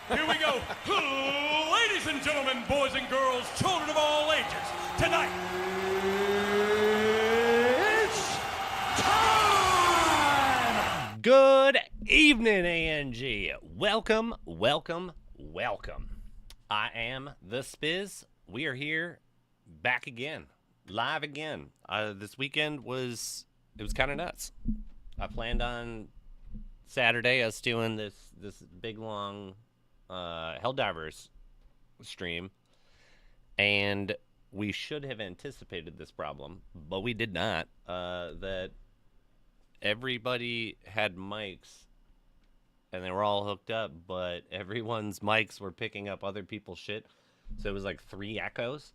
Here we go. Ladies and gentlemen, boys and girls, children of all ages, tonight, it's time! Good evening, ANG. Welcome, welcome, welcome. I am the Spiz. We are here, back again, live again. This weekend was kind of nuts. I planned on Saturday us doing this big long Helldivers stream, and we should have anticipated this problem, but we did not. That everybody had mics and they were all hooked up, but everyone's mics were picking up other people's shit, so it was like 3 echoes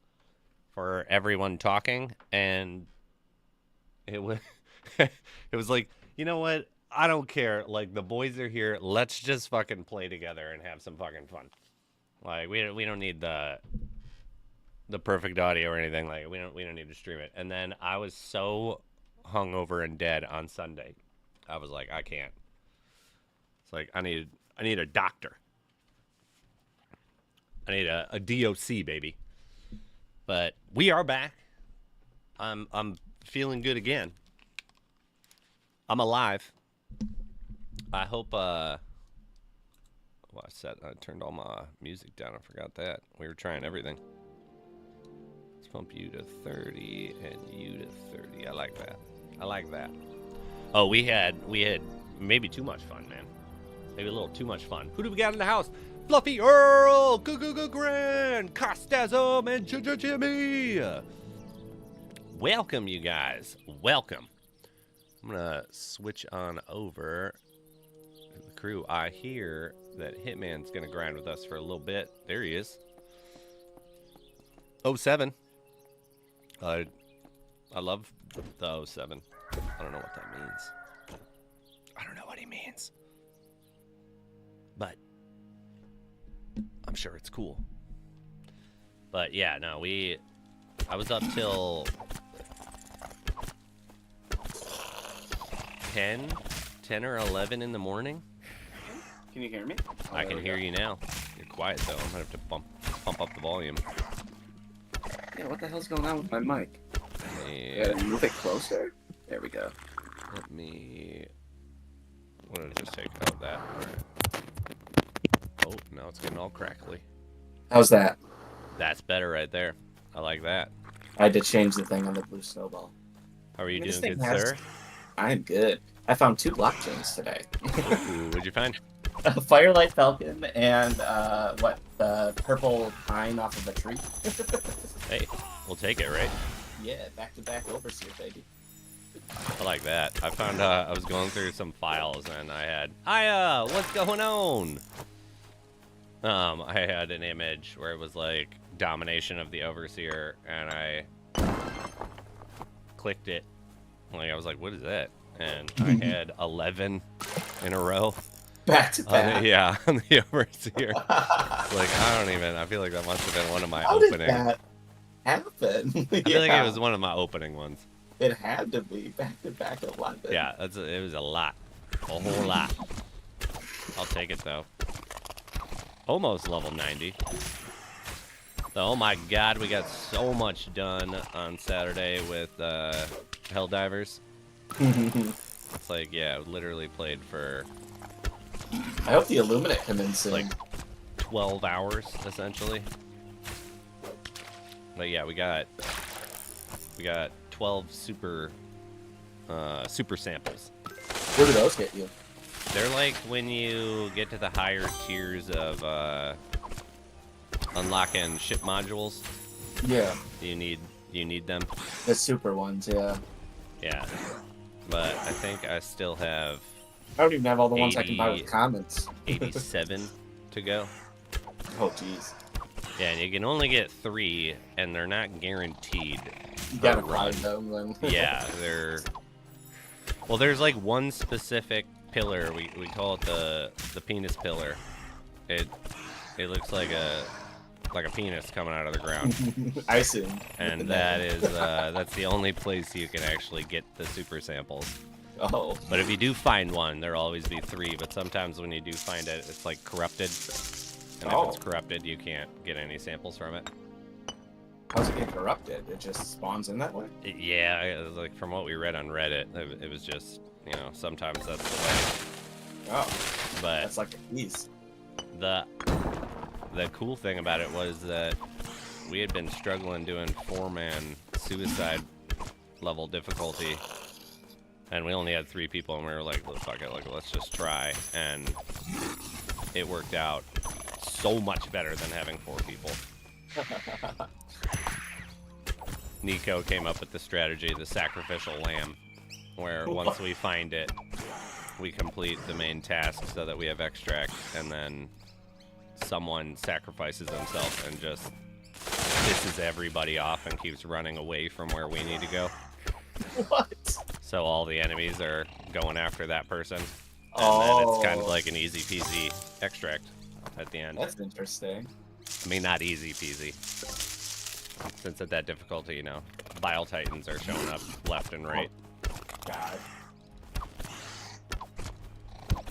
for everyone talking, and it was it was like, you know what, I don't care, like, the boys are here, let's just fucking play together and have some fucking fun. Like, we don't need the perfect audio or anything. Like, we don't need to stream it. And then I was so hungover and dead on Sunday, I was like, I can't. It's like, I need a doctor. I need a DOC, baby. But we are back. I'm feeling good again. I'm alive. I hope well, I turned all my music down. I forgot that. We were trying everything. Let's bump you to 30 and you to 30. I like that. I like that. Oh, we had maybe too much fun, man. Maybe a little too much fun. Who do we got in the house? Fluffy Earl, Grand, Costasm, and Jimmy. Welcome, you guys. Welcome. I'm gonna switch on over to the crew. I hear that Hitman's gonna grind with us for a little bit. There he is. 07. I love the 07. I don't know what that means. I don't know what he means. But I'm sure it's cool. But yeah, no, I was up till 10 or 11 in the morning. Can you hear me? I can hear you now. You're quiet though. I'm gonna have to pump up the volume. Yeah, what the hell's going on with my mic? Yeah. Gotta move it closer. There we go. Let me. What did I just take out that? All right. Oh, now it's getting all crackly. How's that? That's better right there. I like that. I had to change the thing on the blue snowball. How are you This doing, thing good sir? I'm good. I found 2 blockchains today. Ooh, what'd you find? A Firelight Falcon and the purple pine off of a tree. Hey, we'll take it, right? Yeah, back-to-back overseer, baby. I like that. I found I was going through some files and I had what's going on? I had an image where it was like domination of the overseer, and I clicked it. Like, I was like, what is that? And I had 11 in a row. Back-to-back. Yeah, on the overseer. Like, I feel like that must have been one of my How opening. did that happen? I feel like it was one of my opening ones. It had to be back-to-back 11. Yeah, it was a lot. A whole lot. I'll take it, though. Almost level 90. Oh my god, we got so much done on Saturday with Helldivers. It's like, yeah, literally played for I hope the Illuminate come in soon. like 12 hours, essentially. But yeah, we got 12 super samples. Where do those get you? They're like when you get to the higher tiers of unlocking ship modules. Yeah. You need them. The super ones, yeah. Yeah. But I think I still have I don't even have all the ones I can buy with comments. 87 to go. Oh, jeez. Yeah, and you can only get 3, and they're not guaranteed. You gotta per run. find them then. Yeah, well, there's like one specific pillar. We call it the penis pillar. It looks like a penis coming out of the ground. I assume. And that is that's the only place you can actually get the super samples. Oh. But if you do find one, there'll always be 3. But sometimes when you do find it, it's like corrupted. And if it's corrupted, you can't get any samples from it. How's it get corrupted? It just spawns in that way? Yeah, it was like from what we read on Reddit, it was just, you know, sometimes that's the way. Oh, But that's like a piece. the cool thing about it was that we had been struggling doing 4-man suicide level difficulty, and we only had 3 people, and we were like, well, fuck it, like, let's just try, and it worked out so much better than having 4 people. Nico came up with the strategy, the sacrificial lamb, where once we find it, we complete the main task so that we have extract, and then someone sacrifices himself and just pisses everybody off and keeps running away from where we need to go. What? So all the enemies are going after that person, and then it's kind of like an easy peasy extract at the end. That's interesting. I mean, not easy peasy. Since at that difficulty, you know, Bile Titans are showing up left and right. God.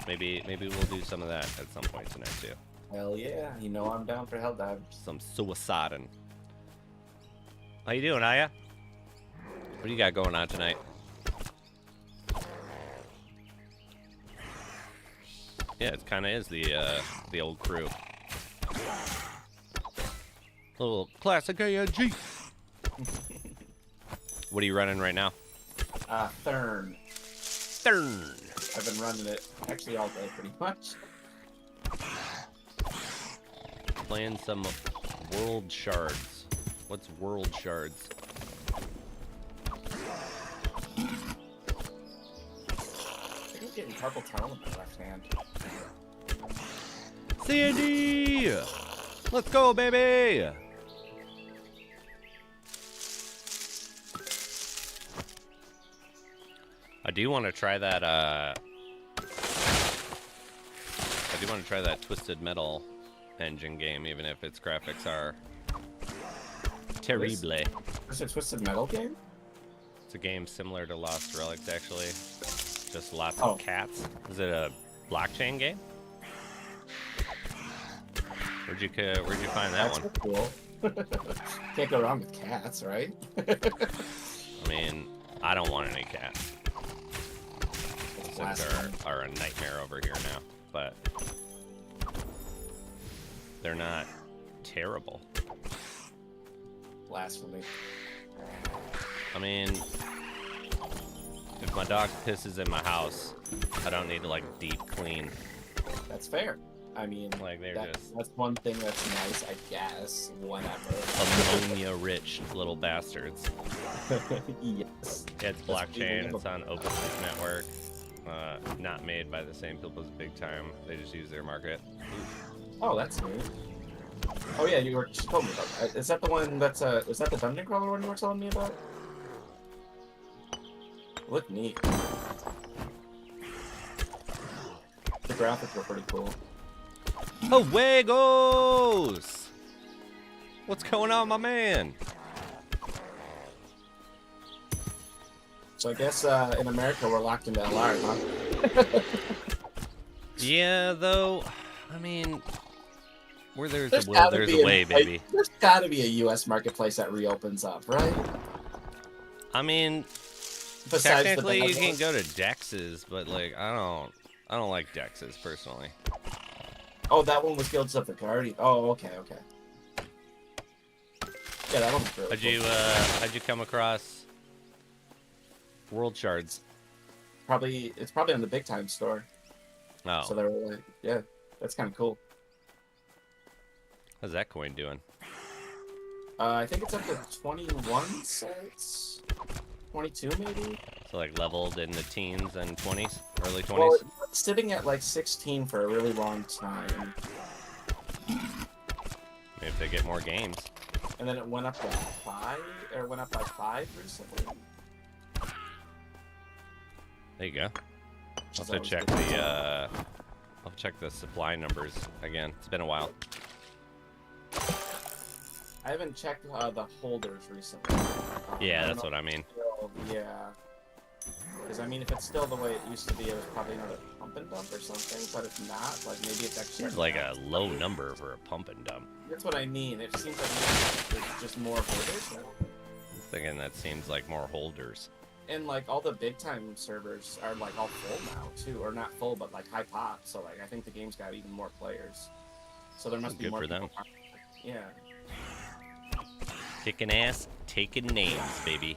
Maybe we'll do some of that at some point tonight too. Hell yeah, you know I'm down for hell dive. Some suiciding. How you doing, Aya? What do you got going on tonight? Yeah, it kind of is the old crew. Little classic ANG. What are you running right now? Thurn. Thurn. I've been running it actually all day pretty much. Playing some World Shards. What's World Shards? I'm getting carpal tunnel in my left hand. Sandy! Let's go, baby! I do want to try that, Twisted Metal engine game, even if its graphics are terrible. There's a Twisted Metal game? It's a game similar to Lost Relics, actually. Just lots of cats. Is it a blockchain game? Where'd you find that one? That's cool. Can't go wrong with cats, right? I mean, I don't want any cats. Since are a nightmare over here now, but they're not terrible. Blasphemy. I mean, if my dog pisses in my house, I don't need to like deep clean. That's fair. I mean, Like they're just that's one thing that's nice, I guess. Whatever. ammonia-rich little bastards. Yes. It's blockchain. It's on OpenSea network. Not made by the same people as Big Time. They just use their market. Oh, that's neat. Oh yeah, you told me about that. Is that the one that's is that the dungeon crawler one you were telling me about? Look neat. The graphics were pretty cool. Away goes! What's going on, my man? So I guess in America we're locked into LR, huh? Yeah, though, I mean, where there's There's a will, gotta there's be a way, baby. There's gotta be a U.S. marketplace that reopens up, right? I mean, Besides technically the you can go to Dex's, but like, I don't like Dex's personally. Oh, that one was Guilds of the Guardian. Oh, okay. Yeah, that one's really cool. How'd you come across World Shards? It's probably on the Big Time store. Oh, So they were like, yeah, that's kind of cool. how's that coin doing? I think it's up to 21 cents, 22 maybe. So like leveled in the teens and 20s, early 20s? Well, it's sitting at like 16 for a really long time, Maybe if they get more games. and then it went up to 5, or went up by 5 recently. There you go. I'll So have to check I'll check the supply numbers again. It's been a while. I haven't checked the holders recently. Yeah, I don't that's know what I mean. if it's still- yeah. Because I mean, if it's still the way it used to be, it was probably another pump and dump or something. But if not, like maybe it's actually Seems like a low number for a pump and dump. That's what I mean. It seems like there's just more holders now. I'm thinking that seems like more holders. And like all the big time servers are like all full now too, or not full, but like high pop. So like I think the game's got even more players. So there must be Good more for them. people. Yeah. Kicking ass, taking names, baby.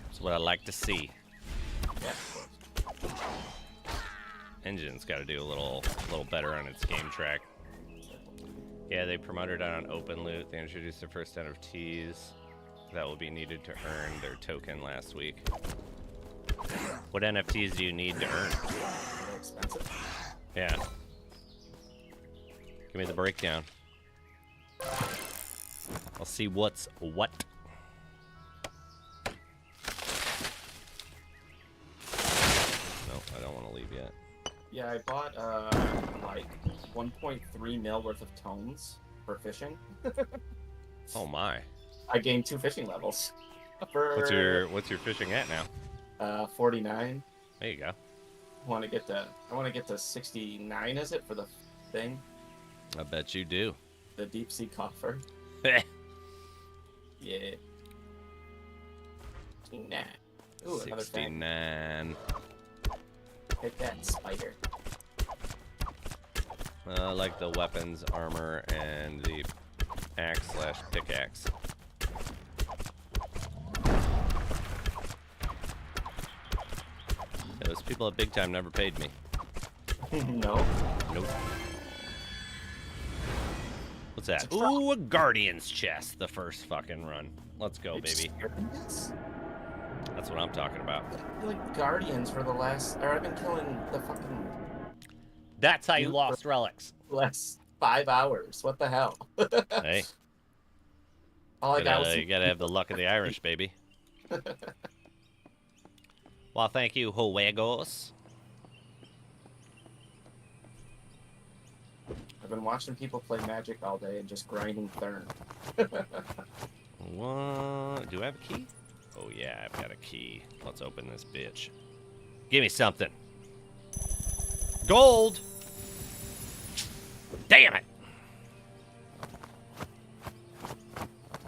That's what I like to see. Yeah. Of course. Engine's got to do a little better on its game track. Yeah, they promoted it on open loot. They introduced the first NFTs that will be needed to earn their token last week. What NFTs do you need to earn? They're expensive. Yeah. Give me the breakdown. I'll see what's what. No, I don't want to leave yet. Yeah, I bought like 1.3 mil worth of tones for fishing. Oh my. I gained 2 fishing levels. For What's your fishing at now? 49. There you go. I want to get to 69. Is it for the thing? I bet you do. The deep sea coffer. Yeah. 69. Ooh, another thing. 69. Hit that spider. I like the weapons, armor, and the axe/pickaxe. Yeah, those people at Big Time never paid me. No. Nope. What's that? Ooh, a Guardian's chest. The first fucking run. Let's go, baby. That's what I'm talking about. I feel like Guardians for the last... Or I've been killing the fucking... That's how you lost relics. last 5 hours. What the hell? Hey. All I got was... You gotta have the luck of the Irish, baby. Well, thank you, Huegos. I've been watching people play Magic all day and just grinding Thurn. What? Do I have a key? Oh, yeah, I've got a key. Let's open this bitch. Give me something. Gold! Damn it!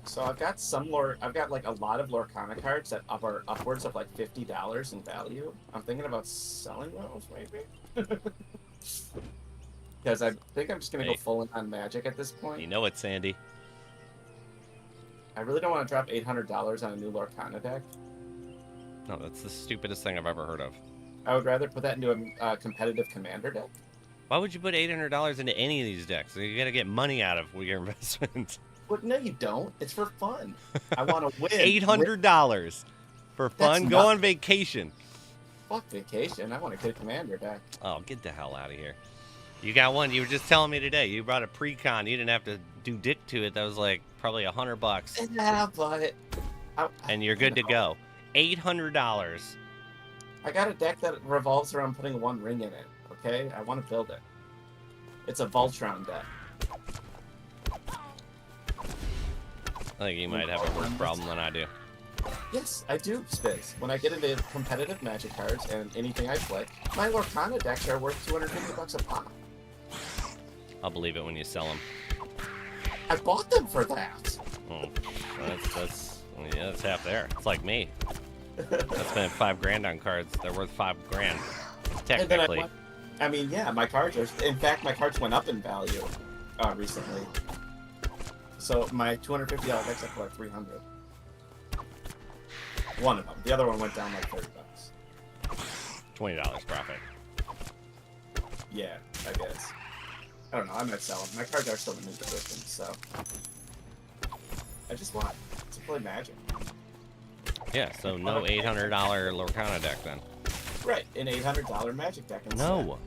So I've got some lore. I've got like a lot of Lorcana cards that are upwards of like $50 in value. I'm thinking about selling those maybe. Because I think I'm just gonna go full in on Magic at this point. You know it, Sandy. I really don't want to drop $800 on a new Lorcana deck. No, that's the stupidest thing I've ever heard of. I would rather put that into a competitive commander deck. Why would you put $800 into any of these decks? You gotta get money out of your investments. But no, you don't. It's for fun. I want to win. $800 for fun. Go on vacation. Fuck vacation. I want a good commander deck. Oh, get the hell out of here. You got one. You were just telling me today. You brought a pre-con. You didn't have to do dick to it. That was like probably $100. Yeah, but... And you're good to go. $800. I got a deck that revolves around putting one ring in it, okay? I want to build it. It's a Voltron deck. I think you might have a worse problem than I do. Yes, I do, Spiz. When I get into competitive Magic cards and anything I play, my Lorcana decks are worth $250 a pop. I'll believe it when you sell them. I bought them for that. Oh, that's half there. It's like me. I spent $5,000 on cards. They're worth $5,000. Technically. I mean, yeah, my cards are... In fact, my cards went up in value recently. So my $250 decks are for like $300. One of them. The other one went down like $30. $20 profit. Yeah, I guess. I don't know. I might sell them. My cards are still in mint condition, so I just want to play Magic. Yeah, so no $800 Lorcana deck then. Right, an $800 Magic deck instead. No.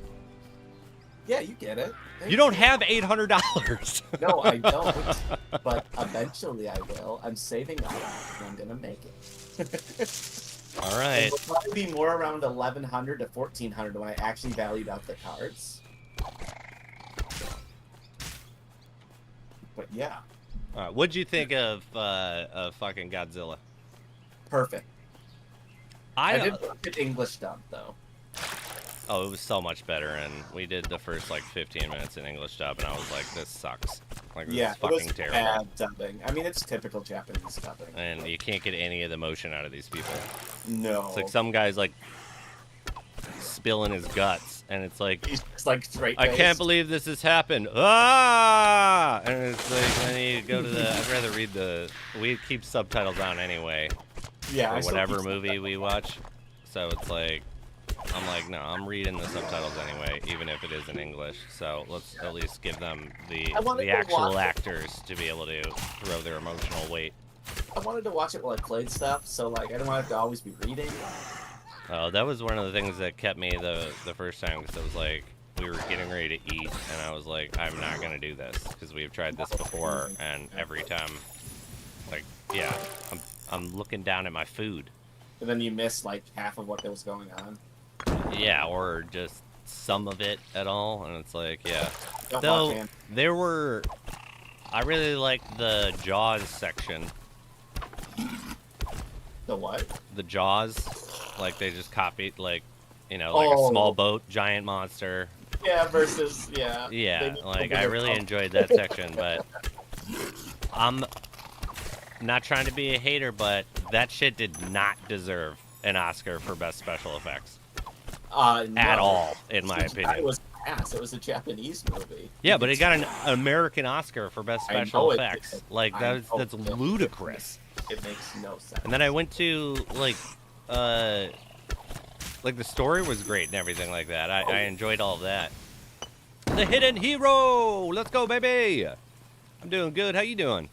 Yeah, you get it. You don't have $800. No, I don't. But eventually I will. I'm saving up, and I'm gonna make it. All right. It will probably be more around 1,100 to 1,400 when I actually valued out the cards. But yeah. What'd you think of fucking Godzilla? Perfect. I did get English dub though. Oh, it was so much better, and we did the first like 15 minutes in English dub, and I was like, this sucks. Like, this is fucking terrible. Bad dubbing. I mean, it's typical Japanese dubbing. And you can't get any of the emotion out of these people. No. It's like some guy's like spilling his guts, and it's like, he's just like straight. I can't believe this has happened. Ah! And it's like, then you go to the. I'd rather read the. We keep subtitles on anyway. Yeah. For whatever movie we watch, so it's like. I'm like, no, I'm reading the subtitles anyway, even if it is in English. So let's at least give them the actual actors to be able to throw their emotional weight. I wanted to watch it while I played stuff, so like I didn't want to have to always be reading. Oh, that was one of the things that kept me the first time, because it was like we were getting ready to eat, and I was like, I'm not gonna do this because we've tried this before, and every time, like, yeah, I'm looking down at my food. And then you miss like half of what was going on. Yeah, or just some of it at all, and it's like, yeah. Though there were, I really liked the Jaws section. The what? The Jaws, like they just copied, like, you know, like a small boat, giant monster. Yeah, versus Yeah, like I really enjoyed that section, but I'm not trying to be a hater, but that shit did not deserve an Oscar for best special effects. No. At all, in my opinion. It was ass. It was a Japanese movie. Yeah, but it got an American Oscar for best special effects. Like that's ludicrous. It makes no sense. And then I went to like the story was great and everything like that. I enjoyed all of that. The Hiddenhiro, let's go, baby. I'm doing good. How you doing?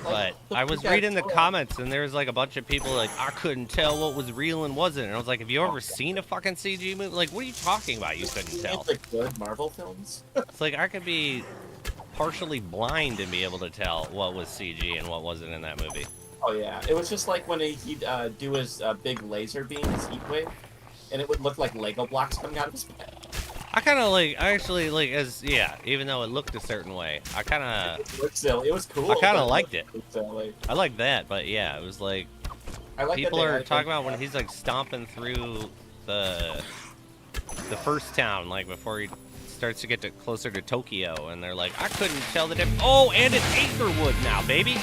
But I was reading the comments, and there was like a bunch of people like, I couldn't tell what was real and wasn't. And I was like, have you ever seen a fucking CG movie? Like, what are you talking about? You couldn't tell. Like good Marvel films. It's like I could be partially blind and be able to tell what was CG and what wasn't in that movie. Oh yeah, it was just like when he'd do his big laser beam, his heat wave, and it would look like Lego blocks coming out of his head. I kind of like, actually, like, even though it looked a certain way, I kind of... It looked silly. It was cool. I kind of liked it. Silly. I like that, but yeah, it was like... people are talking about when he's, like, stomping through the first town, like, before he starts to get closer to Tokyo, and they're like, I couldn't tell the difference. Oh, and it's Aetherwood now, baby!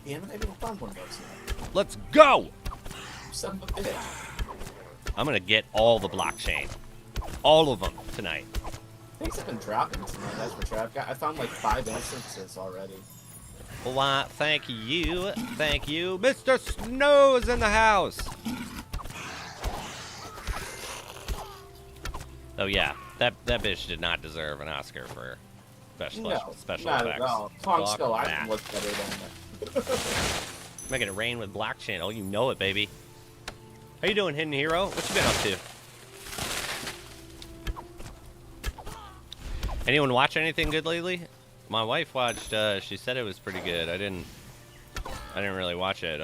Damn it, I didn't find one of those yet. Let's go! Son of a bitch. I'm gonna get all the blockchain. All of them tonight. Things have been dropping tonight, that's for sure. I found like 5 instances already. Why, thank you. Thank you. Mr. Snow is in the house. Oh yeah, that bitch did not deserve an Oscar for special effects. Not at all. Kong Skull Island was better than that. Making it rain with blockchain. Oh, you know it, baby. How you doing, Hidden Hero? What you been up to? Anyone watch anything good lately? My wife watched. She said it was pretty good. I didn't really watch it.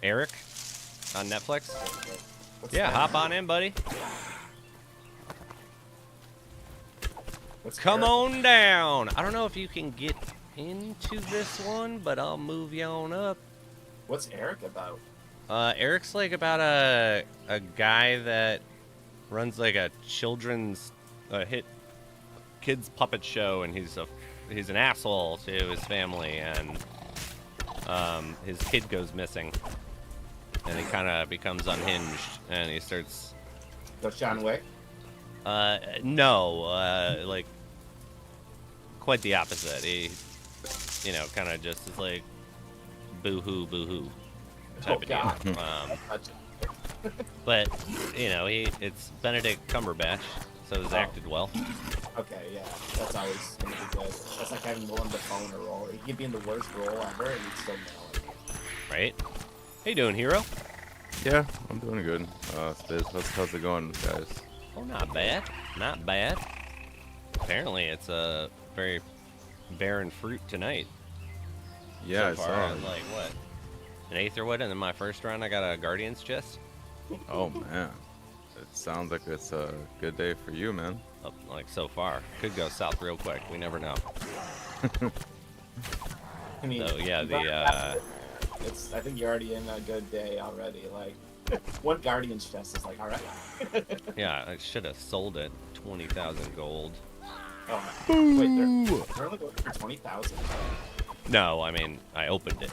Eric on Netflix. Yeah, hop on in, buddy. Come on down. I don't know if you can get into this one, but I'll move you on up. What's Eric about? Eric's like about a guy that runs like a children's kids puppet show, and he's an asshole to his family, and his kid goes missing, and he kind of becomes unhinged, and he starts. That's John Wick. No, like quite the opposite. He, kind of just is like boo-hoo, boo-hoo type of deal. But it's Benedict Cumberbatch, so he's acted well. Okay, yeah, that's always gonna be good. That's like having Willem Dafoe in a role. He could be in the worst role ever, and he'd still nail it. Right? How you doing, Hero? Yeah, I'm doing good. Spiz, how's it going, guys? Oh, not bad. Not bad. Apparently, it's a very barren fruit tonight. Yeah, so I far, saw. like what? An Aetherwood, and then my first round, I got a Guardian's chest. Oh man, it sounds like it's a good day for you, man. Like so far, could go south real quick. We never know. I mean, So yeah, I think you're already in a good day already. Like, one Guardian's chest is like, all right. Yeah, I should have sold it. 20,000 gold. Oh, wait, they're only going for 20,000. No, I mean, I opened it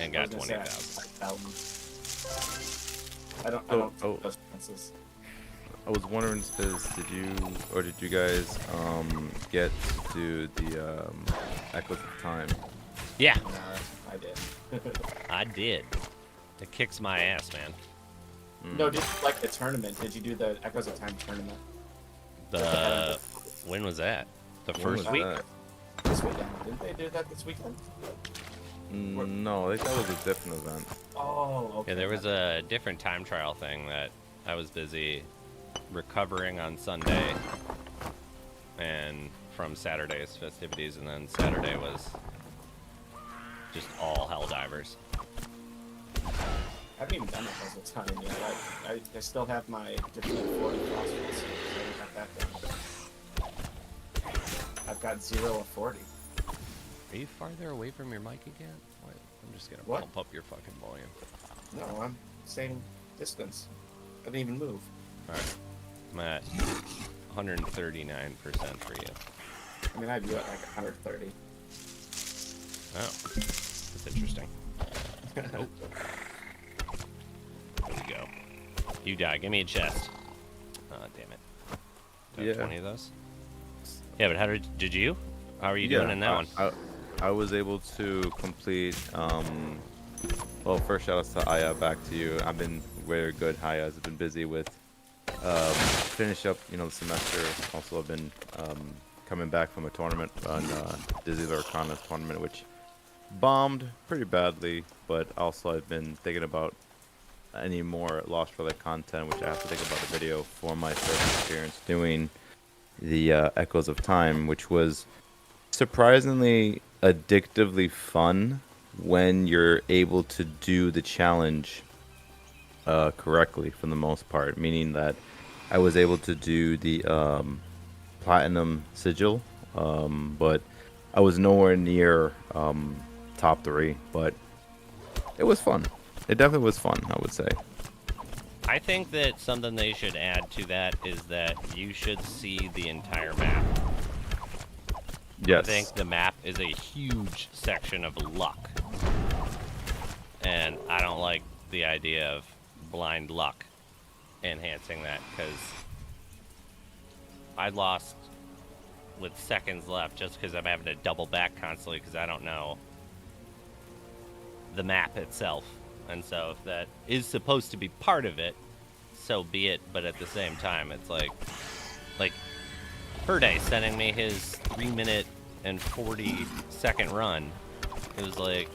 and got I was gonna 20,000. say, I don't Oh. those prices. I was wondering, Spiz, did you guys get to the Echoes of Time? Yeah, I did. I did. It kicks my ass, man. No, did like the tournament? Did you do the Echoes of Time tournament? When was that? The When first was week? that? This weekend. Didn't they do that this weekend? No, I think that was a different event. Oh, okay. Yeah, there was a different time trial thing that I was busy recovering on Sunday and from Saturday's festivities, and then Saturday was just all hell divers. I haven't even done Echoes of Time yet. I still have my defeat 40 crossbows, so I haven't got that done. I've got 0 of 40. Are you farther away from your mic again? Wait, I'm just gonna What? pump up your fucking volume. No, I'm same distance. I didn't even move. Alright. I'm at 139% for you. I mean, I do it like 130. Oh. That's interesting. Oh. There we go. You die. Give me a chest. Oh, damn it. Do I have Yeah. 20 of those? Yeah, but how did you? How are you doing in that one? I was able to complete. Well, first shout outs to Aya, back to you. I've been very good. Aya has been busy with finish up, the semester. Also, I've been coming back from a tournament on Dizzy Lurkana's tournament, which bombed pretty badly. But also, I've been thinking about any more Lost Relic content, which I have to think about a video for my first experience doing the Echoes of Time, which was surprisingly addictively fun when you're able to do the challenge correctly for the most part, meaning that I was able to do the platinum sigil, but I was nowhere near top 3, but it was fun. It definitely was fun, I would say. I think that something they should add to that is that you should see the entire map. Yes. I think the map is a huge section of luck. And I don't like the idea of blind luck enhancing that, because I lost with seconds left just because I'm having to double back constantly because I don't know the map itself. And so if that is supposed to be part of it, so be it. But at the same time, it's like Herde sending me his 3-minute and 40-second run. It was like,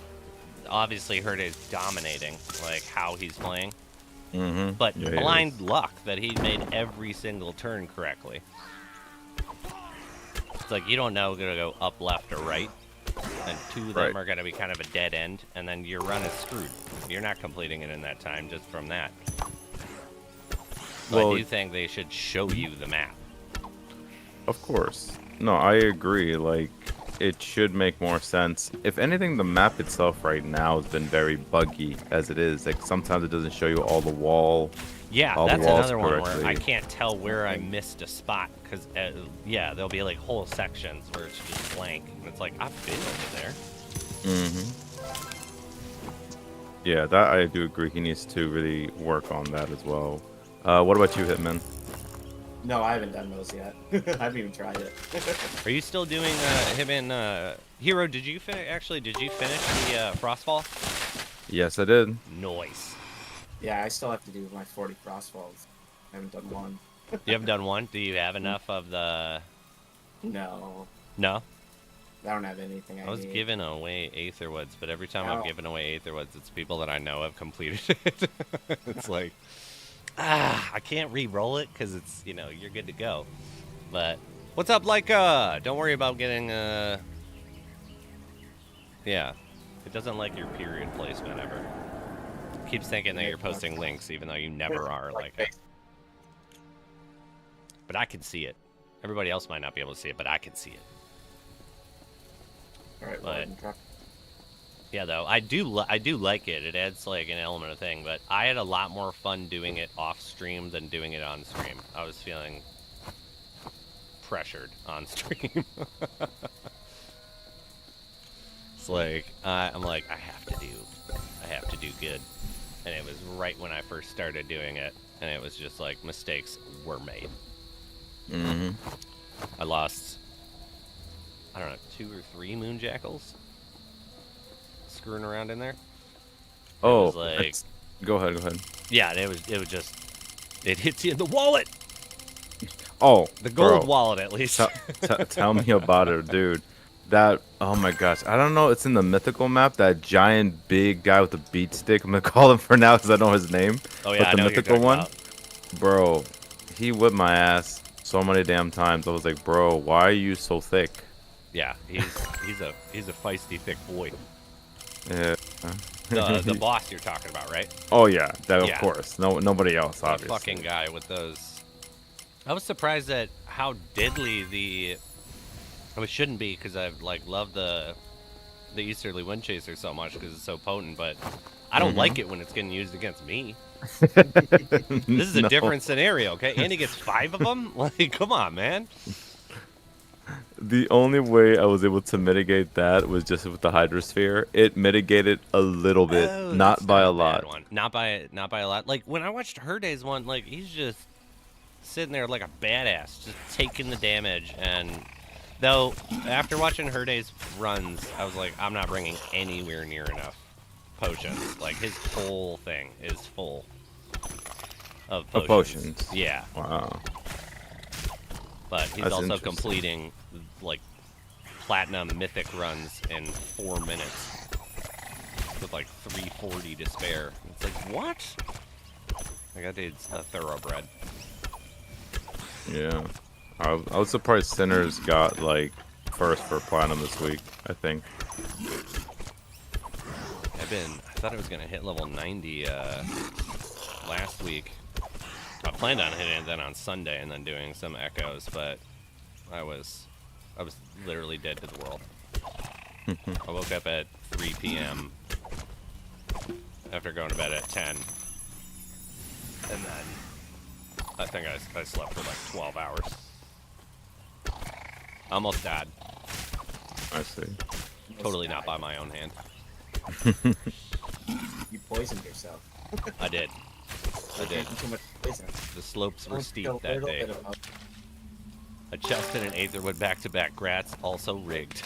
obviously Herde's dominating, like how he's playing. Mm-hmm. But Yeah, he blind is. luck that he made every single turn correctly. It's like you don't know gonna go up, left, or right. And 2 of them Right. are going to be kind of a dead end, and then your run is screwed. You're not completing it in that time just from that. So Well, I do think they should show you the map. Of course. No, I agree. Like, it should make more sense. If anything, the map itself right now has been very buggy as it is. Like, sometimes it doesn't show you all the wall. Yeah, all the that's walls another one where correctly. I can't tell where I missed a spot, because, yeah, there'll be, like, whole sections where it's just blank. And it's like, I've been over there. Mm-hmm. Yeah, that I do agree. He needs to really work on that as well. What about you, Hitman? No, I haven't done those yet. I haven't even tried it. Are you still doing Hitman Hero? Did you finish the Frostfall? Yes, I did. Noise. Yeah, I still have to do my 40 crossbows. I haven't done one. You haven't done one? Do you have enough of the... No, No? I don't have anything I I was need. giving away Aetherwoods, but every time I've Oh. given away Aetherwoods, it's people that I know have completed it. It's like, I can't re-roll it because it's, you're good to go. But, what's up, Leica? Don't worry about getting, yeah. It doesn't like your period placement ever. Keeps thinking that you're posting links, even though you never are, Leica. But I can see it. Everybody else might not be able to see it, but I can see it. All right, but- well, Yeah, though I do like it. It adds like an element of thing, but I had a lot more fun doing it off stream than doing it on stream. I was feeling pressured on stream. It's like I'm like I have to do good, and it was right when I first started doing it, and it was just like mistakes were made. Mm-hmm. I lost, I don't know, 2 or 3 moonjackals screwing around in there. Oh, was like, go ahead. yeah, it was just, it hits you in the wallet, Oh, the gold bro. wallet at least. Tell me about it, dude. That, oh my gosh, I don't know. It's in the mythical map. That giant big guy with the beat stick. I'm gonna call him for now because I know his name. Oh yeah, but I the know mythical what you're one, talking bro. He whipped my ass so many damn times. I was like, bro, why are you so thick? about. Yeah, he's a feisty thick boy. Yeah. The boss you're talking about, right? Oh yeah, that Yeah. of course. Nobody else, That obviously. fucking guy with those. I was surprised at how deadly the. It shouldn't be because I've like loved the Easterly Wind Chaser so much because it's so potent, but I don't like it when it's getting used against me. This is a No. different scenario, okay? And he gets 5 of them. Like, come on, man. The only way I was able to mitigate that was just with the Hydrosphere. It mitigated a little bit, Oh, not that's by a bad lot. one. Not by a lot. Like when I watched Her Day's one, like he's just sitting there like a badass, just taking the damage. And though after watching Her Day's runs, I was like, I'm not bringing anywhere near enough potions. Like his whole thing is full of potions. Of potions. Yeah, Wow. but he's That's also interesting. completing like platinum mythic runs in 4 minutes with like 340 to spare. It's like, what? Like that dude's a thoroughbred. Yeah. I was surprised Sinners got like first for platinum this week, I think. I thought it was gonna hit level 90 last week. I planned on hitting it then on Sunday and then doing some echoes, but I was literally dead to the world. I woke up at 3 p.m. after going to bed at 10, and then I think I slept for like 12 hours. Almost died. I see. Totally not by my own hand. You poisoned yourself. I did. You're drinking too much poison. The slopes were Don't steep feel a that little day. bit about- A chest and an Aetherwood back-to-back. Grats, also rigged.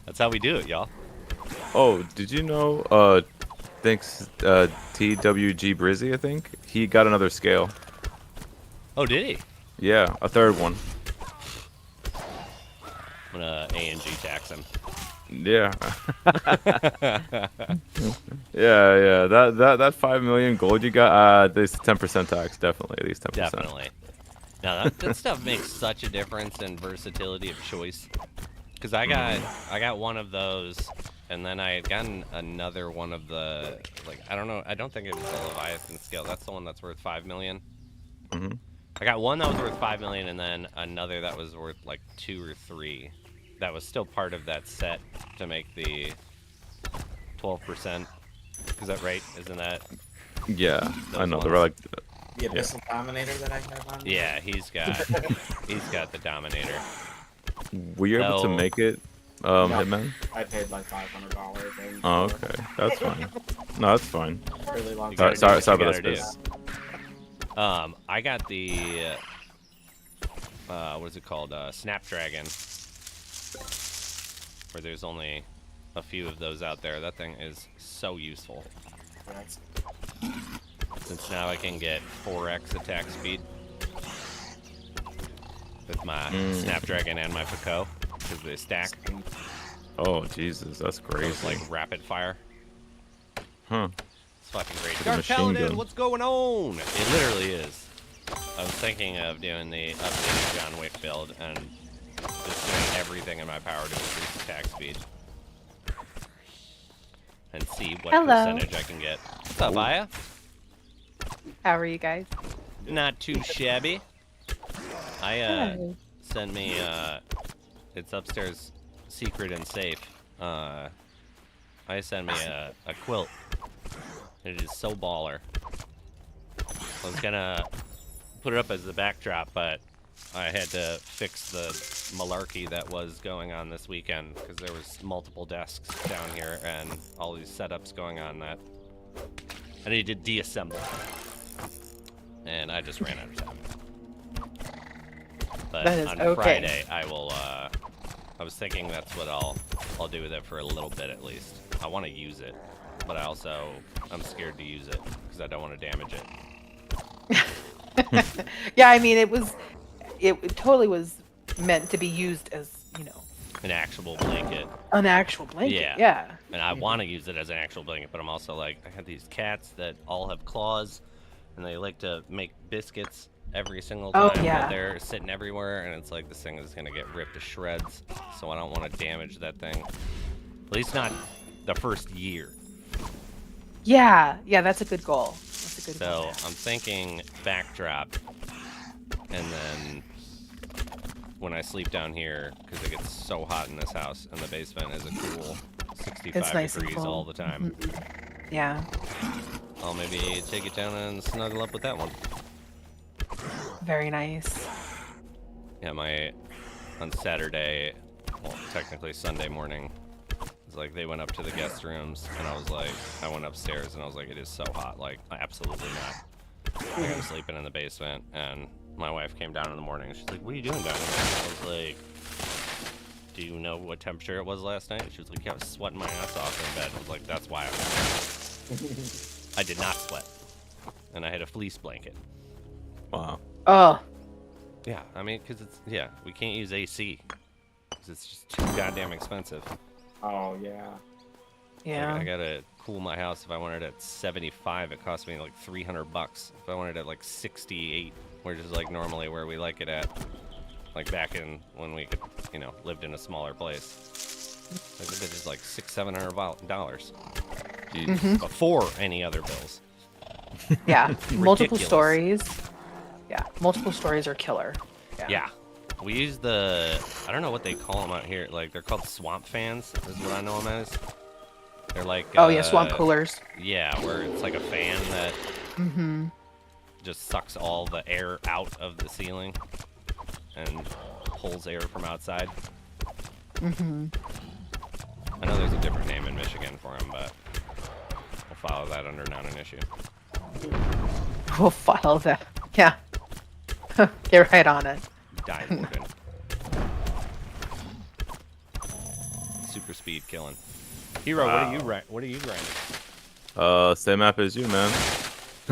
That's how we do it, y'all. Oh, did you know? Thanks, TWG Brizzy, I think he got another scale. Oh, did he? Yeah, a third one. I'm gonna ANG tax him. Yeah. yeah. That 5 million gold you got, this 10% tax, definitely, at least 10%. Definitely. Now that stuff makes such a difference in versatility of choice. Because I got one of those, and then I had gotten another one of the, like, I don't know, I don't think it was the Leviathan scale. That's the one that's worth 5 million. Mhm. I got one that was worth 5 million, and then another that was worth like 2 or 3. That was still part of that set to make the 12%. Is that right? Isn't that? Yeah, I Those know. ones. They're like, The Abyssal Dominator that I have on? Yeah, he's got the Dominator. were you able to No. make it, No. Hitman? I paid like $500. and Oh, for okay. That's fine. No, that's fine. a really long You time. gotta Sorry, do sorry what about you this. gotta do. I got the what is it called? Snapdragon. Where there's only a few of those out there. That thing is so useful. That's- Since now I can get 4x attack speed with my Snapdragon and my Pico because they stack. Oh, Jesus, that's So crazy. it's like rapid fire. Huh. It's fucking great. a Dark machine Paladin, gun. what's going on? It literally is. I was thinking of doing the updated John Wick build and just doing everything in my power to increase attack speed. And see what Hello. percentage I can get. What's up, Aya? How are you guys? Not too shabby. Aya Good. sent me, it's upstairs secret and safe. I sent me a quilt. It is so baller. I was gonna put it up as the backdrop, but I had to fix the malarkey that was going on this weekend because there was multiple desks down here and all these setups going on that I needed to deassemble. And I just ran out of time. But That is on okay. Friday, I will. I was thinking that's what I'll do with it for a little bit at least. I want to use it, but I'm scared to use it because I don't want to damage it. Yeah, I mean, it totally was meant to be used as, An actual blanket. an actual blanket. Yeah. Yeah. And I want to use it as an actual blanket, but I'm also like, I have these cats that all have claws, and they like to make biscuits every single time that they're sitting everywhere, and it's like this thing is gonna get ripped to shreds. So I don't want to damage that thing. At least not the first year. Yeah, that's a good goal. That's a good goal. So I'm thinking backdrop, and then when I sleep down here, because it gets so hot in this house, and the basement is a cool 65 It's nice and degrees cool. all the time. Yeah, I'll maybe take it down and snuggle up with that one. very nice. Yeah, on Saturday, well, technically Sunday morning, it's like they went up to the guest rooms, and I went upstairs, and I was like, it is so hot, like, absolutely not. Like, I'm sleeping in the basement, and my wife came down in the morning, and she's like, what are you doing down there? I was like, do you know what temperature it was last night? She was like, yeah, I was sweating my ass off in bed. I was like, that's why I did not sweat. And I had a fleece blanket. Wow. Oh, Yeah, I mean, because we can't use AC. Because it's just too goddamn expensive. Oh yeah. yeah. Like, I gotta cool my house. If I wanted it at 75, it cost me like $300. If I wanted it at like 68, which is like normally where we like it at, like back in when we could, lived in a smaller place. Like the bitch is like $600-$700 Jeez. before any other bills. Yeah, multiple Ridiculous. stories. Yeah, multiple stories are killer. Yeah. We use I don't know what they call them out here. Like, they're called swamp fans, is what I know them as. They're like... Oh, yeah, swamp coolers. Yeah, where it's like a fan that just sucks all the air out of the ceiling and pulls air from outside. I know there's a different name in Michigan for them, but we'll follow that under not an issue. We'll file that. Yeah. Get right on it. Die Morgan. Super speed killing. Hero, what are you grinding? Same map as you, man.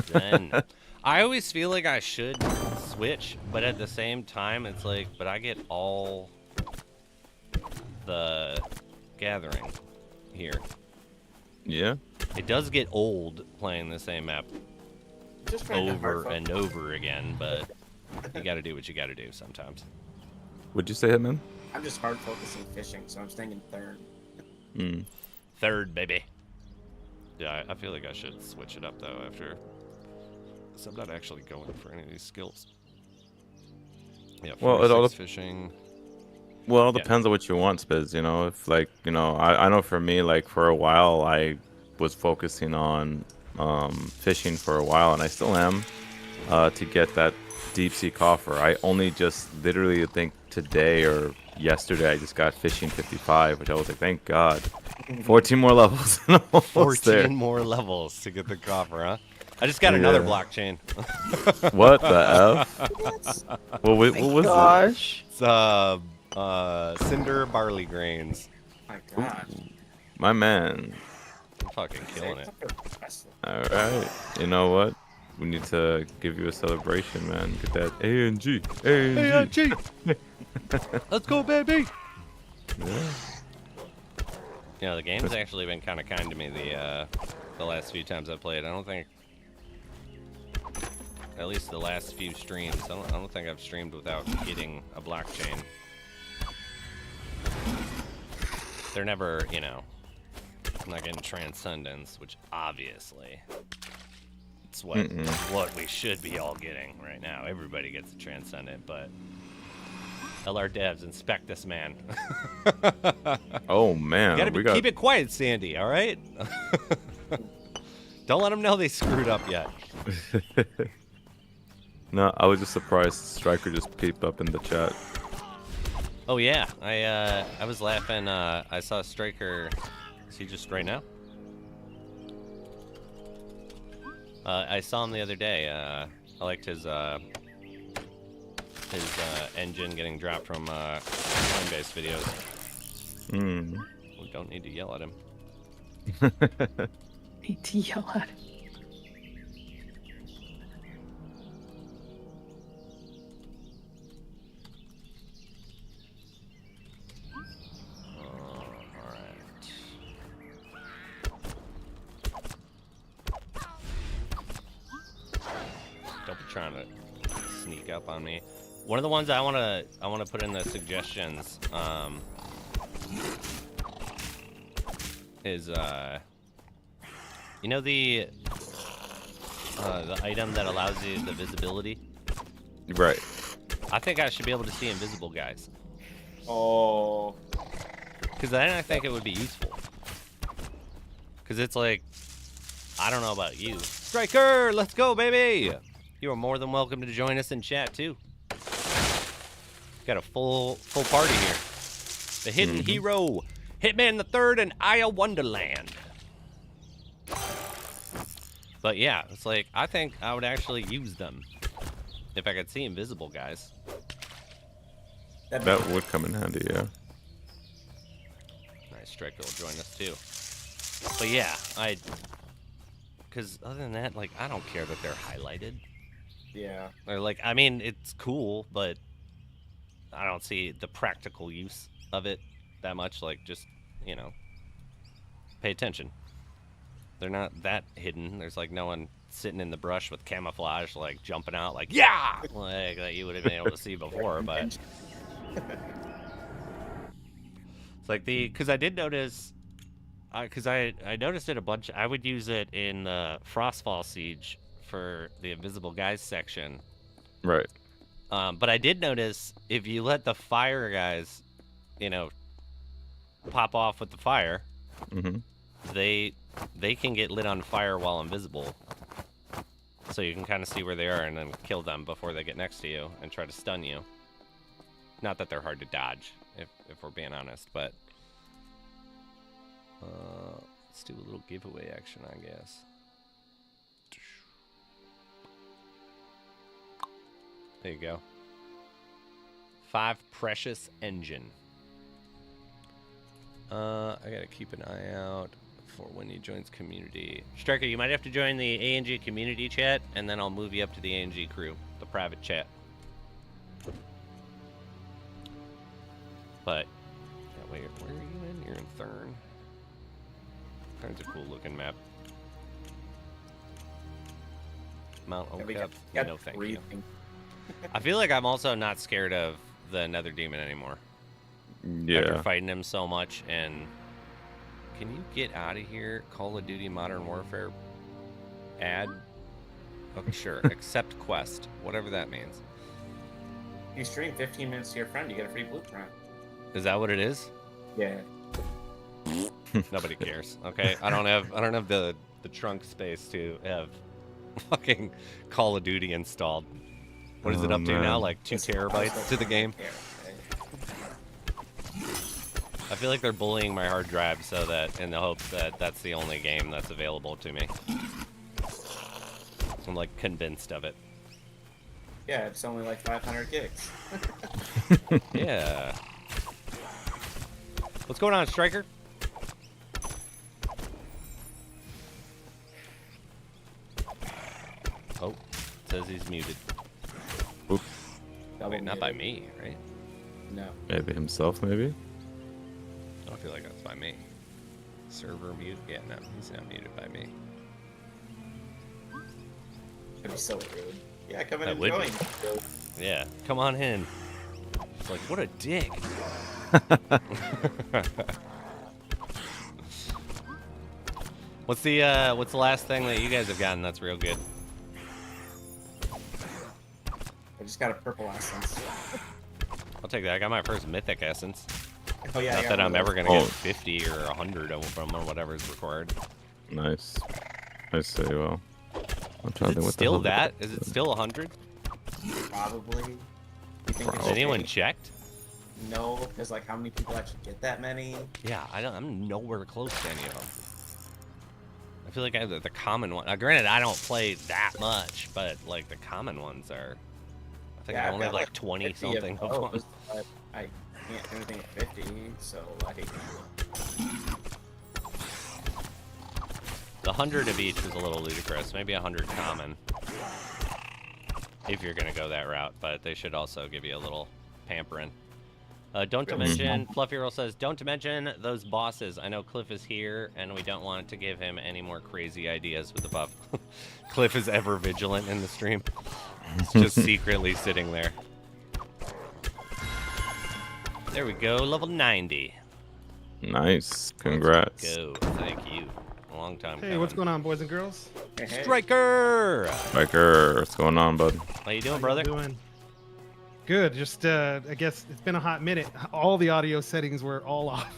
Then I always feel like I should switch, but at the same time, it's like, but I get all the gathering here. Yeah. It does get old playing the same map Just trying to over hard and focus. over again, but you got to do what you got to do sometimes. Would you say, Hitman? I'm just hard focusing fishing, so I'm staying in third. Third, baby. Yeah, I feel like I should switch it up though after. So I'm not actually going for any of these skills. Yeah, Well, it all 46 fishing. Well, it Yeah. depends on what you want, Spiz. If I know for me, like for a while, I was focusing on fishing for a while, and I still am, to get that deep sea coffer. I only just literally think today or yesterday I just got fishing 55, which I was like, thank God. 14 more levels. And I'm almost 14 there. more levels to get the coffer, huh? I just got another Yeah. blockchain. What the F? Well, what was it? Gosh. It's cinder barley grains. My God. My man. I'm fucking killing it. All right. You know what? We need to give you a celebration, man. Get that A&G. A&G. Let's go, baby. Yeah. The game's actually been kind of kind to me the last few times I've played. I don't think, at least the last few streams, I don't think I've streamed without getting a blockchain. They're never, I'm not getting Transcendence, which obviously it's what we should be all getting right now. Everybody gets a Transcendent, but LR devs, inspect this man. Oh man, Keep it quiet, Sandy. All right. Don't let them know they screwed up yet. No, I was just surprised Striker just peeped up in the chat. Oh yeah, I was laughing. I saw Striker. Is he just right now? I saw him the other day. I liked his engine getting dropped from Coinbase videos. We don't need to yell at him. Need to yell at him. Don't be trying to sneak up on me. One of the ones I wanna put in the suggestions is you know the item that allows you the visibility. Right. I think I should be able to see invisible guys. Oh. Because then I think it would be useful. Because it's like, I don't know about you. Striker, let's go, baby! You are more than welcome to join us in chat, too. Got a full party here. The Hidden Hero, Hitman the Third, and Aya Wonderland. But yeah, it's like, I think I would actually use them if I could see invisible guys. That would come in handy, yeah. Nice, Striker will join us too. But yeah, because other than that, like, I don't care that they're highlighted. Yeah. Or like, I mean, it's cool, but I don't see the practical use of it that much. Like, just, you know, pay attention. They're not that hidden. There's like no one sitting in the brush with camouflage, like jumping out, like, yeah, like that you would have been able to see before. But it's like because I did notice, because I noticed it a bunch. I would use it in Frostfall Siege for the invisible guys section. Right. But I did notice if you let the fire guys, you know, pop off with the fire, they can get lit on fire while invisible. So you can kind of see where they are and then kill them before they get next to you and try to stun you. Not that they're hard to dodge, if we're being honest, but let's do a little giveaway action, I guess. There you go. 5 precious engine. I gotta keep an eye out for when he joins community. Striker, you might have to join the ANG community chat, and then I'll move you up to the ANG crew, the private chat. But, yeah, wait, where are you in? You're in Thurn. Thurn's a cool looking map. Mount Okep, no thank you. I feel like I'm also not scared of the Nether Demon anymore. Yeah. After fighting him so much, and can you get out of here? Call of Duty Modern Warfare ad? Okay, sure. Accept quest. Whatever that means. If you stream 15 minutes to your friend, you get a free blueprint. Is that what it is? Yeah. Nobody cares. Okay, I don't have the trunk space to have fucking Call of Duty installed. What is it up to now? Like 2 terabytes to the game? I feel like they're bullying my hard drive so that, in the hopes that that's the only game that's available to me. I'm like convinced of it. Yeah, it's only like 500 gigs. Yeah. What's going on, Striker? Oh, it says he's muted. Oops. Wait, not by me, right? No. Maybe himself, maybe? I don't feel like that's by me. Server mute? Yeah, no, he's not muted by me. That'd be so rude. Yeah, come in That and would join. be. Yeah, come on in. It's like, what a dick. What's the last thing that you guys have gotten that's real good? I just got a purple essence. I'll take that. I got my first mythic essence. Oh yeah. Not I got that I'm one of ever those. gonna get Oh. 50 or 100 of them or whatever is required. Nice. I say, well. I'm trying Is to it think what the still hell that? Is it still 100? Probably. You think Has it's anyone okay? checked? No, because like how many people actually get that many? Yeah, I'm nowhere close to any of them. I feel like I have the common one. Now, granted, I don't play that much, but like the common ones are. I think I I've only have got, like 20 50 something of them. those, but I can't do anything at 50, so like. The 100 of each is a little ludicrous. Maybe 100 common. If you're gonna go that route, but they should also give you a little pampering. Don't to mention, Fluffy Roll says, don't to mention those bosses. I know Cliff is here, and we don't want to give him any more crazy ideas with the buff. Cliff is ever vigilant in the stream. He's just secretly sitting there. There we go, level 90. Nice. Congrats. Go, thank you. A long time Hey, what's going on, boys and girls? Hey, hey. Striker! Striker, what's going on, bud? How you doing, How brother? y'all doing? Good. Just I guess it's been a hot minute. All the audio settings were all off.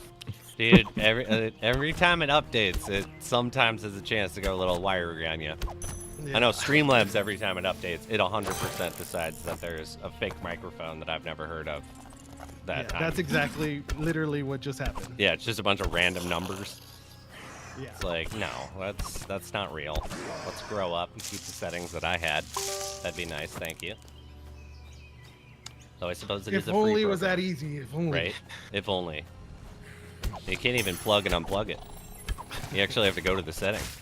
Dude, every time it updates, it sometimes has a chance to go a little wiry on you. Yeah. I know Streamlabs, every time it updates, it 100% decides that there's a fake microphone that I've never heard of. Yeah, that's exactly, literally what just happened. Yeah, it's just a bunch of random numbers. Yeah. It's like, no, that's not real. Let's grow up and keep the settings that I had. That'd be nice, thank you. So I suppose it is If a free only it was program, that easy. If only. right? If only. You can't even plug and unplug it. You actually have to go to the settings.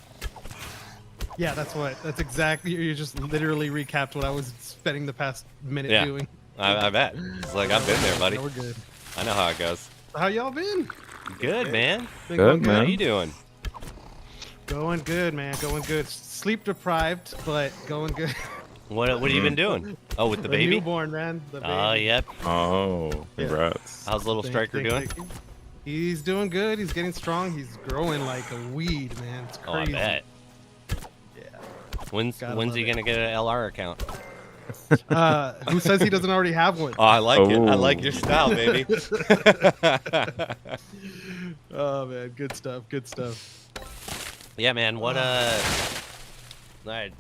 Yeah, that's exactly. You just literally recapped what I was spending the past minute Yeah. doing. I bet. It's like, I've been there, buddy. Yeah, we're good. I know how it goes. How y'all been? Good, man. Been Good, going How man. you doing? Going good, man. Going good. Sleep deprived, but going good. What have you been doing? Oh, with the baby? newborn, man. The baby. Oh, yep. Oh, congrats. How's little Striker doing? Thank you. He's doing good. He's getting strong. He's growing like a weed, man. It's Oh, I crazy. bet. Yeah. When's Gotta he love it. gonna get an LR account? Who says he doesn't already have one? Oh, I like it. I Oh. like your style, baby. Oh man, good stuff. Good stuff. Yeah, man. What there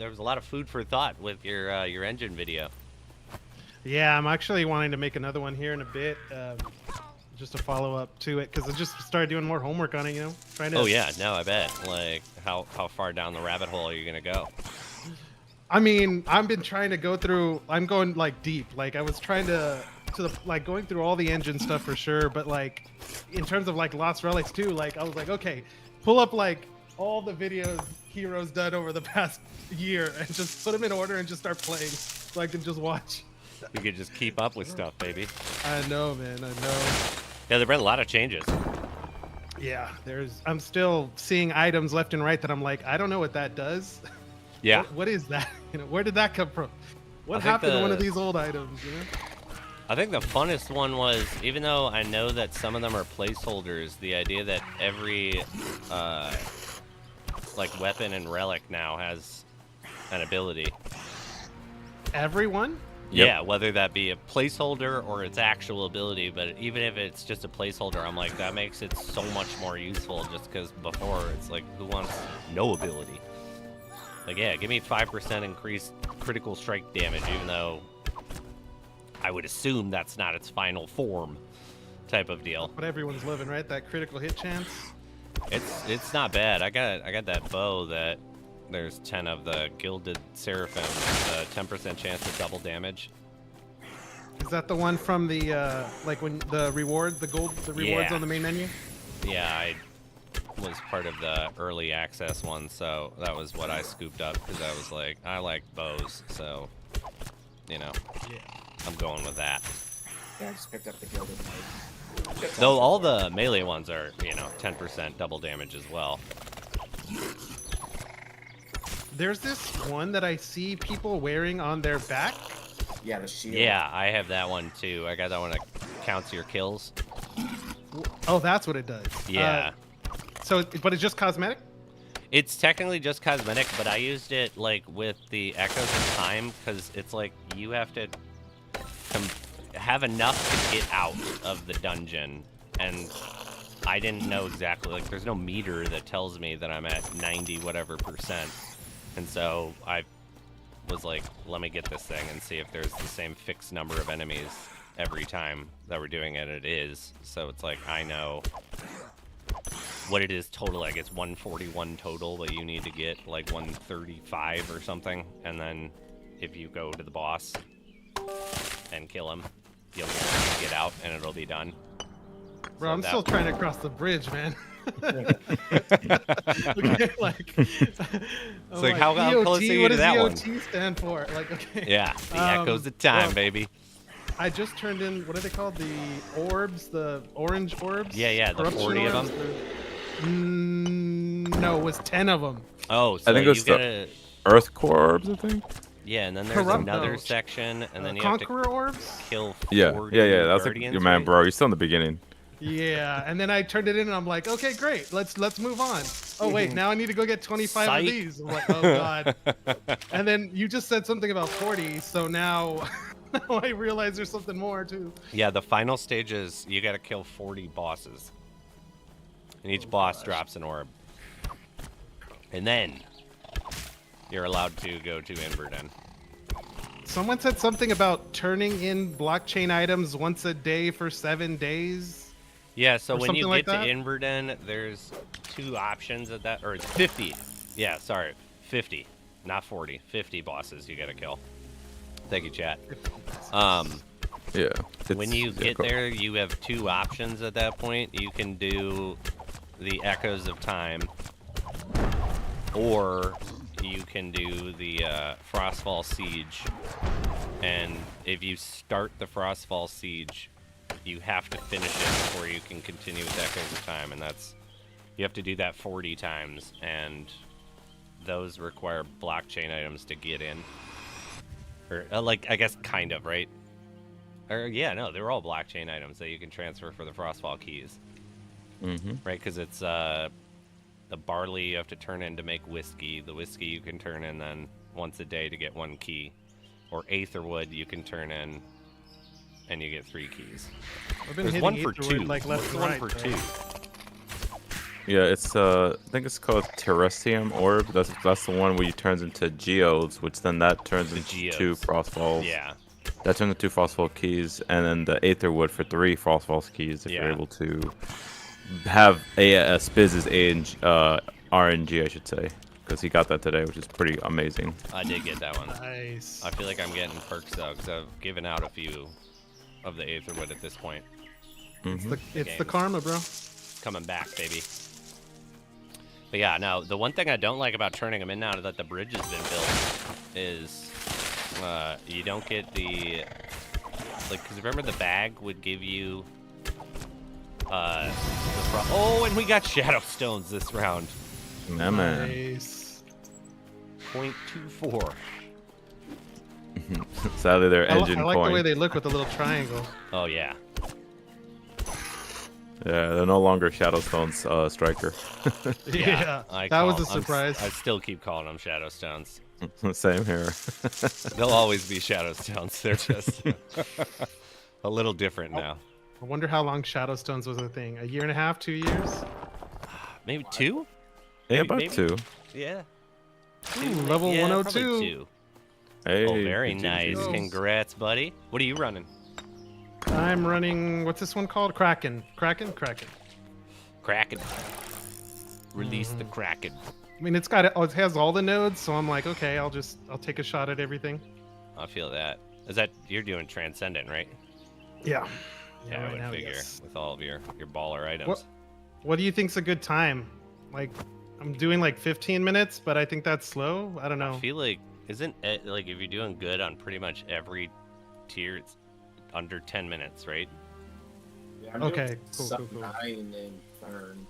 was a lot of food for thought with your engine video. Yeah, I'm actually wanting to make another one here in a bit, just to follow up to it, because I just started doing more homework on it. You know, trying to. Oh yeah, no, I bet. Like, how far down the rabbit hole are you gonna go? I mean, I've been trying to go through. I'm going like deep. Like I was trying to like going through all the engine stuff for sure, but like in terms of like Lost Relics too, like I was like, okay, pull up like all the videos Hero's done over the past year and just put them in order and just start playing, so I can just watch. You could just keep up with stuff, baby. I know, man. I know. Yeah, there've been a lot of changes. Yeah, I'm still seeing items left and right that I'm like, I don't know what that does. Yeah. What is that? You know, where did that come from? What I think happened to one of the- these old items? You know? I think the funnest one was, even though I know that some of them are placeholders, the idea that every like weapon and relic now has an ability. Everyone? Yep. Yeah, whether that be a placeholder or its actual ability, but even if it's just a placeholder, I'm like, that makes it so much more useful, just because before it's like, who wants no ability? Like, yeah, give me 5% increased critical strike damage, even though I would assume that's not its final form type of deal. But everyone's living, right? That critical hit chance. It's not bad. I got that bow that there's 10 of the Gilded Seraphim, the 10% chance to double damage. Is that the one from the like when the rewards, the rewards Yeah. on the main menu? Yeah, I was part of the early access one, so that was what I scooped up because I was like, I like bows, so you know, Yeah. I'm going with that. Yeah, I just picked up the Gilded Knight. Though all the melee ones are, 10% double damage as well. There's this one that I see people wearing on their back. Yeah, the shield. Yeah, I have that one too. I got that one that counts your kills. Oh, that's what it does. Yeah. But it's just cosmetic. It's technically just cosmetic, but I used it like with the Echoes of Time because it's like you have to have enough to get out of the dungeon, and I didn't know exactly, like, there's no meter that tells me that I'm at 90 whatever %. And so I was like, let me get this thing and see if there's the same fixed number of enemies every time that we're doing it. It is. So it's like, I know what it is total. Like, it's 141 total, but you need to get like 135 or something. And then if you go to the boss and kill him, you'll get out and it'll be done. Bro, So I'm that- still trying to cross the bridge, man. Okay, like, it's like, how close are you what to does that one? EOT stand for? Like, okay. Yeah, the echoes of time, well, baby. I just turned in, what are they called? The orbs, the orange orbs? Yeah, the 40 of them. No, it was 10 of them. Oh, so I think it you was the gotta... Earth core orbs, I think. Yeah, and then there's Corrupt another those. section, and then you have Conqueror to orbs? kill 40 Yeah. That's like guardians, your man, right? bro. You're still in the beginning. Yeah, and then I turned it in and I'm like, okay, great, let's move on. Oh wait, now I need to go get 25 Psych. of these. I'm like, oh god. And then you just said something about 40, so now, now I realize there's something more too. Yeah, the final stage is you gotta kill 40 bosses. And each boss drops an orb. And then you're allowed to go to Inverden. Someone said something about turning in blockchain items once a day for 7 days. Yeah, so Or when you something like get to that? Inverden, there's 2 options at that, or it's 50. Yeah, sorry, 50, not 40. 50 bosses you gotta kill. Thank you, chat. Yeah. When you get there, you have 2 options at that point. You can do the Echoes of Time, or you can do the Frostfall Siege. And if you start the Frostfall Siege, you have to finish it before you can continue with Echoes of Time, and that's, you have to do that 40 times, and those require blockchain items to get in. Or, like, I guess kind of, right? Or, yeah, no, they're all blockchain items that you can transfer for the Frostfall keys. Mm-hmm. Right, because it's the barley you have to turn in to make whiskey. The whiskey you can turn in then once a day to get 1 key. Or Aetherwood you can turn in and you get 3 keys. I've been There's hitting 1 for Aetherwood 2. like left There's and 1 right, for bro. 2. Yeah, it's I think it's called Terrestium Orb. That's the one where you turns into geodes, which then that turns into 2 geodes. Frostfalls. Yeah. That turns into 2 Frostfall keys, and then the Aetherwood for 3 Frostfall keys if Yeah. you're able to have a Spiz's RNG, I should say, because he got that today, which is pretty amazing. I did get that one. Nice. I feel like I'm getting perks though, because I've given out a few of the Aetherwood at this point. It's the Games. karma, bro. Coming back, baby. But yeah, no, the one thing I don't like about turning them in now that the bridge has been built is you don't get the, like, because remember the bag would give you oh, and we got Shadow Stones this round. Yeah, man. Nice. 0.24. Sadly, their I engine like coin. the way they look with the little triangle. Oh yeah. Yeah, they're no longer Shadowstone's striker. Yeah, I that was call- a surprise. I still keep calling them Shadow Stones. Same here. They'll always be Shadow Stones. They're just a little different now. I wonder how long Shadowstones was a thing. A year and a half, 2 years? Maybe 2? Yeah, Maybe- about maybe- 2. Yeah. Ooh, level Yeah, 102. probably 2. Hey, Oh, very GGs. nice. Congrats, buddy. What are you running? I'm running, what's this one called? Kraken. Kraken? Kraken. Kraken. Release the Kraken. I mean, it has all the nodes, so I'm like, okay, I'll take a shot at everything. I feel that. Is that you're doing Transcendent, right? Yeah. Yeah, I right would now, figure yes. with all of your baller items. What do you think's a good time? Like, I'm doing like 15 minutes, but I think that's slow. I don't know. I feel like isn't it, like if you're doing good on pretty much every tier, it's under 10 minutes, right? Yeah, I'm Okay, doing cool, sub cool. 9 in Fern.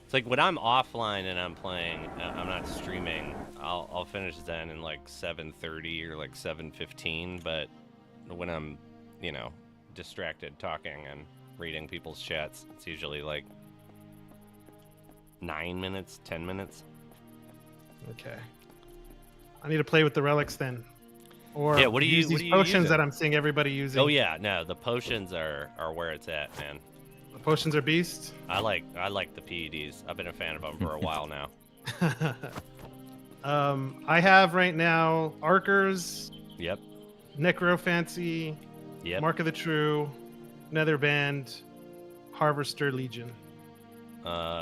It's like when I'm offline and I'm playing, I'm not streaming. I'll finish Zen in like 7:30 or like 7:15. But when I'm, distracted talking and reading people's chats, it's usually like 9 minutes, 10 minutes. Okay. I need to play with the relics then. Or Yeah, what do you- use what these do you potions use that it? I'm seeing everybody using. Oh yeah, no, the potions are where it's at, man. The potions are beast. I like the PEDs. I've been a fan of them for a while now. I have right now Archers, Yep. Necrofancy, Yep. Mark of the True, Netherband, Harvester Legion.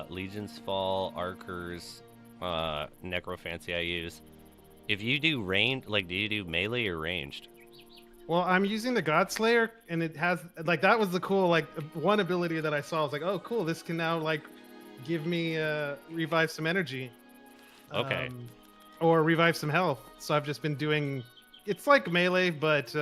Legion's Fall, Archers, Necrofancy I use. If you do ranged, like, do you do melee or ranged? Well, I'm using the Godslayer, and it has like that was the cool like one ability that I saw. I was like, oh, cool! This can now like give me revive some energy, Okay. or revive some health. So I've just been doing. It's like melee, but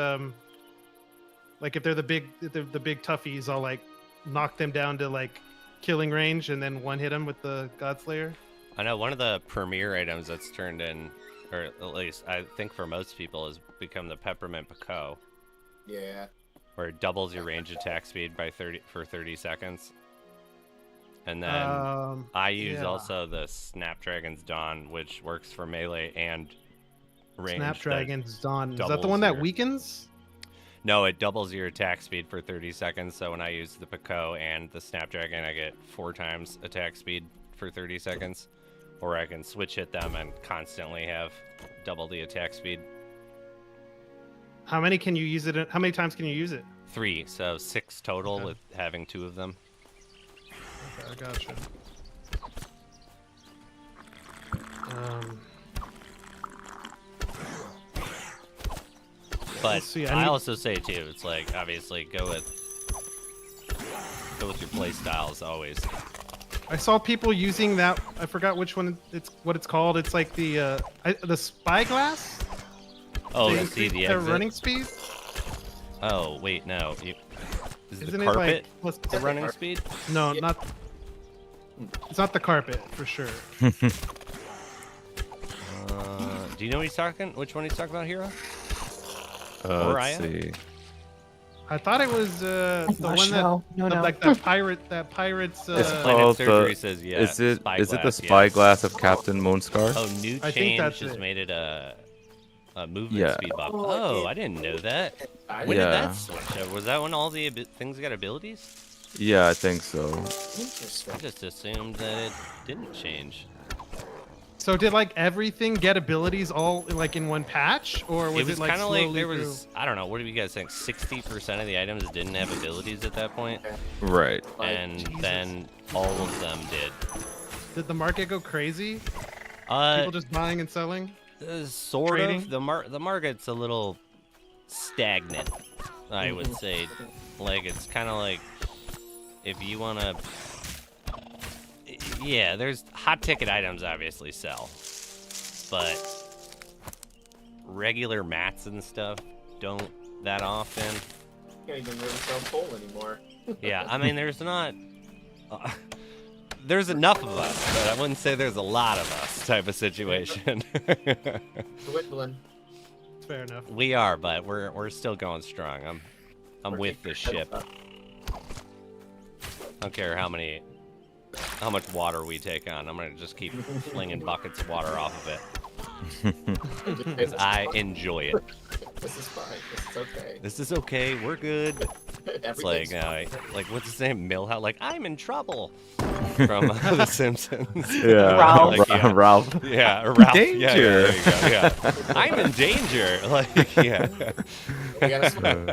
like if they're the big toughies, I'll like knock them down to like killing range, and then one hit them with the Godslayer. I know one of the premier items that's turned in, or at least I think for most people, has become the Peppermint Pico, Yeah. where it doubles your range attack speed by 30 seconds. And then I use yeah. also the Snapdragon's Dawn, which works for melee and range. Snapdragon's Dawn. Is that doubles the one that your- weakens? No, it doubles your attack speed for 30 seconds. So when I use the Pico and the Snapdragon, I get 4 times attack speed for 30 seconds. Or I can switch hit them and constantly have double the attack speed. How many can you use it? How many times can you use it? 3, so 6 total Okay. with having 2 of them. Okay, I gotcha. But Let's see, I also say too, it's like obviously go with your play styles always. I saw people using that. I forgot which one what it's called. It's like the spyglass. Oh, to to see increase the their exit. running speed. Oh wait, no. Is it Isn't the it like carpet plus the running speed? No, Yeah. not. It's not the carpet for sure. Do you know what he's talking? Which one he's talking about, Hero? Let's Orion? see. I thought it was the one that No, like that pirate's. It's Planet called Surgery the. says yeah. Is it the Spyglass, spyglass of Captain Moonscar? Oh, new I think change that's just it. made it a movement Yeah. speed bump. Oh, Oh, it- I didn't know that. I When Yeah. did that switch? Was that when all the things got abilities? Yeah, I think so. Interesting. I just assumed that it didn't change. So did like everything get abilities all like in one patch, or was It was like kind of like slowly there through? was, I don't know, what do you guys think? 60% of the items didn't have abilities at that point, Right. and Jesus. then all of them did. Did the market go crazy? Uh, People just buying and selling. sort trading? of. The market's a little stagnant, I would say. Like it's kind of like if you want to. Yeah, there's hot ticket items obviously sell, but regular mats and stuff don't that often. Can't even really sell coal anymore. Yeah, I mean there's not. There's enough of us, but I wouldn't say there's a lot of us type of situation. Dwindling. Fair enough. We are, but we're still going strong. I'm with this ship. I don't care how much water we take on. I'm gonna just keep flinging buckets of water off of it. 'Cause I enjoy it. This is fine. This is okay. This is okay. We're good. It's like Everything's like what's his name? Millhouse. Like I'm in trouble from The Simpsons. Yeah. Ralph. Like, yeah. Ralph. Yeah, Ralph. Danger. Yeah, there you go. Yeah. I'm in danger. Like yeah. We gotta swim.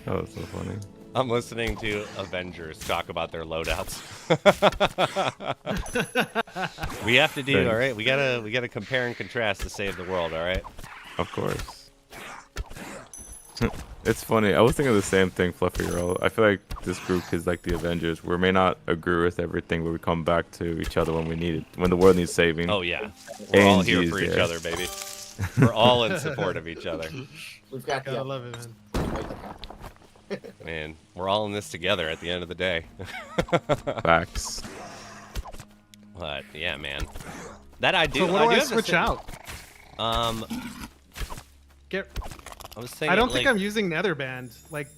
Oh, that's so funny. I'm listening to Avengers talk about their loadouts. We have to do, Thanks. all right? We gotta compare and contrast to save the world, all right? Of course. It's funny. I was thinking the same thing, Fluffy Roll. I feel like this group is like the Avengers. We may not agree with everything, but we come back to each other when we need it. When the world needs saving. Oh yeah, we're all here ANG is for each there. other, baby. We're all in support of each other. We've got Gotta the love it, man. Man, we're all in this together at the end of the day. Facts. But yeah, man, that I do. So what do I have to switch say- out? I was thinking. I don't think like, I'm using Netherband. Like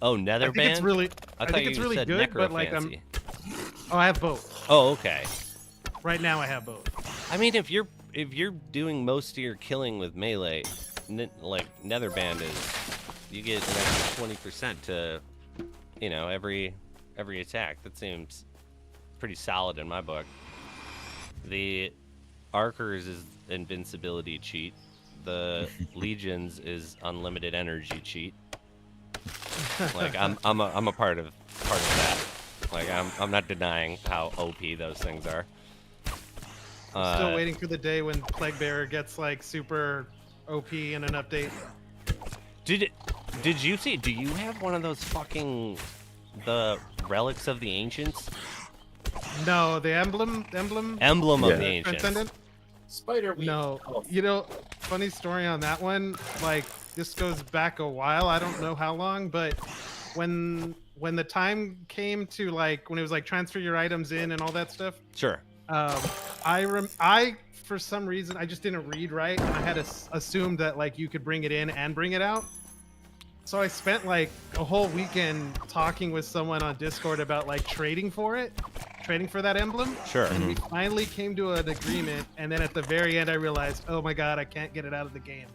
Oh, I think Netherband. it's really. I I thought think you it's really said good, but like I'm. Necrofancy. Oh, I have both. Oh, okay. Right now, I have both. I mean, if if you're doing most of your killing with melee, like Netherband is, you get an extra 20% to, you know, every attack. That seems pretty solid in my book. The Archers is invincibility cheat. The Legions is unlimited energy cheat. Like I'm a part of that. Like I'm not denying how OP those things are. Still waiting for the day when Plague Bearer gets like super OP in an update. Did you see? Do you have one of those fucking the Relics of the Ancients? No, the emblem Emblem Yeah. of the Ancients. Transcendent. Spider Weed. No, Oh, you know, funny story on that one. Like this goes back a while. I don't know how long, but when the time came to like when it was like transfer your items in and all that stuff. Sure. I for some reason I just didn't read right, and I had assumed that like you could bring it in and bring it out. So I spent like a whole weekend talking with someone on Discord about like trading for that emblem. Sure. And we finally came to an agreement, and then at the very end I realized, oh my god, I can't get it out of the game.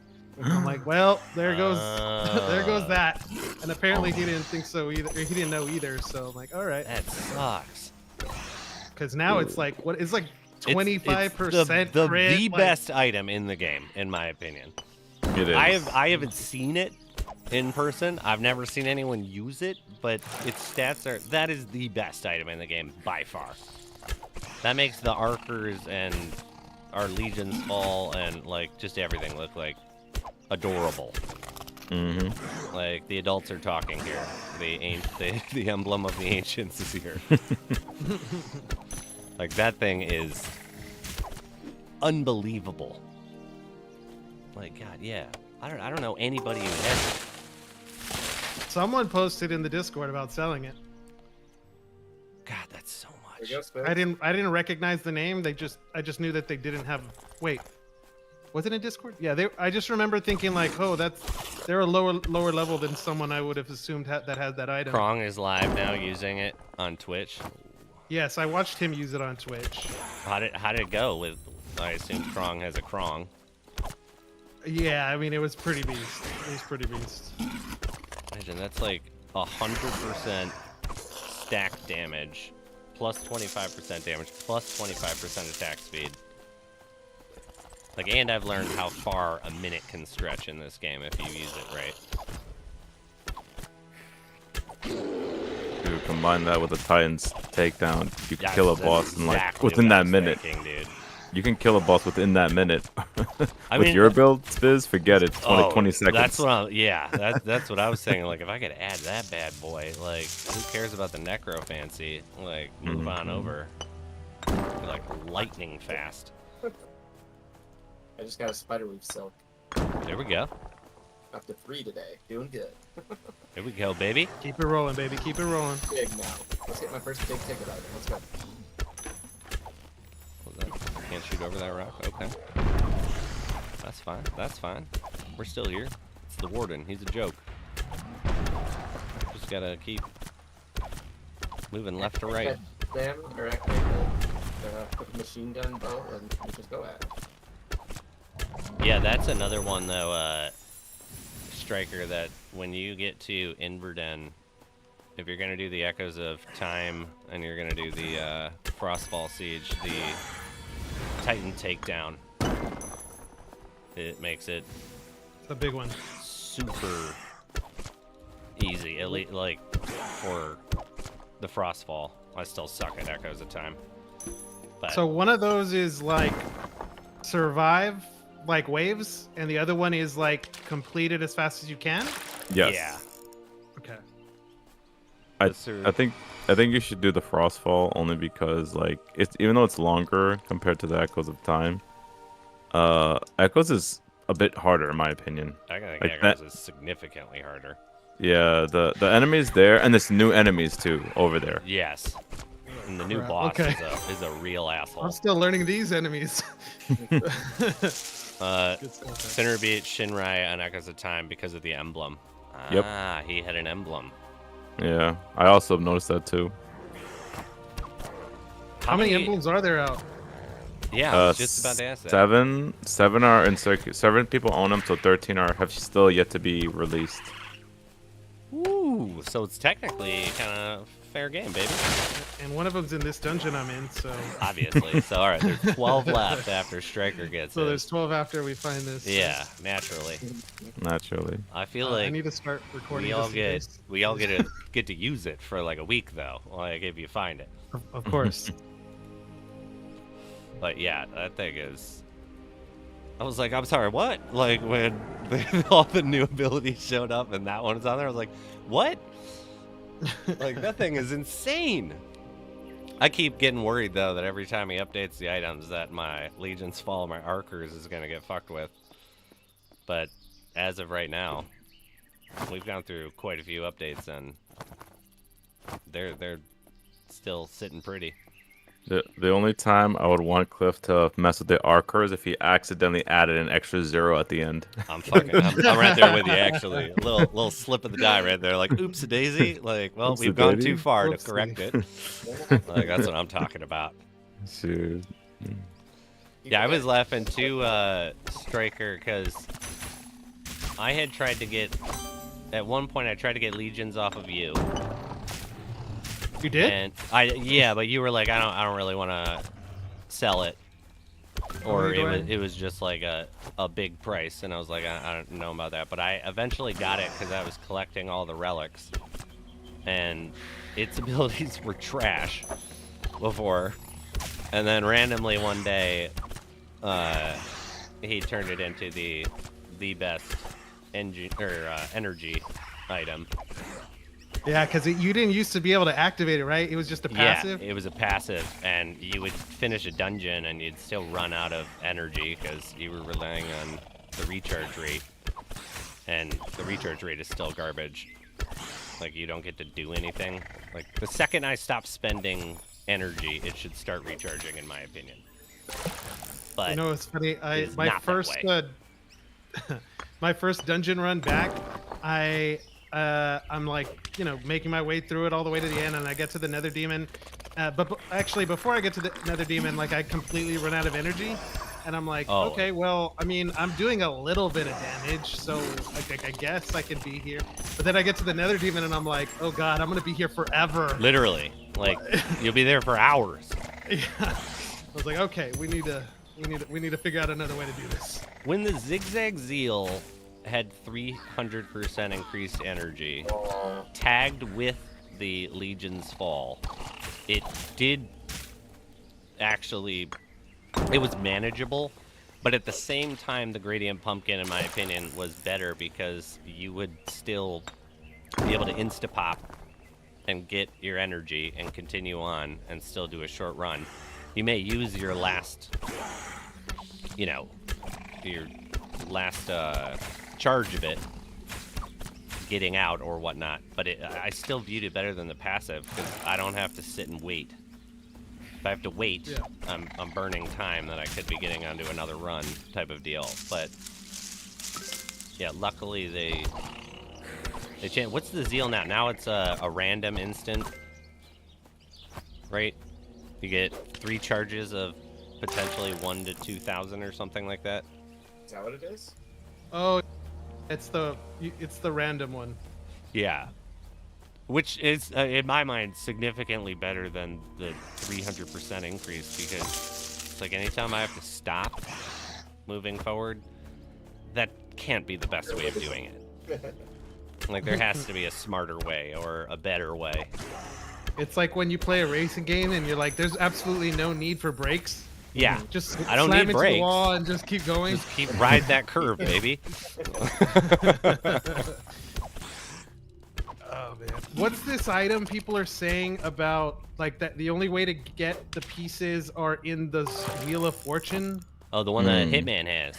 I'm like, well, there goes there goes that. And apparently he didn't think so either. He didn't know either. So I'm like, all right. That sucks. Because now it's like what? It's like It's 25% the crit. the like- best item in the game, in my opinion. It is. I haven't seen it in person. I've never seen anyone use it, but its stats are that is the best item in the game by far. That makes the Archers and our Legions fall and like just everything look like adorable. Mm-hmm. Like the adults are talking here. The emblem of the ancients is here. Like that thing is unbelievable. Like God, yeah. I don't know anybody who has it. Someone posted in the Discord about selling it. God, that's so there much. you go, Spence. I didn't recognize the name. I just knew that they didn't have. Wait, was it in Discord? Yeah, I just remember thinking like, oh, they're a lower level than someone I would have assumed that had that item. Krong is live now using it on Twitch. Yes, I watched him use it on Twitch. How did it go with? I assume Krong has a Krong. Yeah, I mean it was pretty beast. It was pretty beast. Imagine that's like 100% stack damage, plus 25% damage, plus 25% attack speed. Like, and I've learned how far a minute can stretch in this game if you use it right. Dude, combine that with a Titan's takedown, you can That's- kill a that's boss in like exactly within what I that was minute. thinking, dude. You can kill a boss within that minute. I With mean- your build, Spiz, forget it. 20 seconds. That's what that's what I was saying. Like, if I could add that bad boy, like, who cares about the necrofancy? Like, move on over. Like, lightning fast. I just got a Spiderweave Silk. There we go. Up to 3 today. Doing good. Here we go, baby. Keep it rolling, baby. Keep it rolling. Big now. Let's get my first big ticket item. Let's go. What was that? Can't shoot over that rock? Okay. That's fine. That's fine. We're still here. It's the Warden. He's a joke. Just gotta keep moving left to right. Them or activate the machine gun bow and we just go at it. Yeah, that's another one, though, Striker, that when you get to Inverden, if you're going to do the Echoes of Time and you're going to do the Frostfall Siege, the Titan Takedown, it makes it It's a big one. super easy, at least, like, for the Frostfall. I still suck at Echoes of Time. But So one of those is like survive like waves, and the other one is like complete it as fast as you can. Yes. yeah. Okay. I think you should do the Frostfall only because like it's even though it's longer compared to the Echoes of Time, Echoes is a bit harder in my opinion. I think Like Echoes that- is significantly harder. Yeah, the enemies there and there's new enemies too over there. Yes. And the new Right, boss okay. is a real asshole. I'm still learning these enemies. Good stuff. Sinner beat Shinrai on Echoes of Time because of the emblem. Yep. Ah, he had an emblem. Yeah, I also have noticed that too. How many emblems are there out? Yeah, I was just about to ask that. Seven are in circuit. 7 people own them, so 13 have still yet to be released. Ooh, so it's technically kind of fair game, baby. And one of them's in this dungeon I'm in, so. Obviously. So all right, there's 12 left after Striker gets So it. there's 12 after we find this. Yeah, naturally. Naturally. I feel I like need to start recording. we all just in get case. we all get to use it for like a week though, like if you find it. Of course. But yeah, that thing is. I was like, I'm sorry, what? Like when all the new abilities showed up and that one's on there, I was like, what? Like that thing is insane. I keep getting worried though that every time he updates the items that my Legion's Fall, my Archers is gonna get fucked with. But as of right now, we've gone through quite a few updates and they're still sitting pretty. The only time I would want Cliff to mess with the Archer is if he accidentally added an extra 0 at the end. I'm right there with you actually. A little slip of the die right there, like oops a daisy. Like, well, we've gone too far to correct it. Like that's what I'm talking about. Shoot. Yeah, I was laughing too, Striker, because I had tried to get at one point I tried to get legions off of you. You did? And yeah, but you were like, I don't really want to sell it, or it was just like a big price, and I was like, I don't know about that. But I eventually got it because I was collecting all the relics, and its abilities were trash before, and then randomly one day, he turned it into the best energy item. Yeah, because you didn't used to be able to activate it, right? It was just a passive? Yeah, it was a passive, and you would finish a dungeon, and you'd still run out of energy because you were relying on the recharge rate, and the recharge rate is still garbage. Like, you don't get to do anything. Like, the second I stop spending energy, it should start recharging, in my opinion. But you know, it's funny. it's My not that first way. my first dungeon run back, I'm like, you know, making my way through it all the way to the end, and I get to the Nether Demon. But actually, before I get to the Nether Demon, like, I completely run out of energy, and I'm like, Oh. okay, well, I mean, I'm doing a little bit of damage, so I guess I can be here. But then I get to the Nether Demon, and I'm like, oh god, I'm gonna be here forever. Literally. Like, you'll be there for hours. Yeah. I was like, okay, we need to figure out another way to do this. When the Zigzag Zeal had 300% increased energy, tagged with the Legion's Fall, it did actually, it was manageable, but at the same time, the Gradient Pumpkin, in my opinion, was better because you would still be able to insta-pop and get your energy and continue on and still do a short run. You may use your last, you know, your last charge of it getting out or whatnot, but I still viewed it better than the passive because I don't have to sit and wait. If I have to wait, Yeah. I'm burning time that I could be getting onto another run type of deal. But yeah, luckily they changed. What's the Zeal now? Now it's a random instant, right? You get 3 charges of potentially 1 to 2,000 or something like that. Is that what it is? Oh, it's the random one. Yeah. Which is, in my mind, significantly better than the 300% increase because it's like anytime I have to stop moving forward, that can't be the best way of doing it. Like, there has to be a smarter way or a better way. It's like when you play a racing game and you're like, there's absolutely no need for brakes. Yeah. Just I don't slam need into brakes. the wall and just keep going. Just keep ride that curve, baby. Oh man. What's this item people are saying about like that the only way to get the pieces are in the Wheel of Fortune? Oh, the one that Hitman has.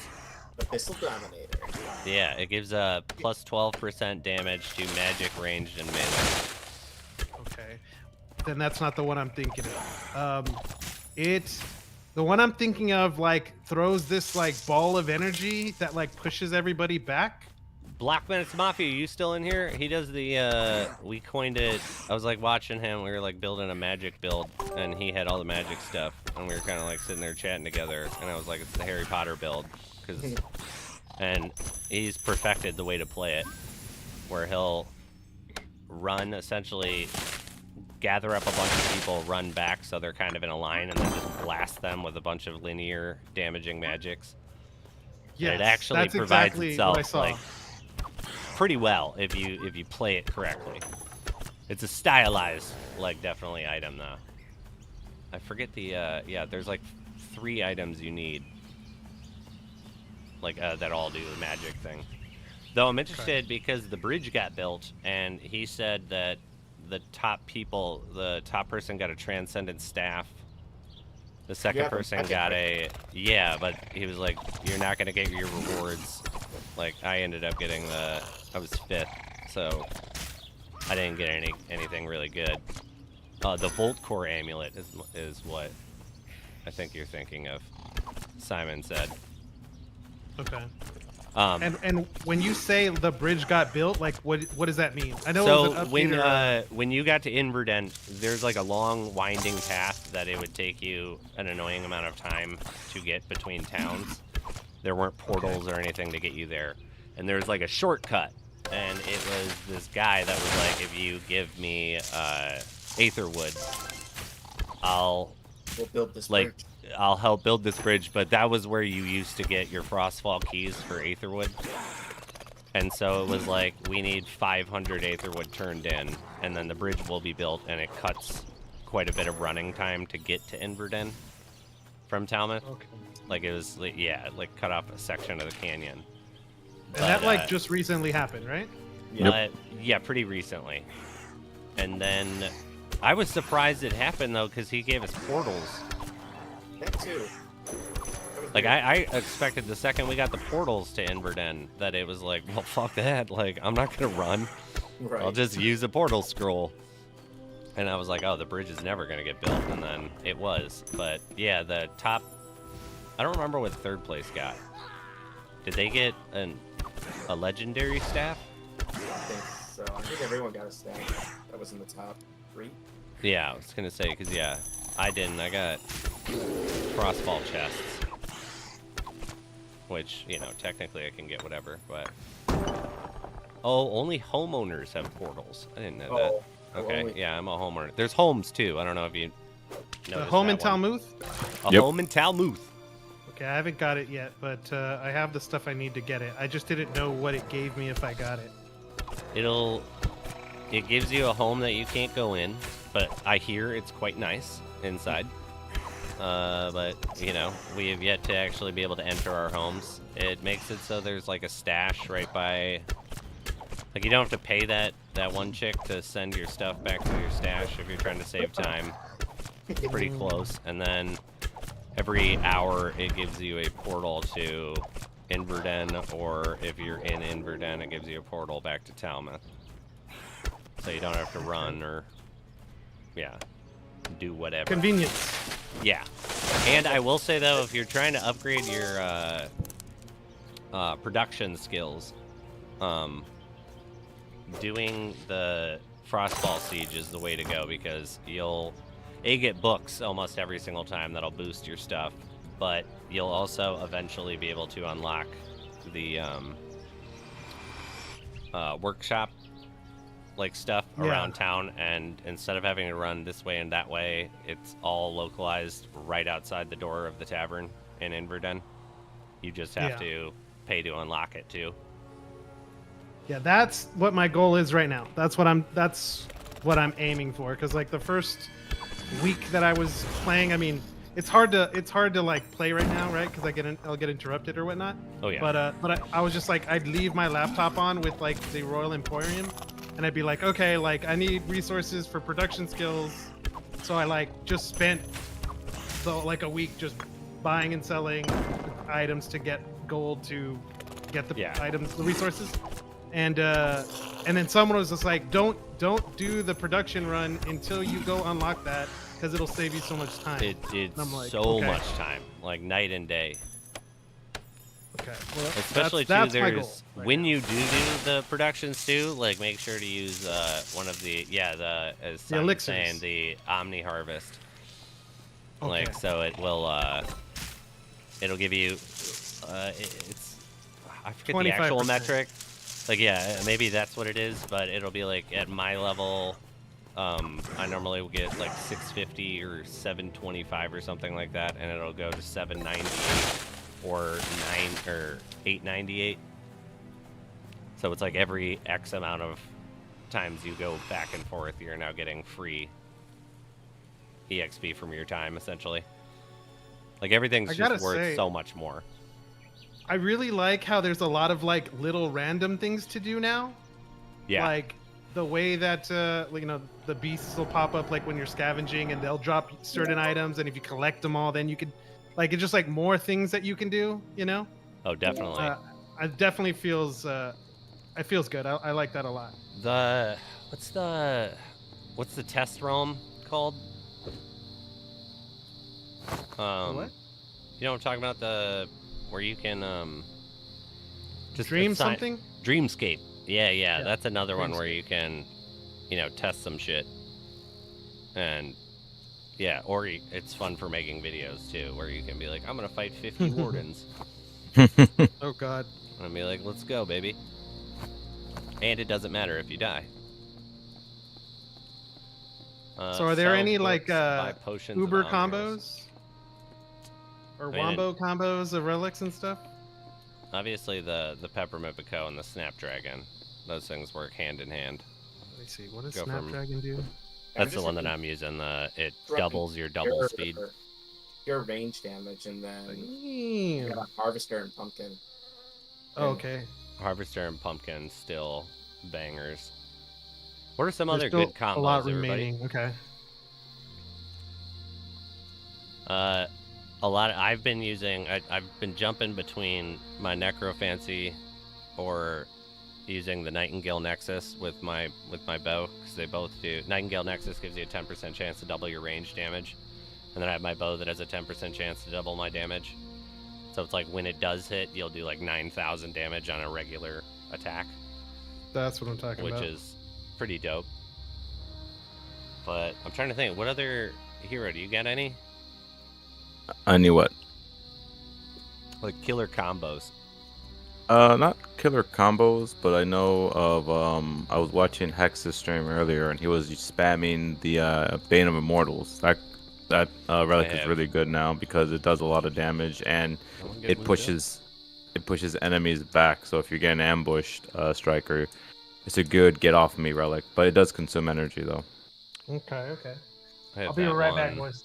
The Pistol Dominator. Yeah, it gives a plus 12% damage to magic, ranged, and melee. Okay. Then that's not the one I'm thinking of. The one I'm thinking of like throws this like ball of energy that like pushes everybody back. Black Menace Mafia, you still in here? He does the, we coined it, I was like watching him, we were like building a magic build, and he had all the magic stuff, and we were kind of like sitting there chatting together, and I was like, it's the Harry Potter build, and he's perfected the way to play it, where he'll run, essentially, gather up a bunch of people, run back so they're kind of in a line, and then just blast them with a bunch of linear damaging magics. Yes, it actually that's provides exactly itself what I saw. like pretty well if you play it correctly. It's a stylized, like, definitely item though. I forget the yeah, there's like 3 items you need, like that all do the magic thing. Though I'm interested because the bridge got built, and he said that the top person got a transcendent staff. The second person got a, yeah, but he was like, you're not going to get your rewards. Like, I ended up getting I was 5th, so I didn't get anything really good. The Volt Core amulet is what I think you're thinking of, Simon said. Okay. And when you say the bridge got built, like what does that mean? I know it was an update when you got to Inverden, there's like a long winding path that it would take you an annoying amount of time to get between towns. There weren't portals or anything to get you there, and there's like a shortcut, and it was this guy that was like, if you give me Aetherwood, we'll build this like. bridge. I'll help build this bridge, but that was where you used to get your Frostfall keys for Aetherwood. And so it was like, we need 500 Aetherwood turned in, and then the bridge will be built, and it cuts quite a bit of running time to get to Inverden from Talmouth. Okay. Like, it was, yeah, like cut off a section of the canyon. And that like just recently happened, right? Yeah, pretty recently. And then I was surprised it happened, though, because he gave us portals. That too. Like, I expected the second we got the portals to Inverden that it was like, well, fuck that. Like, I'm not going to run. Right. I'll just use a portal scroll. And I was like, oh, the bridge is never going to get built. And then it was. But, yeah, the top... I don't remember what 3rd place got. Did they get a legendary staff? I think so. I think everyone got a staff that was in the top 3. Yeah, I was going to say, because, yeah, I didn't. I got crossfall chests. Which, you know, technically I can get whatever, but... Oh, only homeowners have portals. I didn't know that. Okay, yeah, I'm a homeowner. There's homes, too. I don't know if you noticed A home in that one. Talmouth? A home in Talmouth. Okay, I haven't got it yet, but I have the stuff I need to get it. I just didn't know what it gave me if I got it. It gives you a home that you can't go in, but I hear it's quite nice inside. But, you know, we have yet to actually be able to enter our homes. It makes it so there's like a stash right by... Like, you don't have to pay that one chick to send your stuff back to your stash if you're trying to save time. It's pretty close. And then every hour it gives you a portal to Inverden, or if you're in Inverden, it gives you a portal back to Talmouth. So you don't have to run or, yeah, do whatever. Convenience. Yeah. And I will say, though, if you're trying to upgrade your production skills, doing the Frostball Siege is the way to go, because you'll get books almost every single time that'll boost your stuff, but you'll also eventually be able to unlock the workshop like stuff around town, and instead of having to run this way and that way, it's all localized right outside the door of the tavern in Inverden. You just have to pay to unlock it too. Yeah, that's what my goal is right now. That's what I'm aiming for, because like the first week that I was playing, I mean, it's hard to like play right now, right? Because I'll get interrupted or whatnot. Oh yeah. But I was just like, I'd leave my laptop on with like the Royal Emporium, and I'd be like, okay, like I need resources for production skills, so I like just spent like a week just buying and selling items to get gold to get the items, the resources, and then someone was just like, don't do the production run until you go unlock that, because it'll save you so much time. It's like, so much time, like night and day. Okay. Well, Especially that's too, my there's goal. right when now. you do the productions too, like make sure to use one of the as The Simon's elixirs. saying, the Omni Harvest. Okay. Like so it will it'll give you it's I forget the actual 25%. metric. Like yeah, maybe that's what it is, but it'll be like at my level I normally will get like 650 or 725 or something like that, and it'll go to 798 or 898. So it's like every X amount of times you go back and forth, you're now getting free EXP from your time, essentially. Like everything's I just gotta worth say- so much more. I really like how there's a lot of like little random things to do now. Yeah. Like the way that the beasts will pop up like when you're scavenging, and they'll drop certain items, and if you collect them all, then you could like it's just like more things that you can do. Oh, definitely. It definitely feels it feels good. I like that a lot. What's the test realm called? What? You know what I'm talking about? Where you can just Dream assign- something? Dreamscape. Yeah, Yeah, that's another one where Dreamscape. you can, test some shit. And yeah, or it's fun for making videos too, where you can be like, I'm gonna fight 50 wardens, Oh God. and be like, let's go, baby. And it doesn't matter if you die. So are there sell any books, like buy potions and Uber omnirs. combos? Or I mean, wombo combos of relics and stuff? Obviously, the peppermint Pico and the snapdragon, those things work hand in hand. Let me see. What does Go from- Snapdragon do? That's the one that I'm using. It Right. doubles your double speed. Your range damage, and then you Damn. got a harvester and pumpkin. Oh, okay. Harvester and pumpkin still bangers. What are some There's other still good combos? a lot everybody? remaining. Okay. A lot. I've been using. I've been jumping between my necrofancy, or using the Nightingale Nexus with my bow, because they both do. Nightingale Nexus gives you a 10% chance to double your range damage, and then I have my bow that has a 10% chance to double my damage. So it's like when it does hit, you'll do like 9,000 damage on a regular attack, That's what I'm talking which about. is pretty dope. But I'm trying to think, what other hero do you got? Any I knew what. like killer combos? Not killer combos, but I know of. I was watching Hex's stream earlier, and he was spamming the Bane of Immortals. That relic is have. really good now because it does a lot of damage, and it pushes enemies back. So if you're getting ambushed, Striker, it's a good get off me relic, but it does consume energy though. Okay, okay. I have I'll be that right back, one. boys.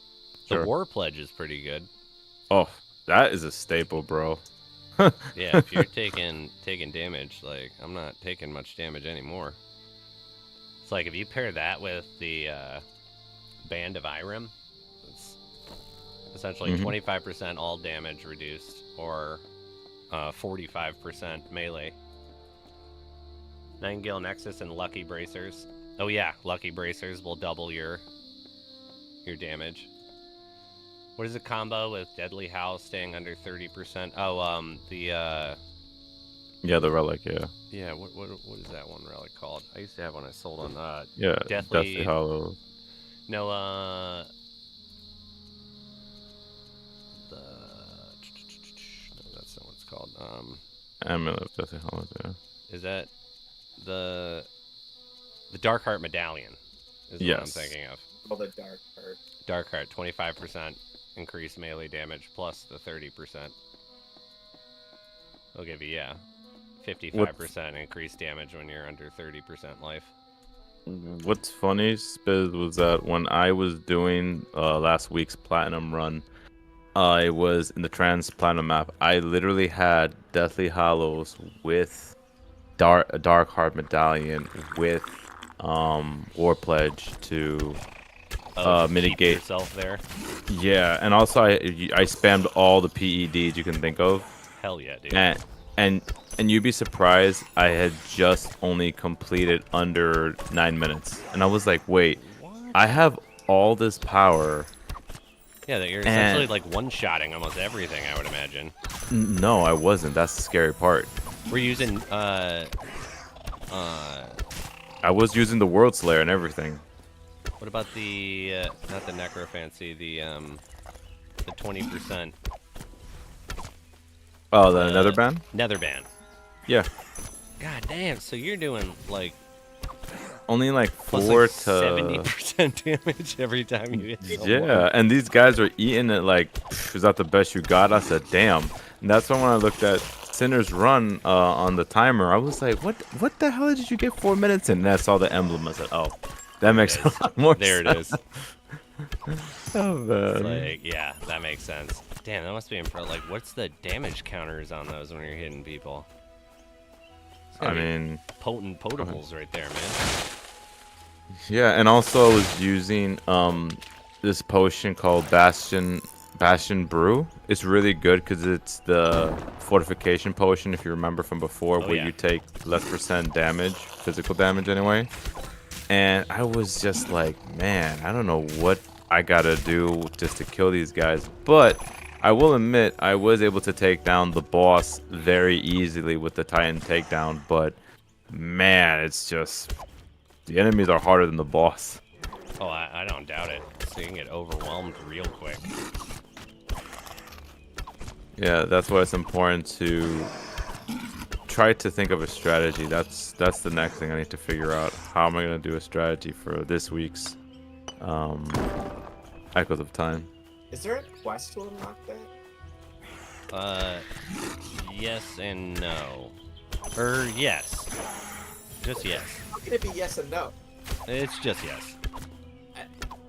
The Sure. War Pledge is pretty good. Oh, that is a staple, bro. Yeah, if you're taking damage, like I'm not taking much damage anymore. It's like if you pair that with the Band of Irem, it's essentially Mhm. 25% all damage reduced, or 45% melee. Nightingale Nexus and Lucky Bracers. Oh yeah, Lucky Bracers will double your damage. What is a combo with Deadly Howl staying under 30%? Oh, Yeah, the relic. Yeah, what is that one relic called? I used to have one I sold on yeah. Deathly- Hollow. no no, that's not what it's called. Amulet of Deathly Hollows. Yeah. Is that the Dark Heart Medallion? Is what I'm Yes. thinking of. All the dark part. Dark Heart, 25% increased melee damage plus the 30%. I'll give you 55% increased damage when you're under 30% life. What's funny, Spiz, was that when I was doing last week's platinum run, I was in the trans platinum map. I literally had Deathly Hollows with Dark Heart Medallion with War Pledge to Just keep mitigate. yourself there. Yeah, and also I spammed all the PEDs you can think of, Hell yeah, dude. and you'd be surprised I had just only completed under 9 minutes, and I was like, wait, I have all this power, Yeah, that you're essentially like one-shotting almost everything, I would imagine. No, I wasn't. That's the scary part. We're using, I was using the World Slayer and everything. what about the, not the necrofancy, the 20%? Oh, the Nether Band? Nether band. Yeah. God damn, so you're doing, like, Only like plus 4 like to 70% damage every time you hit someone. Yeah, and these guys are eating it like, is that the best you got? I said, damn. And that's why when I looked at Sinner's run on the timer, I was like, what the hell did you get 4 minutes in? And I saw the emblem. I said, oh, that makes a lot more There sense. it is. Oh, It's man. like, yeah, that makes sense. Damn, that must be impressive. Like, what's the damage counters on those when you're hitting people? It's I gotta be mean, potent potables right there, man. yeah, and also I was using this potion called Bastion Brew. It's really good because it's the fortification potion, if you remember from before, Oh, where yeah. you take less % damage, physical damage anyway. And I was just like, man, I don't know what I gotta do just to kill these guys. But I will admit, I was able to take down the boss very easily with the Titan takedown. But man, it's just, the enemies are harder than the boss. Oh, I don't doubt it. So you can get overwhelmed real quick. Yeah, that's why it's important to try to think of a strategy. That's the next thing I need to figure out. How am I gonna do a strategy for this week's Echoes of Time? Is there a quest to unlock that? Yes and no. Yes. Just yes. How can it be yes and no? It's just yes.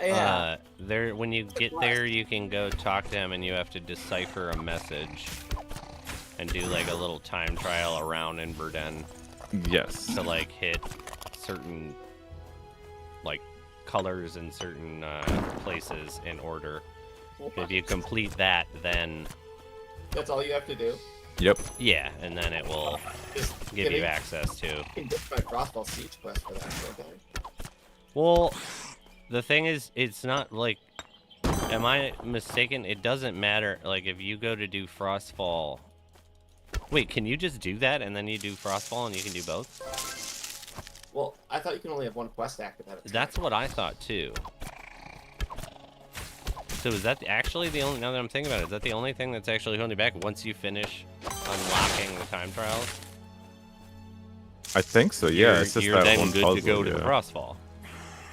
Yeah. There, when you get there, you can go talk to him, and you have to decipher a message, and do like a little time trial around in Verden Yes. to like hit certain like colors in certain places in order. If you complete that, then That's all you have to do. Yep. yeah, and then it will Just give kidding. you access to. I can get my crossbow siege quest for that. Okay. Well, the thing is, it's not like. Am I mistaken? It doesn't matter. Like, if you go to do Frostfall. Wait, can you just do that and then you do Frostfall and you can do both? Well, I thought you can only have one quest active at a time. That's what I thought too. So is that actually the only? Now that I'm thinking about it, is that the only thing that's actually holding you back once you finish unlocking the time trials? I think so. Yeah, it's just you're that then one good puzzle. to go to yeah. the Frostfall.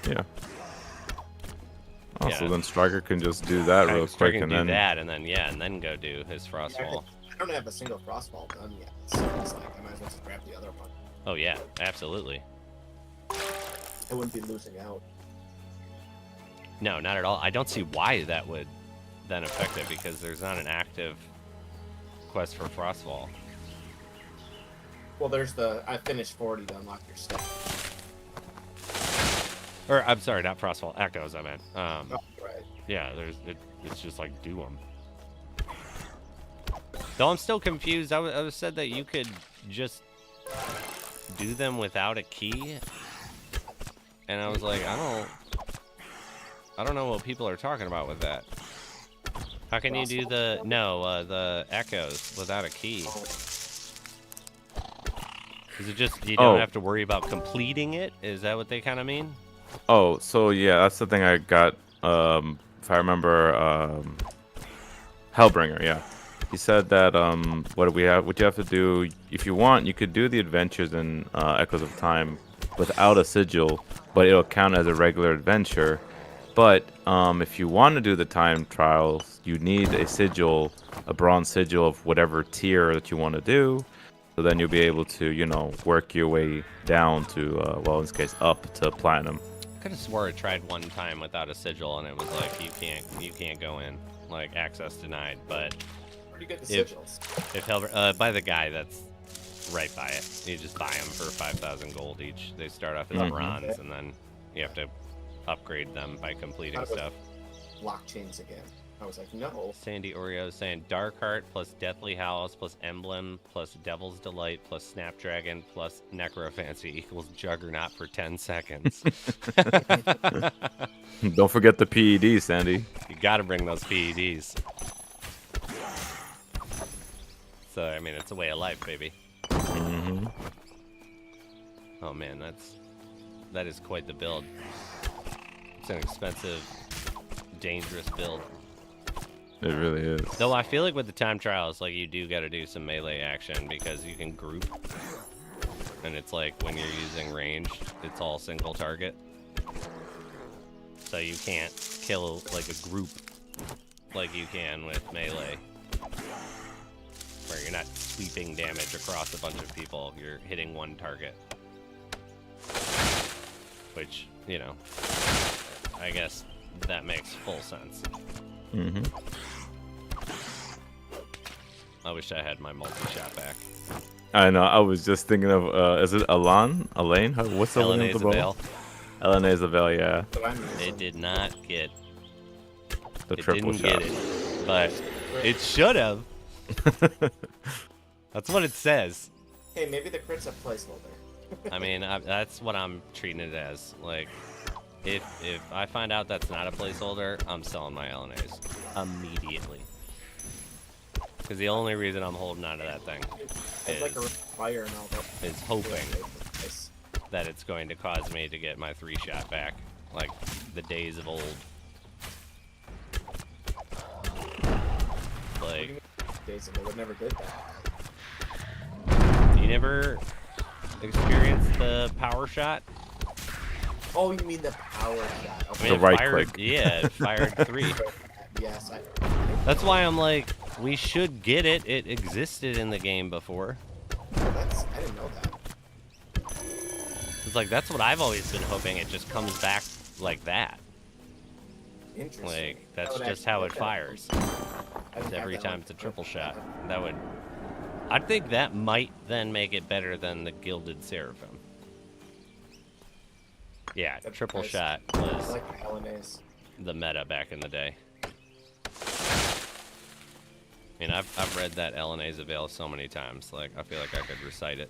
Yeah. Oh, so Yeah. then Striker can just do that real Striker quick can and do then. that, and then go do his Frostfall. I don't have a single crossbow done yet, so it's like I might as well just grab the other one. Oh yeah, absolutely. I wouldn't be losing out. No, not at all. I don't see why that would then affect it, because there's not an active quest for Frostfall. Well, there's the I finished 40 to unlock your stuff. Or I'm sorry, not Frostfall, Echoes. I meant. Oh, right. Yeah, it's just like do them. Though I'm still confused. I was said that you could just do them without a key, and I was like, I don't know what people are talking about with that. How can you do the echoes without a key? Is it just you don't have to worry about completing it? Is that what they kind of mean? Oh, so yeah, that's the thing I got. If I remember, Hellbringer. Yeah, he said that what you have to do, if you want, you could do the adventures in Echoes of Time without a sigil, but it'll count as a regular adventure. But if you want to do the time trials, you need a sigil, a bronze sigil of whatever tier that you want to do. So then you'll be able to, work your way down to, well, in this case, up to platinum. I could have swore I tried one time without a sigil, and it was like you can't go in, like access denied. But Where do you get the If- sigils? if by the guy that's right by it, you just buy them for 5,000 gold each. They start off as Mhm. bronze, and then you have to upgrade them by completing Thought it was- stuff. Blockchains again. I was like, no. Sandy Oreo saying Darkheart plus Deathly Hallows plus Emblem plus Devil's Delight plus Snapdragon plus Necrofancy equals Juggernaut for 10 seconds. Don't forget the PEDs, Sandy. You gotta bring those PEDs. So, I mean, it's a way of life, baby. Mm-hmm. Oh man, that is quite the build. It's an expensive, dangerous build. It really is. Though I feel like with the time trials, like you do gotta do some melee action because you can group. And it's like when you're using ranged, it's all single target. So you can't kill like a group like you can with melee. Where you're not sweeping damage across a bunch of people, you're hitting one target. Which, you know, I guess that makes full sense. Mm-hmm. I wish I had my multi-shot back. I know. I was just thinking of, is it Elaine? What's the name of the bow? LNA's Avail, yeah. It did not get. The It triple didn't shot. get it, but it should have. That's what it says. Hey, maybe the crit's a placeholder. I mean, that's what I'm treating it as. Like, if I find out that's not a placeholder, I'm selling my LNAs immediately. Because the only reason I'm holding on to that thing It's like a fire and all that. is hoping Nice. that it's going to cause me to get my 3-shot back, like the days of old. Like, Days ago, we never did that. you never experienced the power shot? Oh, you mean the power shot? I Okay. mean, The it right fired, click. Yeah, it fired 3. Yes, That's why I'm like, we should get it. It existed in the game before. I didn't know that. It's like, that's what I've always been hoping. It just comes back like that. Interesting. Like, that's That would just how it actually- fires. I didn't have Every that time one. it's a triple shot. That would... I think that might then make it better than the Gilded Seraphim. Yeah, That's triple nice. shot I was like the LNAs. the meta back in the day. I mean, I've read that LNA's Avail so many times. Like, I feel like I could recite it.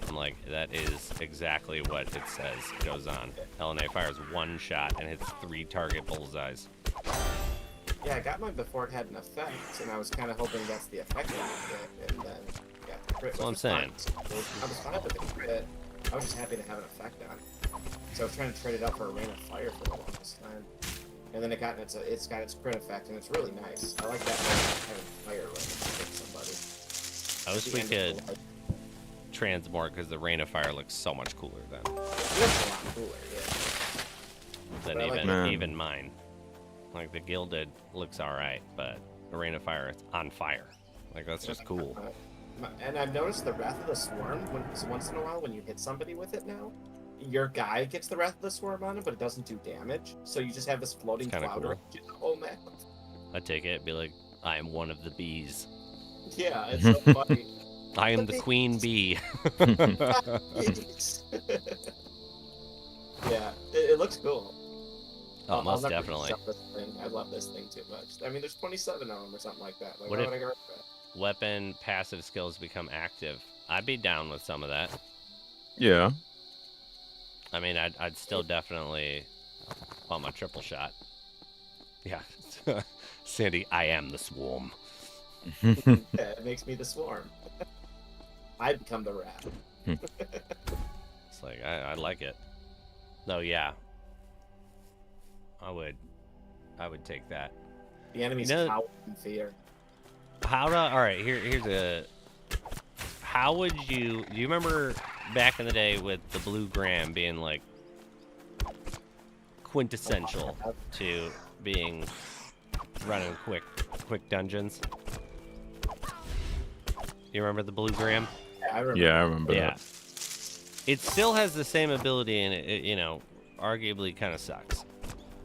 I'm like, that is exactly what it says goes on. LNA fires 1 shot and hits 3 target bullseyes. Yeah, I got mine before it had an effect, and I was kind of hoping that's the effect I would get, and then got the crit. That's what I'm which was fine. saying. I was fine with the crit. I was just happy to have an effect on it. So I was trying to trade it out for a rain of fire for the longest time. And then it's got its crit effect, and it's really nice. I like that more having fire when it hits somebody. I wish The we end of could the life. transmort because the Rain of Fire looks so much cooler then It looks a lot cooler, yeah. than But I like that. even mine. Like, the Gilded looks alright, but the Rain of Fire is on fire. Like, that's just cool. And I've noticed the Wrath of the Swarm, so once in a while when you hit somebody with it now, your guy gets the Wrath of the Swarm on him, but it doesn't do damage. So you just have this floating Kinda cloud cool. around you the whole map. I'd take it, be like, I am one of the bees. Yeah, it's so funny. I am The the queen bee. Yeah, it looks cool. Oh, I'll most never definitely. sell this thing. I love this thing too much. I mean, there's 27 of them or something like that. Like, What why if- would I get rid of that? Weapon passive skills become active. I'd be down with some of that. Yeah. I mean, I'd still definitely want my triple shot. Yeah. Sandy, I am the swarm. Yeah, it makes me the Swarm. I become the Rat. It's like, I like it. No, yeah. I would take that. The enemies You know- cower in fear. Alright, here's a... How would you... Do you remember back in the day with the Blue Gram being, like, quintessential to being running quick dungeons? You remember the Blue Gram? Yeah, I remember. Yeah, I remember Yeah. that. It still has the same ability, and it you know, arguably kind of sucks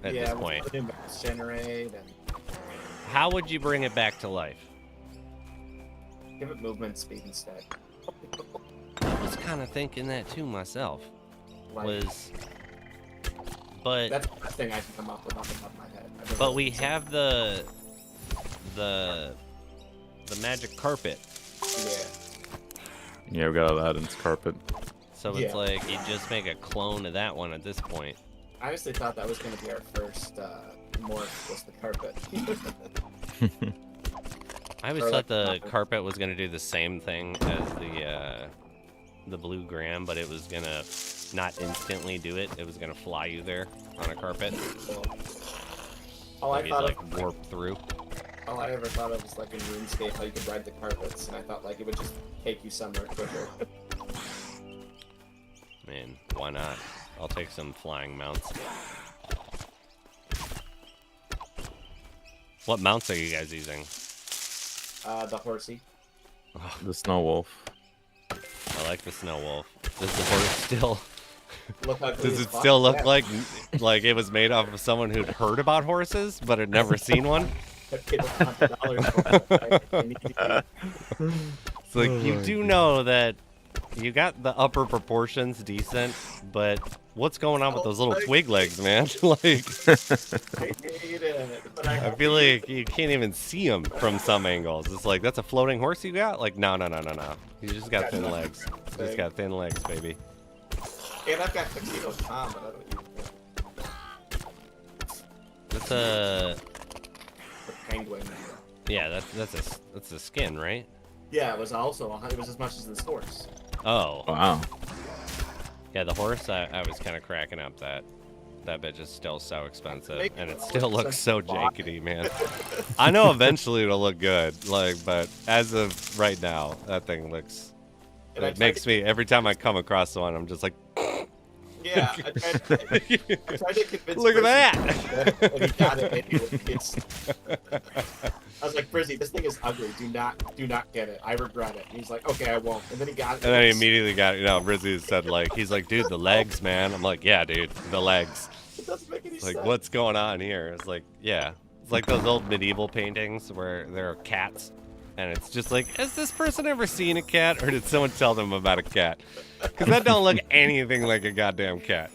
at Yeah, this with point. the mass generate and How would you bring it back to life? give it movement speed instead. I was kind of thinking that too myself. Like, But that's the best thing I can come up with off the top of my head. I've never but we really seen have the magic carpet, it. Yeah, we got Aladdin's carpet. so Yeah. it's like you just make a clone of that one at this point. I honestly thought that was going to be our first morph, was the carpet. I always Or, thought like, the carpet was gonna do the same thing as the blue gram, but it was gonna not instantly do it. It was gonna fly you there on a carpet. Cool. All I You'd thought like of, warp through. all I ever thought of was like in RuneScape how you could ride the carpets, and I thought like it would just take you somewhere quicker. Man, why not? I'll take some flying mounts. What mounts are you guys using? The horsey. The snow wolf. I like the snow wolf. Does the horse still? Look ugly Does as it fuck. still look Yeah. like it was made off of someone who'd heard about horses but had never seen one? I paid $100 for it. I need to It's like you do know that you got the upper proportions decent, but what's going on with those little twig legs, man? Like, I hate it, but I feel like you can't even see them from some angles. It's like, that's a floating horse you got? Like, no. You just got thin legs. You just got thin legs, baby. And I've got Tuxedo Tom, but I don't use it. That's a, The penguin. yeah, that's a skin, right? Yeah, it was as much as this horse. Oh, Wow. yeah, the horse. I was kind of cracking up that bitch is still so expensive, Make and it it still more looks so expensive. jankety, man. I know eventually it'll look good, like, but as of right now, that thing looks. And I It tried makes me every time I come across one, I'm just like, Yeah, I tried to convince look at Brizzy that. and he got it anyway. I was like, Brizzy, this thing is ugly. Do not get it. I regret it. And he's like, okay, I won't. And then he got it. And then he immediately got, Rizzy said, like, he's like, dude, the legs, man. I'm like, yeah, dude, the legs. It doesn't make any It's like, sense. what's going on here? It's like, yeah. It's like those old medieval paintings where there are cats. And it's just like, has this person ever seen a cat? Or did someone tell them about a cat? Because that don't look anything like a goddamn cat.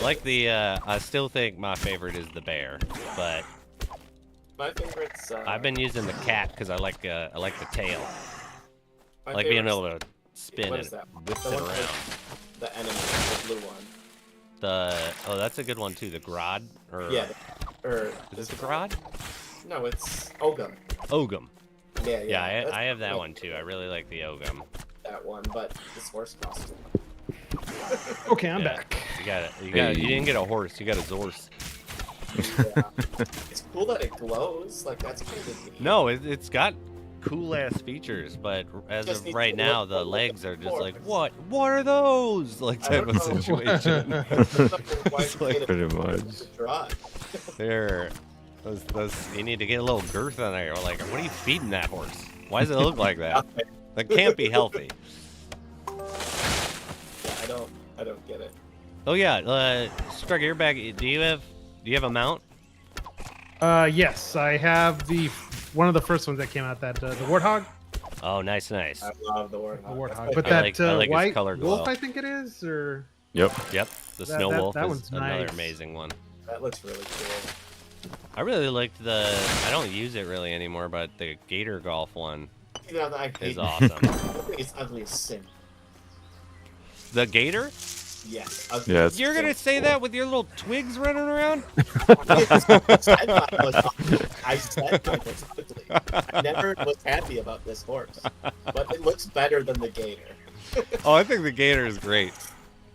Like I still think my favorite is the bear. But My favorite's. I've been using the cat because I like the tail. my I like being favorite's able to spin what and is that? whip The it one around. with the enemy, the blue one. That's a good one too. The Grod, or Yeah. Or is this the Grod? No, it's Ogum. Ogum. Yeah, Yeah, that's I have that cool, one too. I really like the Ogum. That one, but this horse costs. Okay, I'm Yeah. back. You didn't get a horse. You got a Zorse. Yeah. It's cool that it glows. Like that's kind of neat. No, it's got cool ass features, but as Just of needs right to now, look the like legs the are just like, horse. what are those? Like I type don't of know. situation. It's like pretty much. They're those. You need to get a little girth on there. Like, what are you feeding that horse? Why does it look like that? That can't be healthy. Yeah, I don't get it. Oh yeah, Scruggy, you're back. Do you have a mount? Yes, I have one of the first ones that came out. That the warthog. Oh, nice. I love the warthog. The warthog. That's But my that like- I like his white color glow. wolf, I think it is, or Yep. Yep, the That- snow that- wolf that is one's another nice. amazing one. That looks really cool. I really liked I don't use it really anymore, but the Gator Golf one You know, I hate is awesome. I think it's ugly as sin. The Gator? Yes. Ugly. Yeah, it's You're gonna say that with your little twigs running around? I said mine was ugly. I never was happy about this horse, but it looks better than the gator. Oh, I think the Gator is great.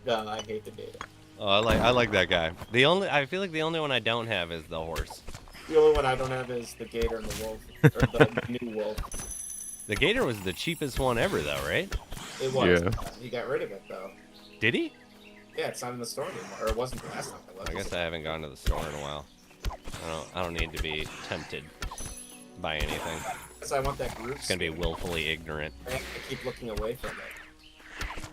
No, I hate the gator. Oh, I like that guy. I feel like the only one I don't have is the horse. The only one I don't have is the gator and the wolf, or the new wolf. The Gator was the cheapest one ever, though, right? It was. Yeah. He got rid of it though. Did he? Yeah, it's not in the store anymore, or it wasn't the last time I looked. I guess I haven't gone to the store in a while. I don't need to be tempted by anything. Because I want that group. It's gonna be willfully ignorant. I keep looking away from it.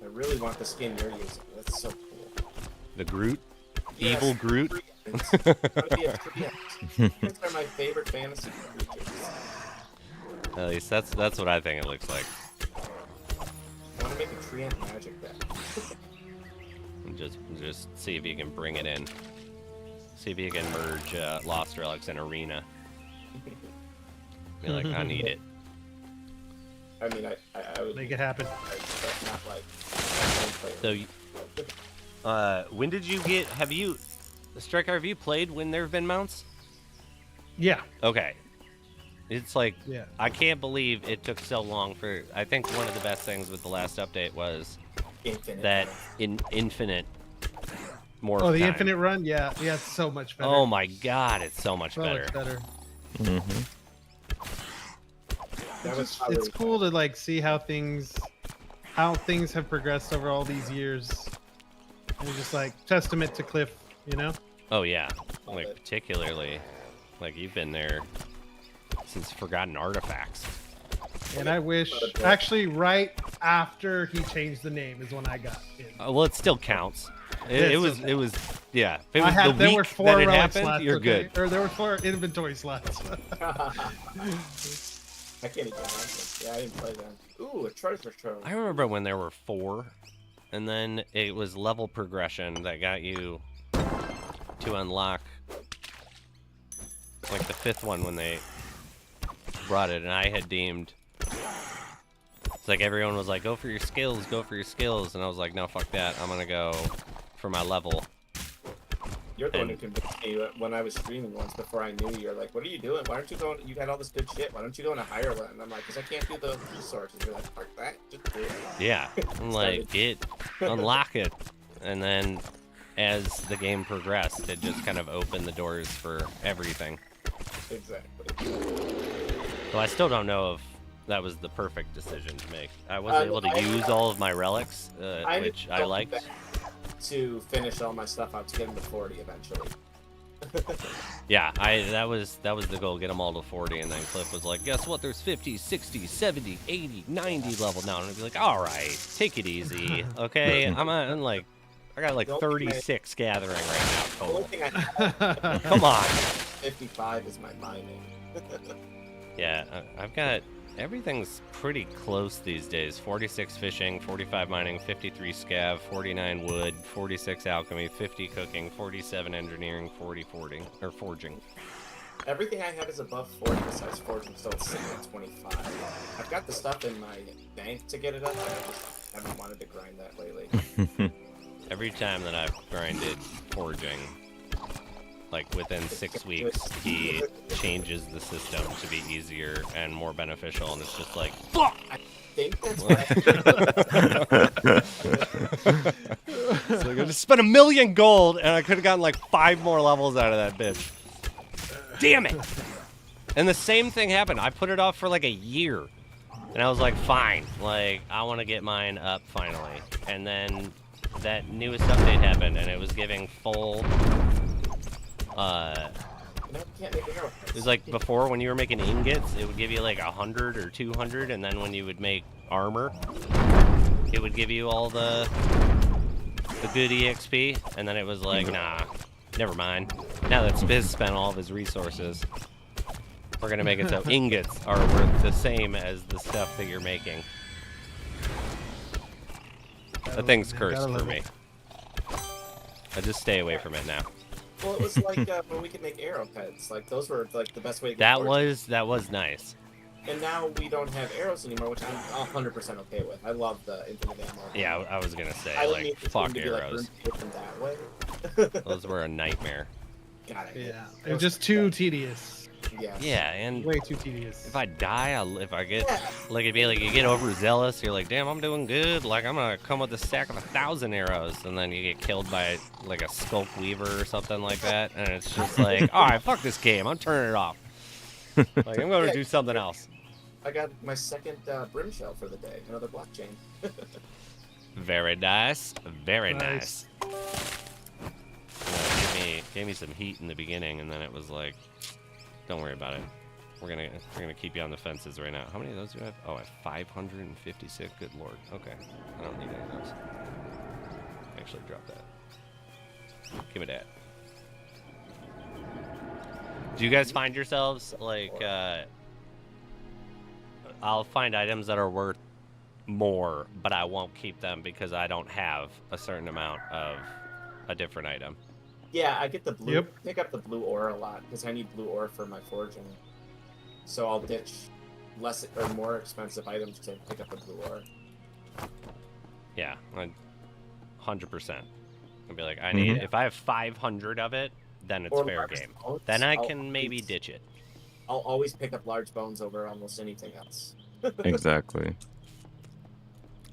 I really want the skin you're using. That's so cool. The Groot, Yes, evil Groot. treants. I wanna be a treant. Treants are my favorite fantasy creatures. At least that's what I think it looks like. I want to make a treant magic deck. And just see if you can bring it in. See if you can merge Lost Relics and Arena. Be like, I need it. I mean, I would make it happen. but not like. So When did you get? Striker? Have you played when there have been mounts? Yeah. Okay. It's like Yeah. I can't believe it took so long for. I think one of the best things with the last update was Infinite. that infinite more. Oh, the time. infinite run? Yeah. Yeah, it's so much better. Oh my god, it's so much so better. much better. Mm-hmm. That was It's probably- cool to like see how things have progressed over all these years. And it's just like testament to Cliff, you know? Oh yeah, Love like it. particularly, like you've been there since Forgotten Artifacts. And I wish actually right after he changed the name is when I got in. Well, it still counts. Yeah, It it was. still It was. Yeah. If it was I the had there week were 4 that it relic happened, slots, you're okay? good. Or there were 4 inventory slots. I can't even imagine. Yeah, I didn't play that. Ooh, a treasure trove. I remember when there were 4, and then it was level progression that got you to unlock like the 5th one when they brought it, and I had deemed it's like everyone was like, go for your skills, and I was like, no, fuck that, I'm gonna go for my level. You're the one who And- convinced me when I was streaming once before I knew you. You're like, what are you doing? Why aren't you going? You got all this good shit. Why don't you go in a higher one? And I'm like, because I can't do the resources. You're like, fuck that. Just do it. Yeah, I'm like, unlock it, and then as the game progressed, it just kind of opened the doors for everything. Exactly. So I still don't know if that was the perfect decision to make. I wasn't able to use all of my relics, which I felt liked. bad to finish all my stuff out to get into 40 eventually. Yeah, that was the goal, get them all to 40, and then Cliff was like, guess what, there's 50, 60, 70, 80, 90 level now, and I'd be like, all right, take it easy, okay? I'm like, I got like Don't 36 gathering right now The only total. thing I have Come on. 55 is my mining. Yeah, I've got, everything's pretty close these days. 46 fishing, 45 mining, 53 scav, 49 wood, 46 alchemy, 50 cooking, 47 engineering, 40 forging. Everything I have is above 40 besides forging, so it's sitting at 25. I've got the stuff in my bank to get it up, but I just haven't wanted to grind that lately. Every time that I've grinded forging, like within 6 weeks, he changes the system to be easier and more beneficial, and it's just like, fuck! I think that's right. It's like I just spent $1 million gold, and I could have gotten like 5 more levels out of that bitch. Damn it! And the same thing happened. I put it off for like a year, and I was like, fine, like I want to get mine up finally. And then that newest update happened, and it was giving full. It was like before when you were making ingots, it would give you like 100 or 200, and then when you would make armor, it would give you all the good EXP, and then it was like, nah, never mind. Now that Spiz spent all of his resources, we're gonna make it so ingots are worth the same as the stuff that you're making. That thing's cursed for me. I just stay away from it now. Well, it was like when we could make arrow pets. Like those were like the best way to get That forged. was nice. And now we don't have arrows anymore, which I'm 100% okay with. I love the infinite ammo. Yeah, I was gonna say, I would like, need this fuck game to be, like, arrows. rune-taken that way. Those were a nightmare. God, I hate Yeah. it. It was just too tedious. Yes. Yeah, and Way too tedious. if I die, if I get, Yeah. like, it'd be like you get overzealous, you're like, damn, I'm doing good, like, I'm gonna come with a stack of 1,000 arrows, and then you get killed by, like, a skulk weaver or something like that, and it's just like, alright, fuck this game, I'm turning it off. Like, I'm gonna do something else. I got my second brim shell for the day. Another blockchain. Very nice, very nice. Nice. Gave me some heat in the beginning, and then it was like, don't worry about it. We're gonna keep you on the fences right now. How many of those do I have? Oh, I have 556. Good lord. Okay, I don't need any of those. Actually, drop that. Give me that. Do you guys find yourselves like? I'll find items that are worth more, but I won't keep them because I don't have a certain amount of a different item. Yeah, I get the blue. Yep. Pick up the blue ore a lot because I need blue ore for my forging. So I'll ditch less or more expensive items to pick up the blue ore. Yeah, 100%. I'd be like, I need if I have 500 of it, then it's fair game. Then I can maybe ditch it. I'll always pick up large bones over almost anything else. Exactly.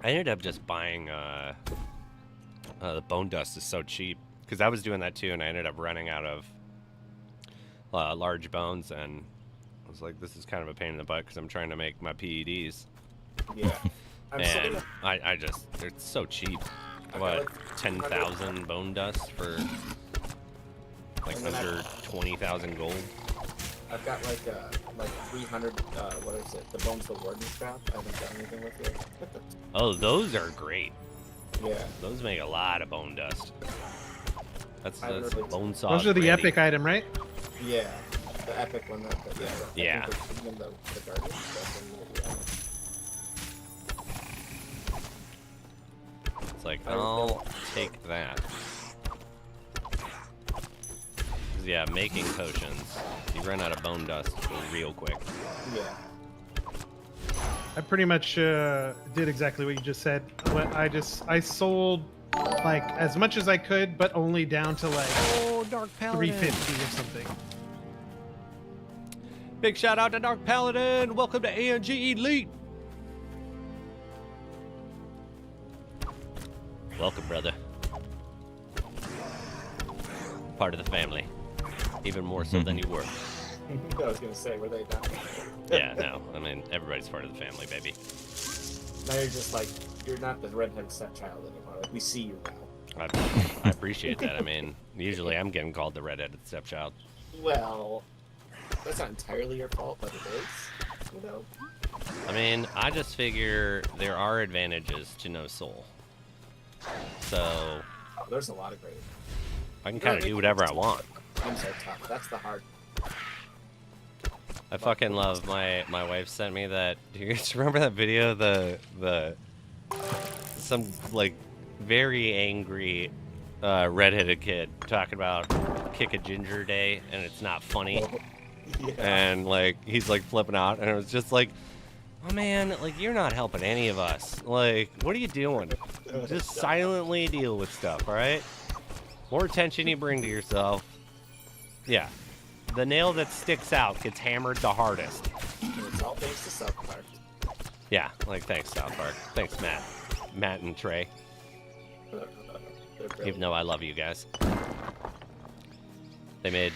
I ended up just buying the bone dust is so cheap because I was doing that too, and I ended up running out of large bones, and I was like, this is kind of a pain in the butt because I'm trying to make my PEDs. Yeah. And I just, it's so cheap. What, 10,000 bone dust for like under 20,000 gold? I've got like 300. What is it? The bones the warden's got. I haven't done anything with it. Oh, those are great. Yeah. Those make a lot of bone dust. That's bone saw. Those are the epic item, right? Yeah. The epic one. Yeah. The guardian stuff. It's like, I'll take that. 'Cause, yeah, making potions, you run out of bone dust real quick. Yeah. I pretty much did exactly what you just said. I sold like as much as I could, but only down to like Dark Paladin. 350 or something. Big shout out to Dark Paladin. Welcome to ANG Elite. Welcome, brother. Part of the family. Even more so than you were. I was gonna say, were they not? Yeah, no. I mean, everybody's part of the family, baby. Now you're just like, you're not the redheaded stepchild anymore. Like, we see you now. I appreciate that. I mean, usually I'm getting called the redheaded stepchild. Well, that's not entirely your fault, but it is. You know. I mean, I just figure there are advantages to no soul. So Oh, there's a lot of great. I can kind of do whatever I want. Games are tough. That's the hard. I fucking love my wife sent me that. Do you guys remember that video? Some like very angry redheaded kid talking about kick a ginger day and it's not funny. Yeah. And like he's like flipping out and it was just like, oh man, like you're not helping any of us. Like, what are you doing? Just silently deal with stuff, all right? More attention you bring to yourself. Yeah. The nail that sticks out gets hammered the hardest. And it's all thanks to South Park. Yeah, like thanks, South Park. Thanks, Matt. Matt and Trey. They're Even brilliant. though I love you guys. They made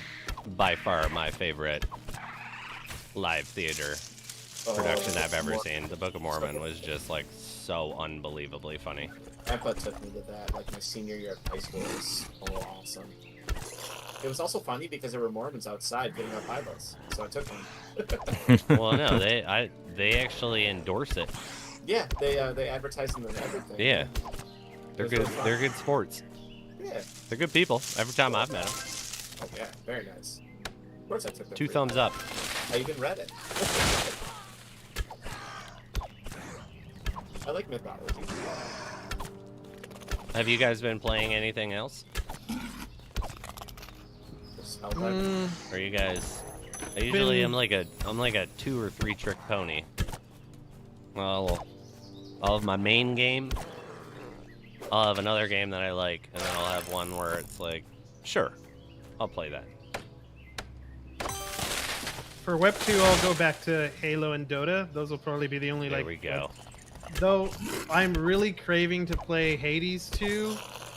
by far my favorite live theater production I've ever seen. The Book of Mormon was just like so unbelievably funny. Grandpa took me to that. Like my senior year of high school was awesome. It was also funny because there were Mormons outside getting up Bibles, so I took one. Well, no, they actually endorse it. Yeah, they advertise them and everything. Yeah, they're It was good. really fun. They're good sports. Yeah. They're good people. Every time I've met them, Oh yeah, very nice. Of course I took them. 2 thumbs up. I even read it. I like mythology. Have you guys been playing anything else? Spellbound. Or you guys? I'm like a 2 or 3 trick pony. I'll have my main game. I'll have another game that I like, and then I'll have one where it's like, sure, I'll play that. For Web 2, I'll go back to Halo and Dota. Those will probably be the only There like. we go. Though I'm really craving to play Hades 2,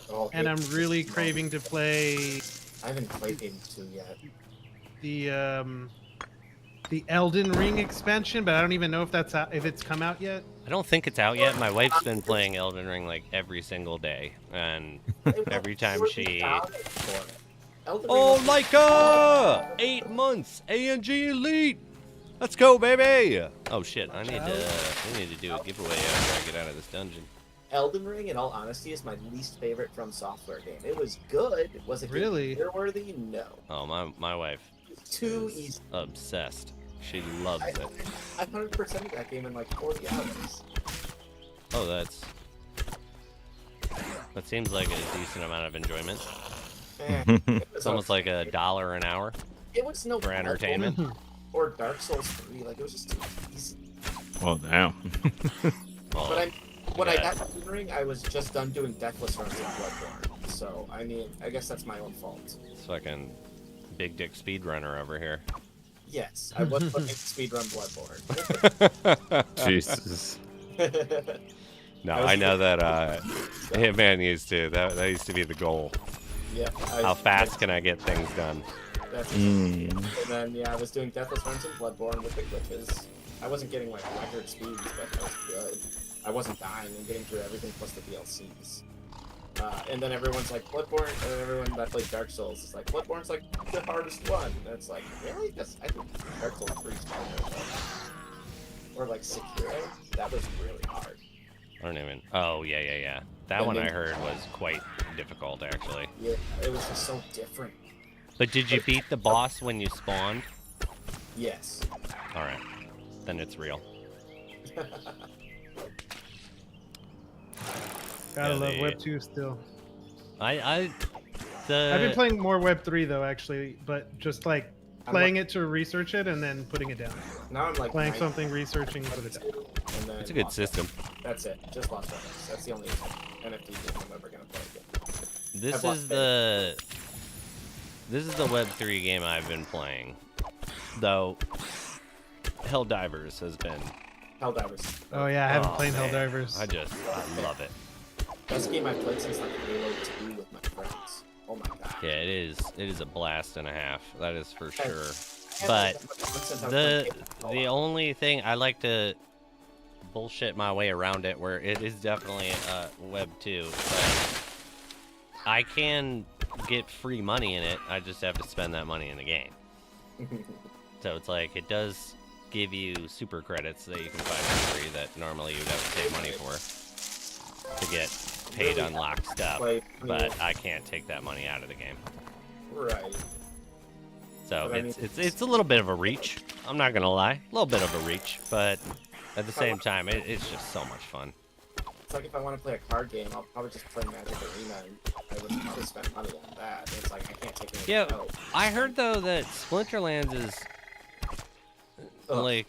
Oh, and I'm Hades really is craving to play I haven't played Hades 2 yet. the Elden Ring expansion, but I don't even know if that's out, if it's come out yet. I don't think it's out yet. My wife's been playing Elden Ring like every single day, and every time she. Oh, Leica! 8 months, ANG Elite. Let's go, baby! Oh shit! I need to do a giveaway after I get out of this dungeon. Elden Ring, in all honesty, is my least favorite From Software game. It was good. Was it Really? worthy? No. Oh, my wife Too easy. obsessed. She loves it. I 100%ed that game in like 40 hours. Oh, that seems like a decent amount of enjoyment. It's almost like $1 an hour it was no for Bloodborne entertainment. or Dark Souls 3. Like it was just too easy. Well, damn. Well, But when I Yeah. got Elden Ring, I was just done doing Deathless runs in Bloodborne. So, I mean, I guess that's my own fault. It's fucking big dick speedrunner over here. Yes, I was looking to speedrun Bloodborne. Jesus. No, I was I know that So, Hitman used to. That used to be the goal. yeah. How fast can I get things done? That's Mm. And then, yeah, I was doing Deathless runs in Bloodborne with the glitches. I wasn't getting, like, record speeds, but that was good. I wasn't dying and getting through everything plus the DLCs. And then everyone's like, Bloodborne, and then everyone that played Dark Souls is like, Bloodborne's like the hardest one. And it's like, really? That's, I think Dark Souls 3 is harder. Or like Sekiro, that was really hard. I don't even. Oh yeah. That And one I then- heard was quite difficult actually. Yeah, it was just so different. But did you beat the boss when you spawned? Yes. All right, then it's real. Gotta Yeah, love they- Web 2 still. I've Been playing more Web 3 though, actually, but just like I'm playing it to research it and then putting it down. Now I'm like Playing 9, something, researching, put it down. and then It's a good Lost system. Relics. That's it. Just Lost Relics. That's the only NFT game I'm ever gonna play again. This I've lost is the Web 3 game I've been playing, though. Helldivers has been. Helldivers. Oh yeah, I haven't oh, played man. Helldivers. I love it. Best game I've played since like Halo 2 with my friends. Oh my god. Yeah, it is. It is a blast and a half. That is for Okay. sure. I But haven't played that much since I was the playing Halo. the only thing I like to bullshit my way around it, where it is definitely Web 2, but I can get free money in it. I just have to spend that money in the game. So it's like it does give you super credits that you can buy for free that normally you'd have to pay money for to get paid Really unlocked stuff. Play- But I can't take that money out of the game. Right. So But I mean- it's a little bit of a reach. I'm not gonna lie, a little bit of a reach, but at the same time, it's just so much fun. It's like if I want to play a card game, I'll probably just play Magic Arena, and I would probably spend money on that. And it's like I can't take anything Yeah, else. I heard though that Splinterlands is Ugh, like,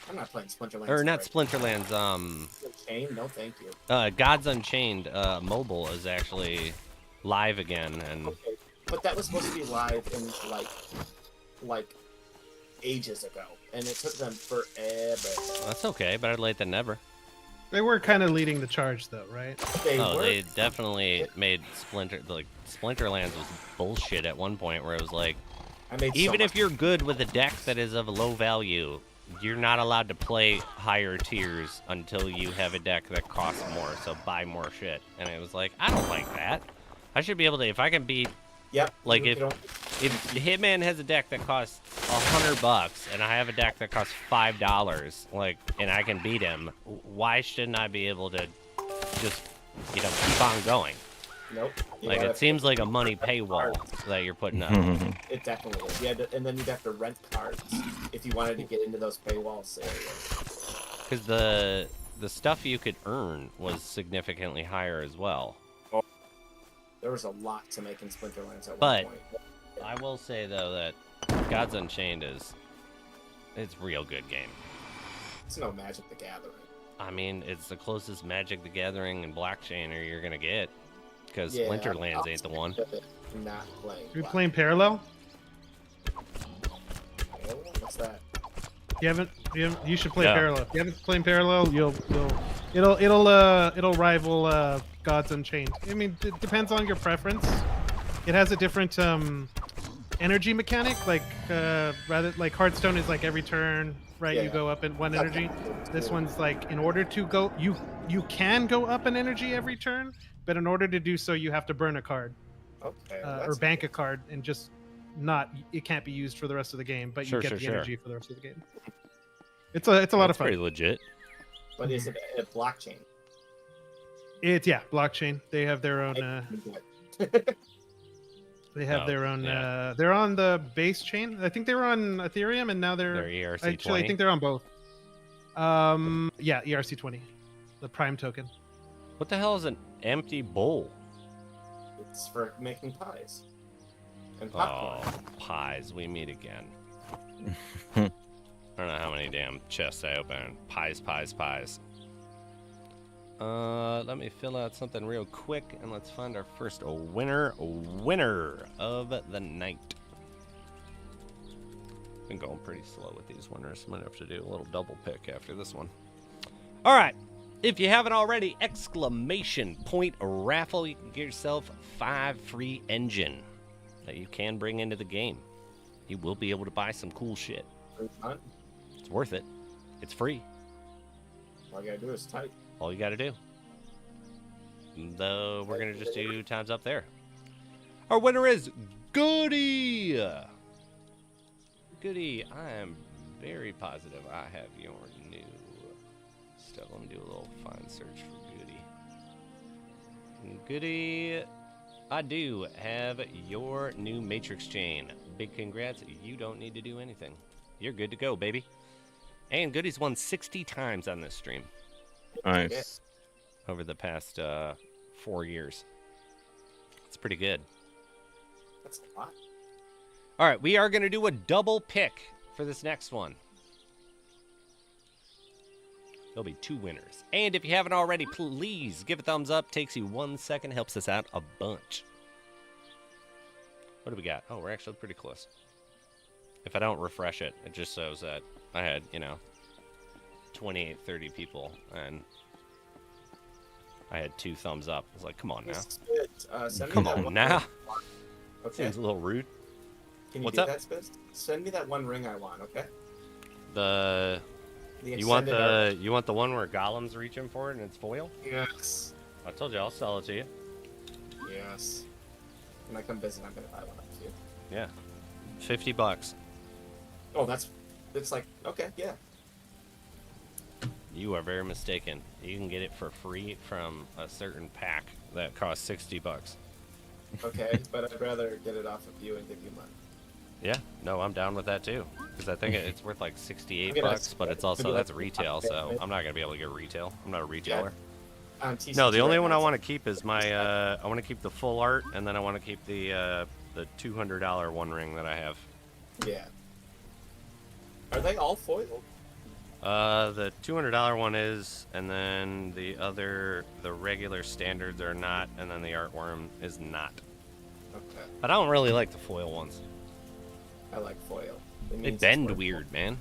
I'm not playing Splinterlands. or not right. Splinterlands. Chain? No, thank you. Gods Unchained mobile is actually live again, and Okay, but that was supposed to be live in like ages ago, and it took them forever. that's okay. Better late than never. They were kind of leading the charge though, right? They Oh, were. they definitely made Splinterlands was bullshit at one point, where it was like, I made even so if you're good with a deck that is of low value, you're not allowed to play higher tiers until you have a deck that costs more, so buy more shit. And it was like, I don't like that. I should be able to, if I can beat, Yep. like you if don't- Hitman has a deck that costs $100 and I have a deck that costs $5, like, and I can beat him, why shouldn't I be able to just, keep on going? Nope. You Like, gotta- it seems like a money paywall that you're putting up. It definitely is. And then you'd have to rent cards if you wanted to get into those paywall areas. Because the stuff you could earn was significantly higher as well. There was a lot to make in Splinterlands at But- one point. I will say though that Gods Unchained it's a real good game. It's no Magic the Gathering. I mean, it's the closest Magic the Gathering and Blockchainer you're gonna get. Because Yeah, Splinterlands I'll ain't the one. stick with it, not playing. Are you Black. playing Parallel? What's that? You haven't. You should play No. Parallel. If you haven't played Parallel, it'll rival Gods Unchained. I mean, it depends on your preference. It has a different energy mechanic. Like rather like Hearthstone is like every turn, right? Yeah. You go up in one That's energy. cool. This one's like in order to go, you can go up an energy every turn, but in order to do so, you have to burn a card Okay. or that's bank a card and just not. It can't be used for the rest of the game, but Sure, you get sure, the sure. energy for the rest of the game. It's a lot of That's fun. pretty legit. But is it a blockchain? It's blockchain. They have their own. They have Oh, their own. yeah. They're on the base chain. I think they were on Ethereum, and now They're they're. ERC20. Actually, I think they're on both. Yeah, ERC20, the Prime token. What the hell is an empty bowl? It's for making pies and Oh, popcorn. pies. We meet again. I don't know how many damn chests I open. Pies. Let me fill out something real quick, and let's find our first winner of the night. Been going pretty slow with these winners. I'm gonna have to do a little double pick after this one. All right. If you haven't already, exclamation point raffle. You can get yourself 5 free engine that you can bring into the game. You will be able to buy some cool shit. It's worth it. It's free. All you gotta do is type. All you gotta do. Though we're gonna just do times up there. Our winner is Goody. Goody, I am very positive I have your new stuff. Let me do a little fine search for Goody. Goody, I do have your new Matrix chain. Big congrats. You don't need to do anything. You're good to go, baby. And Goody's won 60 times on this stream. Nice. Over the past 4 years. It's pretty good. That's a lot. All right, we are going to do a double pick for this next one. There'll be 2 winners. And if you haven't already, please give a thumbs up. Takes you 1 second. Helps us out a bunch. What do we got? Oh, we're actually pretty close. If I don't refresh it, it just shows that I had, 28, 30 people. And I had 2 thumbs up. I was like, come on now. Come on now. Okay. Seems a little rude. Can you What's do up? that, Spiz? Send me that one ring I want, okay? The you want the one where Golem's reaching for it and it's foil? Yes. I told you I'll sell it to you. Yes. When I come visit, I'm gonna buy one of you. Yeah, $50. Oh, it's like, okay, yeah. You are very mistaken. You can get it for free from a certain pack that costs $60. Okay, but I'd rather get it off of you and give you money. Yeah, no, I'm down with that too. Because I think it's worth like 68 Okay, bucks, but it's also that's like retail, so I'm not gonna be able to get retail. I'm not a retailer. On TCG No, the only right one now, I it's want to keep is my. I want to keep the full art, and then I want to keep the $200 one ring that I have. Yeah. Are they all foil? The $200 one is, and then the regular standards are not, and then the art worm is not. Okay. But I don't really like the foil ones. I like foil. It They means it's bend worth weird, man.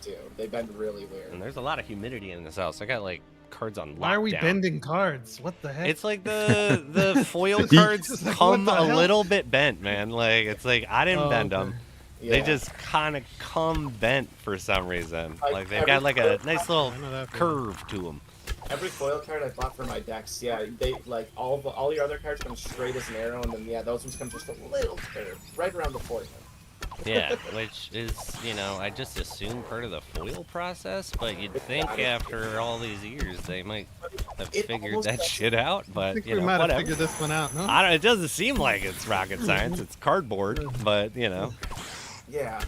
Too. They bend really weird. And there's a lot of humidity in this house. I got like cards on lockdown. Why are we bending cards? What the heck? It's like the foil It's cards like, come what the a hell? little bit bent, man. Like it's like I didn't Oh, bend okay. them. Yeah. They just kind of come bent for some reason. Like, Like they've got like a nice little I know that feeling. curve to them. Every foil card I bought for my decks, yeah, they like all your other cards come straight as an arrow, and then yeah, those ones come just a little curved, right around the foil. Yeah, which is, I just assume part of the foil process, but you'd think after all these years they might have It figured almost that does. shit out, I but, think we might have whatever. figured this one out, no? It doesn't seem like it's rocket science, it's cardboard, but, Yeah.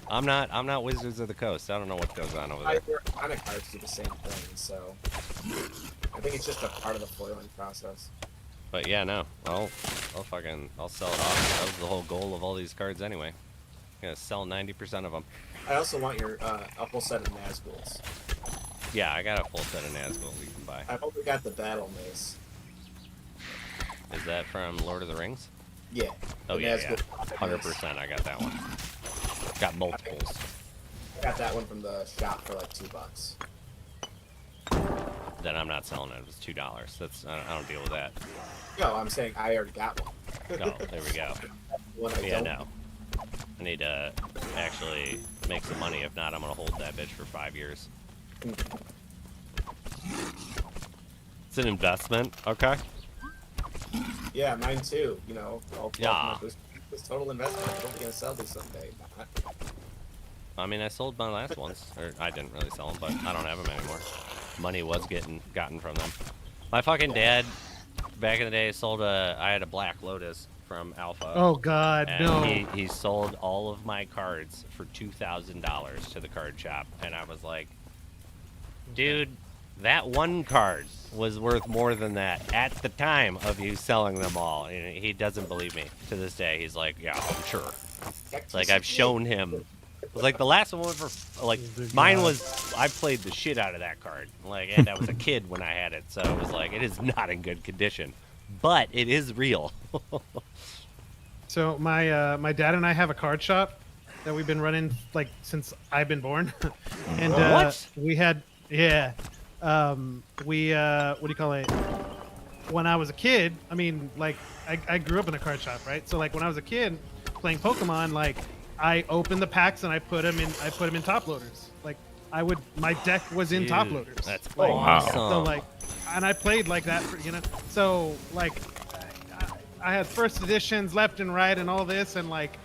I'm not Wizards of the Coast. I don't know what goes on over there. Your iconic cards do the same thing, so I think it's just a part of the foiling process. But yeah, no, I'll sell it off. That was the whole goal of all these cards anyway. I'm gonna sell 90% of them. I also want your a whole set of Nazguls. Yeah, I got a full set of Nazgul you can buy. I've only got the battle mace. Is that from Lord of the Rings? Yeah. Oh the yeah, Nazgul 100%. I got that one. Got multiples. I got that one from the shop for like $2. Then I'm not selling it. It was $2. That's I don't deal with that. No, I'm saying I already got one. Oh, there we go. One I Yeah, don't. no. I need to actually make some money. If not, I'm gonna hold that bitch for 5 years. It's an investment, okay? Yeah, mine too. Yeah. This total investment. I'm probably gonna sell these someday. I mean, I sold my last ones, or I didn't really sell them, but I don't have them anymore. Money was gotten from them. My fucking dad, back in the day, I had a Black Lotus from Alpha. Oh God, And no! he sold all of my cards for $2,000 to the card shop, and I was like, dude, that one card was worth more than that at the time of you selling them all. And he doesn't believe me to this day. He's like, yeah, I'm sure. It's like I've shown him Like the last one for like mine was I played the shit out of that card. Like and I was a kid when I had it, so it was like it is not in good condition. But it is real. So my dad and I have a card shop that we've been running like since I've been born. And What? we had we what do you call it? When I was a kid, I mean, like I grew up in a card shop, right? So like when I was a kid playing Pokemon, like I opened the packs and I put them in top loaders. Like my deck was in top Dude, loaders. That's like, awesome. So like, and I played like that, So like, I had first editions left and right and all this, and like,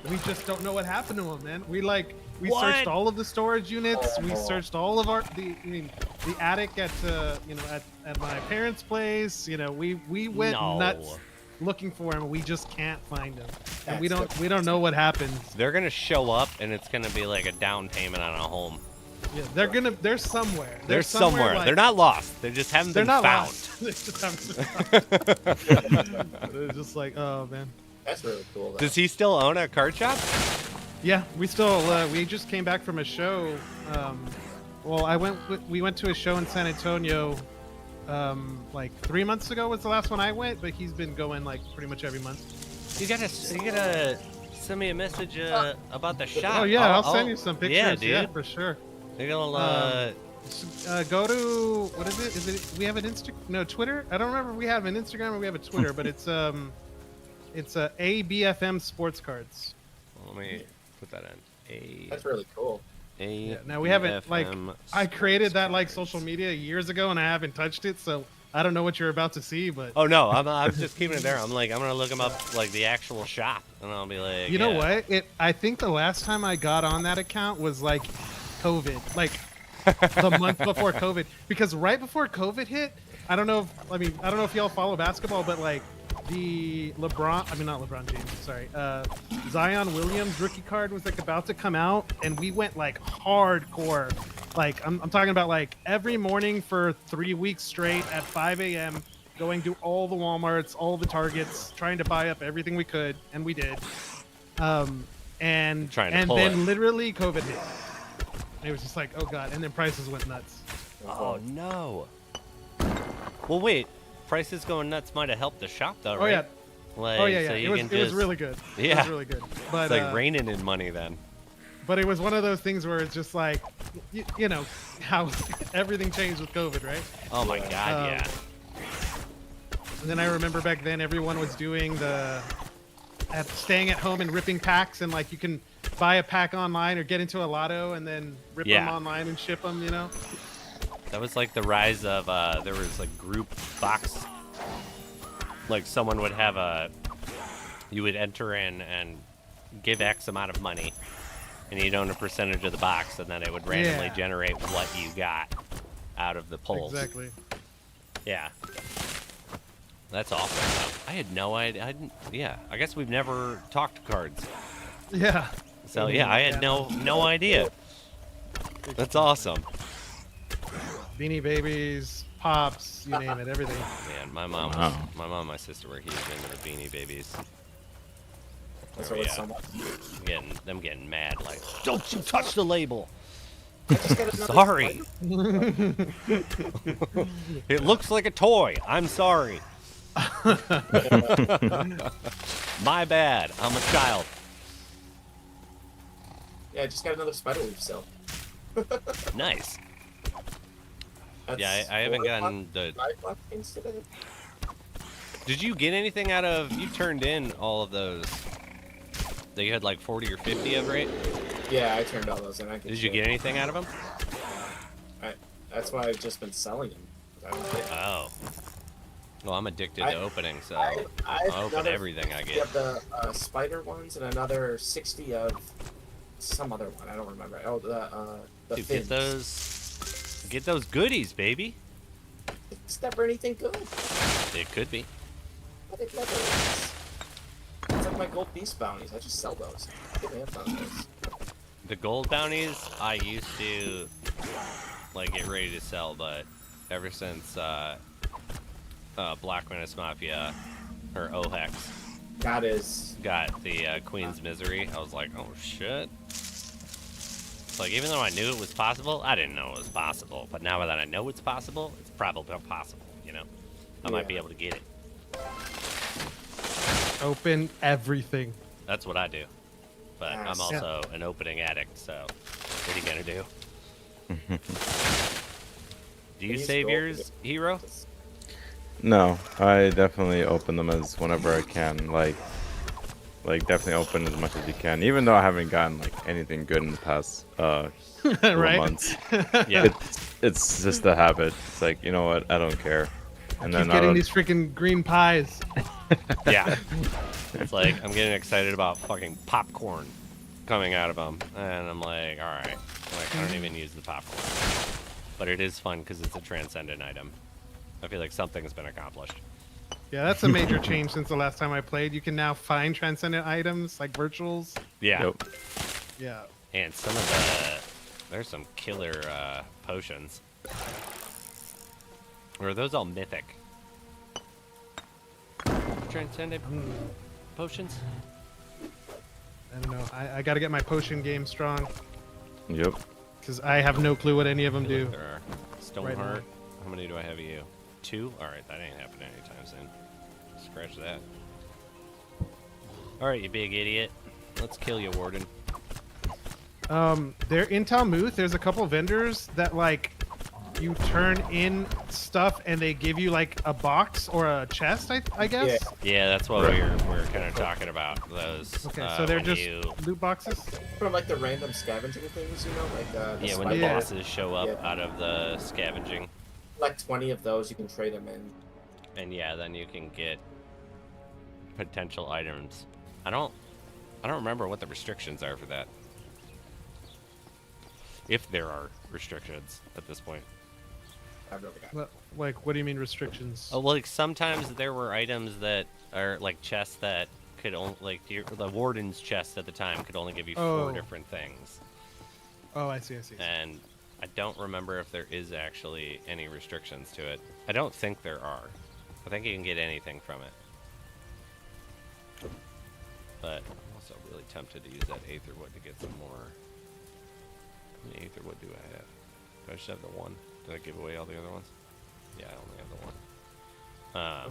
we just don't know what happened to them, man. We What? searched all of the storage units. We searched all of the attic at at my parents' place. We went nuts looking for him. We just can't find him, and we don't know what happened. They're gonna show up and it's gonna be like a down payment on a home. Yeah, they're somewhere. They're somewhere. like- They're not lost. They just haven't They're been not found. lost. They just haven't been found. They're just like, oh man. That's really cool. Though. Does he still own a card shop? Yeah, we just came back from a show. Well, we went to a show in San Antonio, like 3 months ago was the last one I went, but he's been going like pretty much every month. You gotta send me a message about the shop. Oh yeah, I'll send you some pictures. Yeah, dude. Yeah, for sure. You're gonna Go to what is it? Is it we have an Twitter? I don't remember if we have an Instagram or we have a Twitter, but it's ABFM Sports Cards. let me put that in. That's really cool. Yeah, now we haven't like ABFM I created that like Sports. social media years ago and I haven't touched it, so I don't know what you're about to see, but Oh no, I'm just keeping it there. I'm gonna look him up like the actual shop, and I'll be like, you know what? I think the last time I got on that account was like COVID, like the month before COVID, because right before COVID hit, I don't know if y'all follow basketball, but like the not LeBron James, sorry, Zion Williams rookie card was like about to come out, and we went like hardcore. Like I'm talking about like every morning for 3 weeks straight at 5 a.m. going to all the Walmarts, all the Targets, trying to buy up everything we could, and we did. And Trying to pull then it. literally COVID hit. It was just like, oh god, and then prices went nuts. Oh no. Well, wait. Prices going nuts might have helped the shop though, right? Oh yeah. Like, Oh yeah, yeah. So you It was really good. It Yeah. was really good. But It's like raining in money then. but it was one of those things where it's just like, you know, how everything changed with COVID, right? Oh my god, yeah. And then I remember back then everyone was doing staying at home and ripping packs, and like you can buy a pack online or get into a lotto and then rip them Yeah. online and ship them, you know? That was like the rise of there was like group box. Like someone would have you would enter in and give X amount of money, and you'd own a percentage of the box, and then it would randomly Yeah. generate what you got out of the polls. Exactly. Yeah. That's awesome. I had no idea. I guess we've never talked cards. Yeah. So yeah, I had no idea. That's awesome. Beanie Babies, Pops, you name it, everything. Man, my mom and my sister were huge into the Beanie Babies. That's Oh, what yeah. so much. Getting mad, like, don't you touch the label. I just got another Sorry. spider. It looks like a toy. I'm sorry. My bad. I'm a child. Yeah, I just got another spider leaf cell. Nice. That's Yeah, I haven't 4 gotten the... 5 left instead of... Did you get anything out of... You turned in all of those that you had like 40 or 50 of, right? Yeah, I turned all those in. Did you get anything out of them? That's why I've just been selling them. I don't get- Oh. Well, I'm addicted to opening, so I I'll open everything I You get. have the spider ones and another 60 of some other one. I don't remember. Oh, the Dude, fins. get those goodies, baby. It's never anything good. It could be. But it never is. It's like my gold beast bounties. I just sell those. Get my hands on those. The gold bounties, I used to like get ready to sell, but ever since Black Menace Mafia or OHEX That is. got the Queen's Misery, I was like, oh shit. It's like, even though I knew it was possible, I didn't know it was possible. But now that I know it's possible, it's probably possible, you know? I might be able to get it. Open everything. That's what I do. But Yes. I'm also an opening addict, so what are you going to do? Do you Can you save scroll yours, Hero? No, I definitely open them as whenever I can. Like definitely open as much as you can. Even though I haven't gotten like anything good in the past couple Right. months. Yeah. It's just a habit. It's like, you know what? I don't care. And Keep then getting these freaking green pies. Yeah. It's like, I'm getting excited about fucking popcorn coming out of them. And I'm like, alright. Like, I don't even use the popcorn. But it is fun because it's a transcendent item. I feel like something's been accomplished. Yeah, that's a major change since the last time I played. You can now find transcendent items like virtuals. Yeah. Yep. Yeah. And some of the... There's some killer potions. Or are those all mythic? Transcendent potions? I don't know. I got to get my potion game strong Yep. because I have no clue what any of them I feel do. like there are. Stoneheart. Right How many do I have of you? 2? Alright, that ain't happening anytime soon. Scratch that. Alright, you big idiot. Let's kill you, Warden. There in Talmuth, there's a couple vendors that like you turn in stuff and they give you like a box or a chest, I guess. Yeah, that's what Right. we're kind of talking about. Those. Okay, so they're when just you- loot boxes. From like the random scavenging things, you know, like the yeah, when the Yeah. bosses show up Yeah. out of the scavenging, like 20 of those, you can trade them in. and yeah, then you can get potential items. I don't remember what the restrictions are for that. If there are restrictions at this point. I really got. What, like, what do you mean restrictions? Oh, like sometimes there were items that are like chests that could only like the warden's chest at the time could only give you 4 Oh. different things, Oh, I see. I see. and I don't remember if there is actually any restrictions to it. I don't think there are. I think you can get anything from it. But I'm also really tempted to use that Aetherwood to get some more. How many Aetherwood do I have? Do I just have the one? Did I give away all the other ones? Yeah, I only have the one. I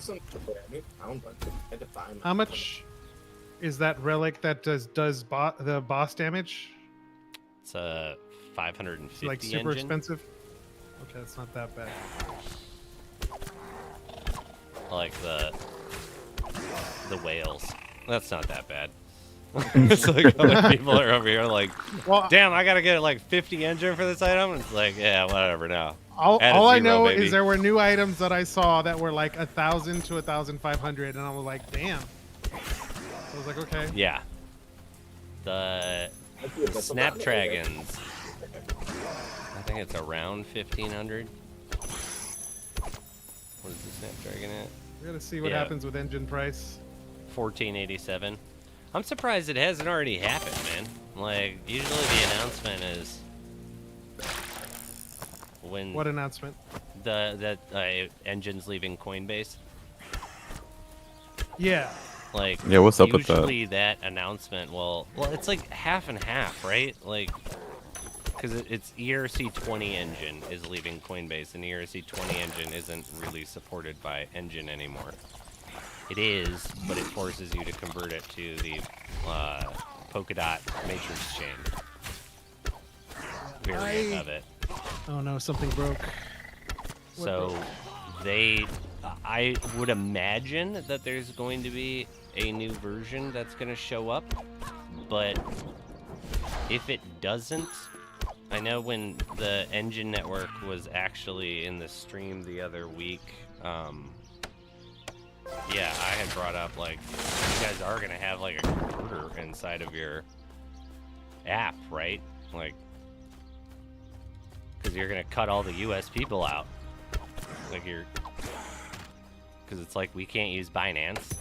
mean, found one. I had to find How much is that relic that does the boss damage? It's a 550 Like super engine. expensive. Okay, it's not that bad. Like the whales. That's not that bad. It's like other people are over here like, Well, damn, I gotta get like 50 engine for this item. It's like, yeah, whatever now. all add a I zero, know baby. is there were new items that I saw that were like 1,000 to 1,500, and I was like, damn. I was like, okay. Yeah. The Snapdragons. I think it's around 1,500. What is the Snapdragon at? We gotta see what Yeah. happens with engine price. 1487. I'm surprised it hasn't already happened, man. Like, usually the announcement is when What announcement? that engine's leaving Coinbase. Yeah. Like, Yeah, what's up with that? usually that announcement, well, it's like half and half, right? Like, because it's ERC 20 engine is leaving Coinbase, and ERC 20 engine isn't really supported by engine anymore. It is, but it forces you to convert it to the Polkadot matrix chain variant of it. Oh no, something broke. So I would imagine that there's going to be a new version that's going to show up, but if it doesn't, I know when the Engine Network was actually in the stream the other week, yeah, I had brought up, like, you guys are going to have, like, a converter inside of your app, right? Like, because you're going to cut all the US people out. Like, because it's like we can't use Binance.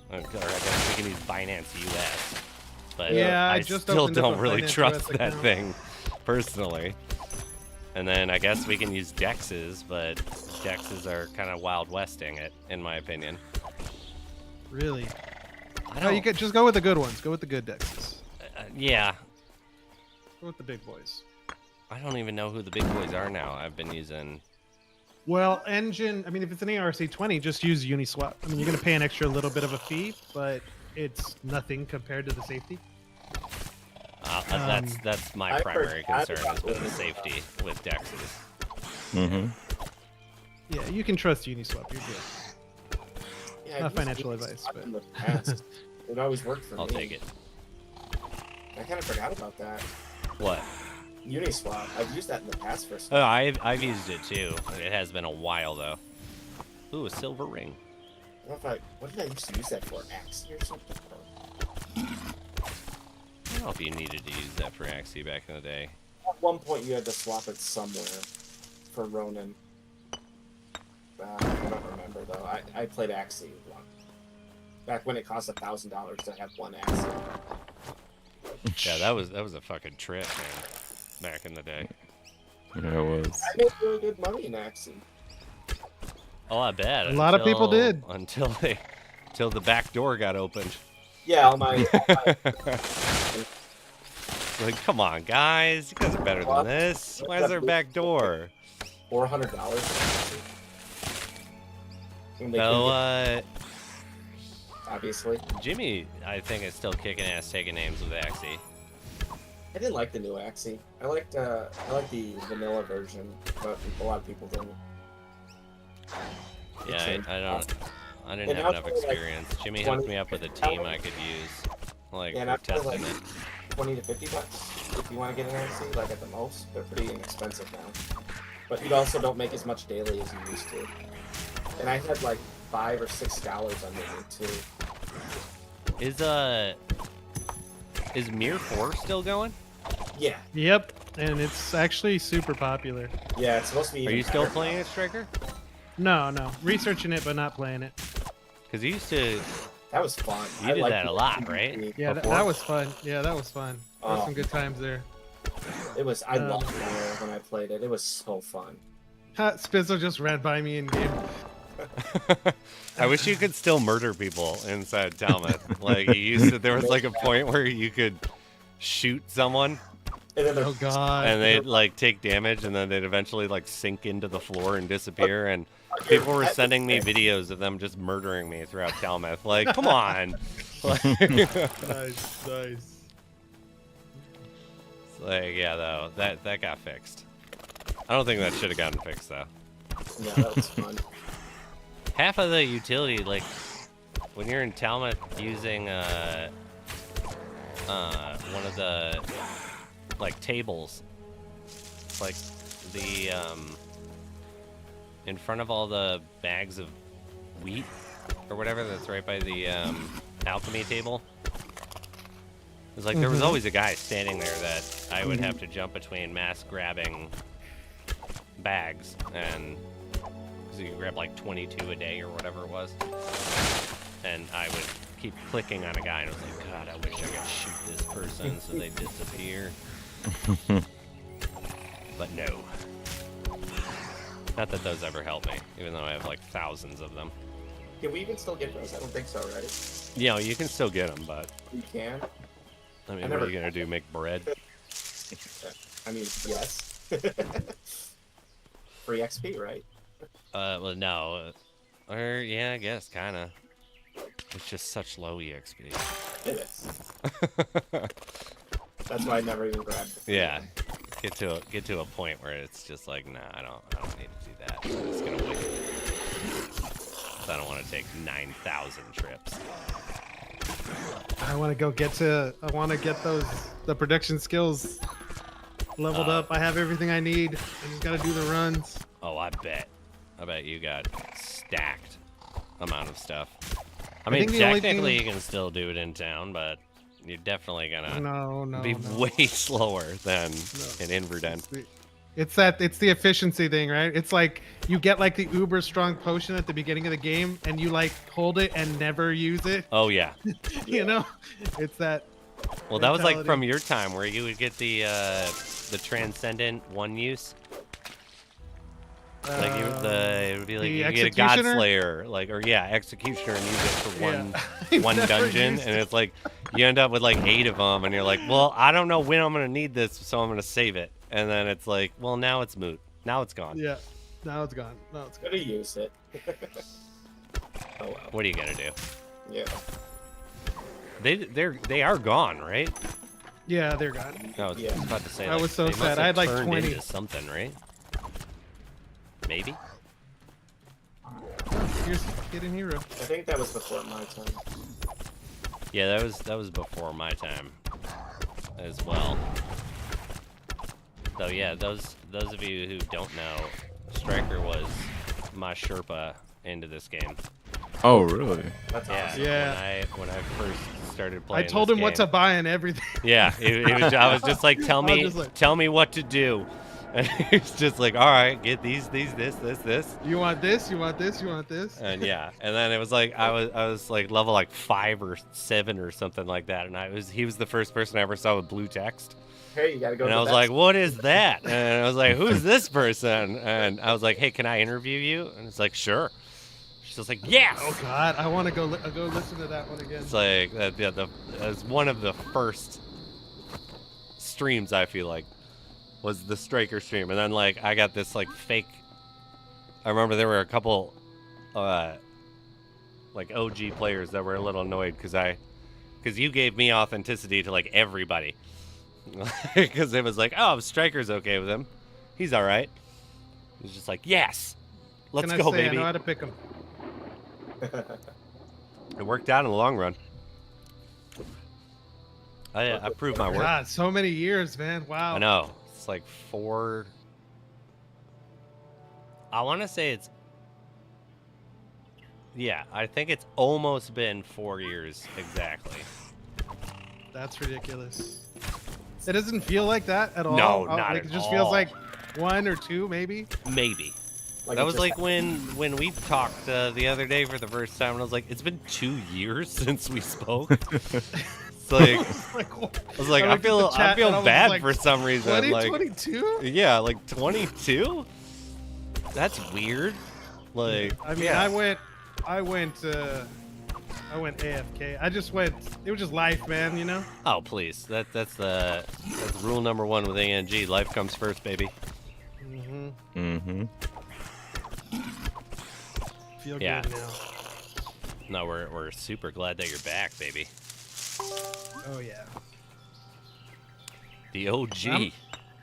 Or I guess we can use Binance US. But Yeah, I I just still opened up don't a really Binance trust US that account. thing, personally. And then I guess we can use Dexes, but Dexes are kind of Wild Westing it, in my opinion. Really? I No, you don't. could just go with the good ones. Go with the good dexes. Yeah. Go with the big boys. I don't even know who the big boys are now. I've been using. Well, engine. I mean, if it's an ARC-20, just use Uniswap. I mean, you're gonna pay an extra little bit of a fee, but it's nothing compared to the safety. That's my I've primary heard concern about has been the Uniswap. safety with Dexes. Mm-hmm. Yeah, you can trust Uniswap. You're good. Yeah, Not I've financial used advice, Uniswap but- in the past. It always worked for I'll me. take it. I kind of forgot about that. What? Uniswap. I've used that in the past for Oh, stuff. I've used it too. It has been a while though. Ooh, a silver ring. I don't know if what did I used to use that for? Axie or something? I don't know if you needed to use that for Axie back in the day. At one point, you had to swap it somewhere for Ronin. I don't remember though. I played Axie one. Back when it cost $1,000 to have one Axie. Yeah, that was a fucking trip, man. Back in the day. Yeah, it was. I made really good money in Axie. Oh, I bet. A lot of people did. Until the back door got opened. Yeah, all my Like, come on, guys. You guys are better than this. Why is there a back door? $400. When they No, obviously. Jimmy, I think, is still kicking ass taking names with Axie. I didn't like the new Axie. I liked the vanilla version, but a lot of people didn't. Yeah, I didn't And have now enough it's like experience. Jimmy hooked me up with a team I could use, like, Yeah, for not for like testing it. 20 to 50 bucks if you want to get an Axie, like at the most. They're pretty inexpensive now. But you also don't make as much daily as you used to. And I had like 5 or 6 scholars under me too. Is Mir 4 still going? Yeah, Yep, and it's actually super popular. yeah, it's supposed to be. Are even you still better. playing it, Striker? No, researching it, but not playing it. Because you used to. That was fun. You I did liked that a it. lot, right? Yeah, that Before? was fun. Yeah, that was fun. There was Oh. some good times there. It was. I loved it when I played it. It was so fun. Spizzo just ran by me in game. I wish you could still murder people inside Talmud. Like, you used to. There was like a point where you could shoot someone And then Oh god. and they'd like take damage and then they'd eventually like sink into the floor and disappear. And people were sending me videos of them just murdering me throughout Talmud. Like, come on. Like, Nice. like, yeah, though, that got fixed. I don't think that should have gotten fixed though. yeah, that was fun. Half of the utility, like when you're in Talmud using one of the like tables, like the in front of all the bags of wheat or whatever that's right by the alchemy table. It's like there was always a guy standing there that I would have to jump between mass grabbing bags, and because you could grab like 22 a day or whatever it was, and I would keep clicking on a guy and I was like, God, I wish I could shoot this person so they disappear. But no. Not that those ever help me, even though I have like thousands of them. Can we even still get those? I don't think so, right? You know, you can still get them, but We can. I mean, I what never- are you gonna do? Make bread? I mean, yes. Free XP, right? Well, no. Or yeah, I guess kind of. It's just such low EXP. It is. That's why I never even grabbed it. Yeah. Get to a point where it's just like, nah, I don't need to do that. I'm just gonna wait. 'Cause I don't want to take 9,000 trips. I want to go get the production skills leveled up. I have everything I need. I just gotta do the runs. Oh, I bet you got stacked amount of stuff. I I mean, think the only technically thing- you can still do it in town, but you're definitely gonna No. be way slower than in Inverden. It's the efficiency thing, right? It's like you get like the uber strong potion at the beginning of the game and you like hold it and never use it. Oh yeah. You know? It's that Well, that was like mentality. from your time where you would get the transcendent one use. Like it would be like the you get a God Executioner? Slayer, like or yeah, Executioner, and use it for Yeah. one Never dungeon, used and it. it's like you end up with like 8 of them, and you're like, well, I don't know when I'm gonna need this, so I'm gonna save it, and then it's like, well, now it's moot, now it's gone. Yeah. Now it's gone. Now it's gone. Gotta use it. Oh well. What are you gonna do? Yeah. They are gone, right? Yeah, they're gone. No, I was Yeah. about to say. I like, was so they must sad. have I had, like, turned 20. into something, right? Maybe. Here's Hiddenhiro. I think that was before my time. Yeah, that was before my time as well. So yeah, those of you who don't know, Striker was my Sherpa into this game. Oh, really? That's Yeah. awesome. Yeah. When I first started I playing. told this him what to game. buy and everything. Yeah, it was. I was just like, tell I was me, just like- tell me what to do. And he's just like, all right, get these, this. You want this? You want this? You want this? And yeah, and then it was like I was like level like 5 or 7 or something like that, and he was the first person I ever saw with blue text, Hey, you gotta go. and to I was that like, what is that? And I was like, who's this person? And I was like, hey, can I interview you? And it's like, sure. She's just like, yes. Oh God, I want to go go listen to that one again. It's like yeah, that was one of the first streams I feel like was the Striker stream, and then like I got this like fake. I remember there were a couple like OG players that were a little annoyed because you gave me authenticity to like everybody, because it was like, oh, Striker's okay with him, he's all right. He's just like, yes, let's Can I go, say baby. I know how to pick them. It worked out in the long run. I proved my work. God, so many years, man. Wow. I know. It's like 4. I want to say it's. Yeah, I think it's almost been 4 years exactly. That's ridiculous. It doesn't feel like that at all. No, Oh, not like, at it just all. feels like 1 or 2, maybe. Maybe. Like That it was just like happened. when we talked the other day for the first time, and I was like, it's been 2 years since we spoke. It's like Like, what? I was like, I looked at the feel chat and I was bad like, for some reason. Like, 2022? yeah, like 22. That's weird. Like, I mean, yeah. I went AFK. I just went. It was just life, man. You know. Oh please, that's rule number 1 with ANG. Life comes first, baby. Mm-hmm. Feel Yeah. good now. No, we're super glad that you're back, baby. Oh yeah. The OG.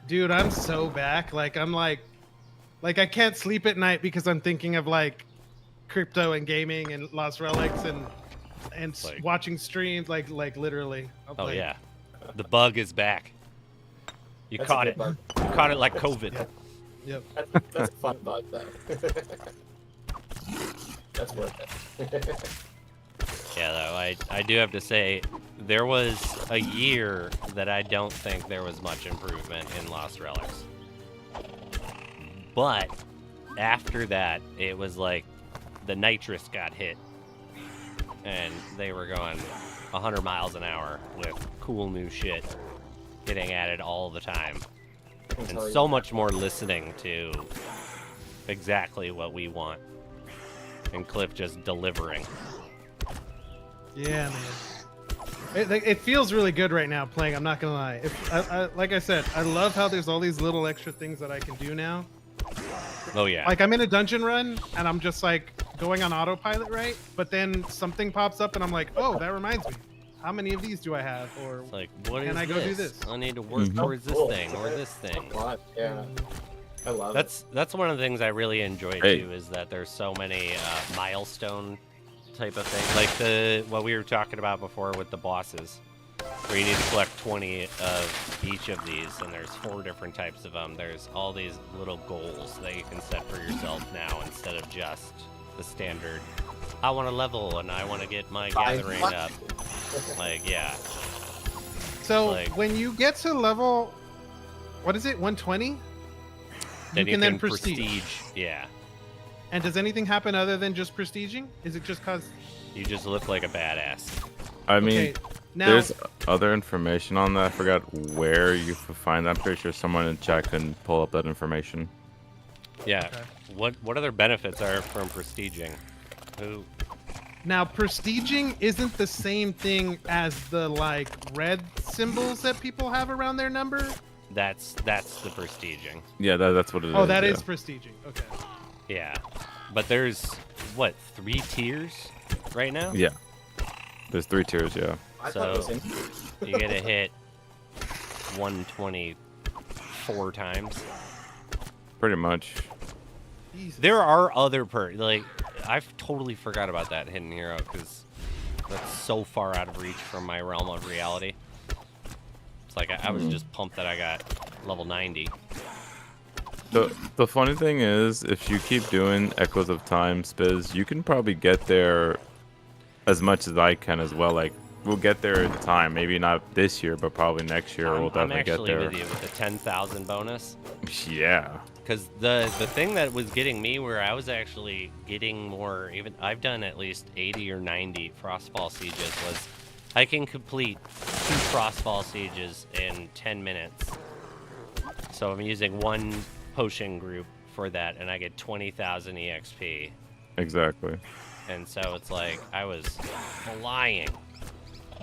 Dude, I'm so back. Like I'm like I can't sleep at night because I'm thinking of like crypto and gaming and Lost Relics and Like- watching streams. Like literally. I'm Oh like, yeah, the bug is back. You That's a caught good it. bug. You caught it like COVID. Yep. That's a fun bug, though. That's worth it. Yeah, though I do have to say, there was a year that I don't think there was much improvement in Lost Relics. But after that, it was like the nitrous got hit, and they were going 100 miles an hour with cool new shit getting added all the time, and Until so you- much more listening to exactly what we want, and Cliff just delivering. Yeah, man. It feels really good right now playing. I'm not gonna lie. Like I said, I love how there's all these little extra things that I can do now. Oh yeah. Like I'm in a dungeon run and I'm just like going on autopilot, right? But then something pops up and I'm like, oh, that reminds me. How many of these do I have? Or It's like, what is Can I go do this? this? I need to work Mhm. towards this Cool. thing or this thing. A lot, yeah. I love it. That's one of the things I really enjoy Hey. too, is that there's so many milestone type of things, like what we were talking about before with the bosses, where you need to collect 20 of each of these, and there's 4 different types of them. There's all these little goals that you can set for yourself now, instead of just the standard, I want to level and I want to get my gathering up. Like, yeah. so like- when you get to level, what is it, 120? Then you can then prestige. Yeah. And does anything happen other than just prestiging? Is it just cause? You just look like a badass. I mean, Okay, now there's other information on that. I forgot where you could find that. I'm pretty sure someone in chat can pull up that information. Yeah. Okay. What other benefits are from prestiging? Who? Now, prestiging isn't the same thing as the like red symbols that people have around their number. That's the prestiging. Yeah, that's what it is. Oh, that yeah. is prestiging. Okay. Yeah. But there's what 3 tiers right now? Yeah. There's 3 tiers, yeah. I thought it was So- in. You get to hit 124 times. Pretty much. Jesus. There are other like I've totally forgot about that Hidden Hero because that's so far out of reach from my realm of reality. It's like I was just pumped that I got level 90. The funny thing is, if you keep doing Echoes of Time, Spiz, you can probably get there as much as I can as well. Like, we'll get there in time. Maybe not this year, but probably next year we'll I'm definitely get actually there. with you with the 10,000 bonus. Yeah. Because the thing that was getting me where I was actually getting more, even I've done at least 80 or 90 Frostfall Sieges, was I can complete 2 Frostfall Sieges in 10 minutes. So I'm using 1 potion group for that, and I get 20,000 EXP. Exactly. And so it's like, I was flying.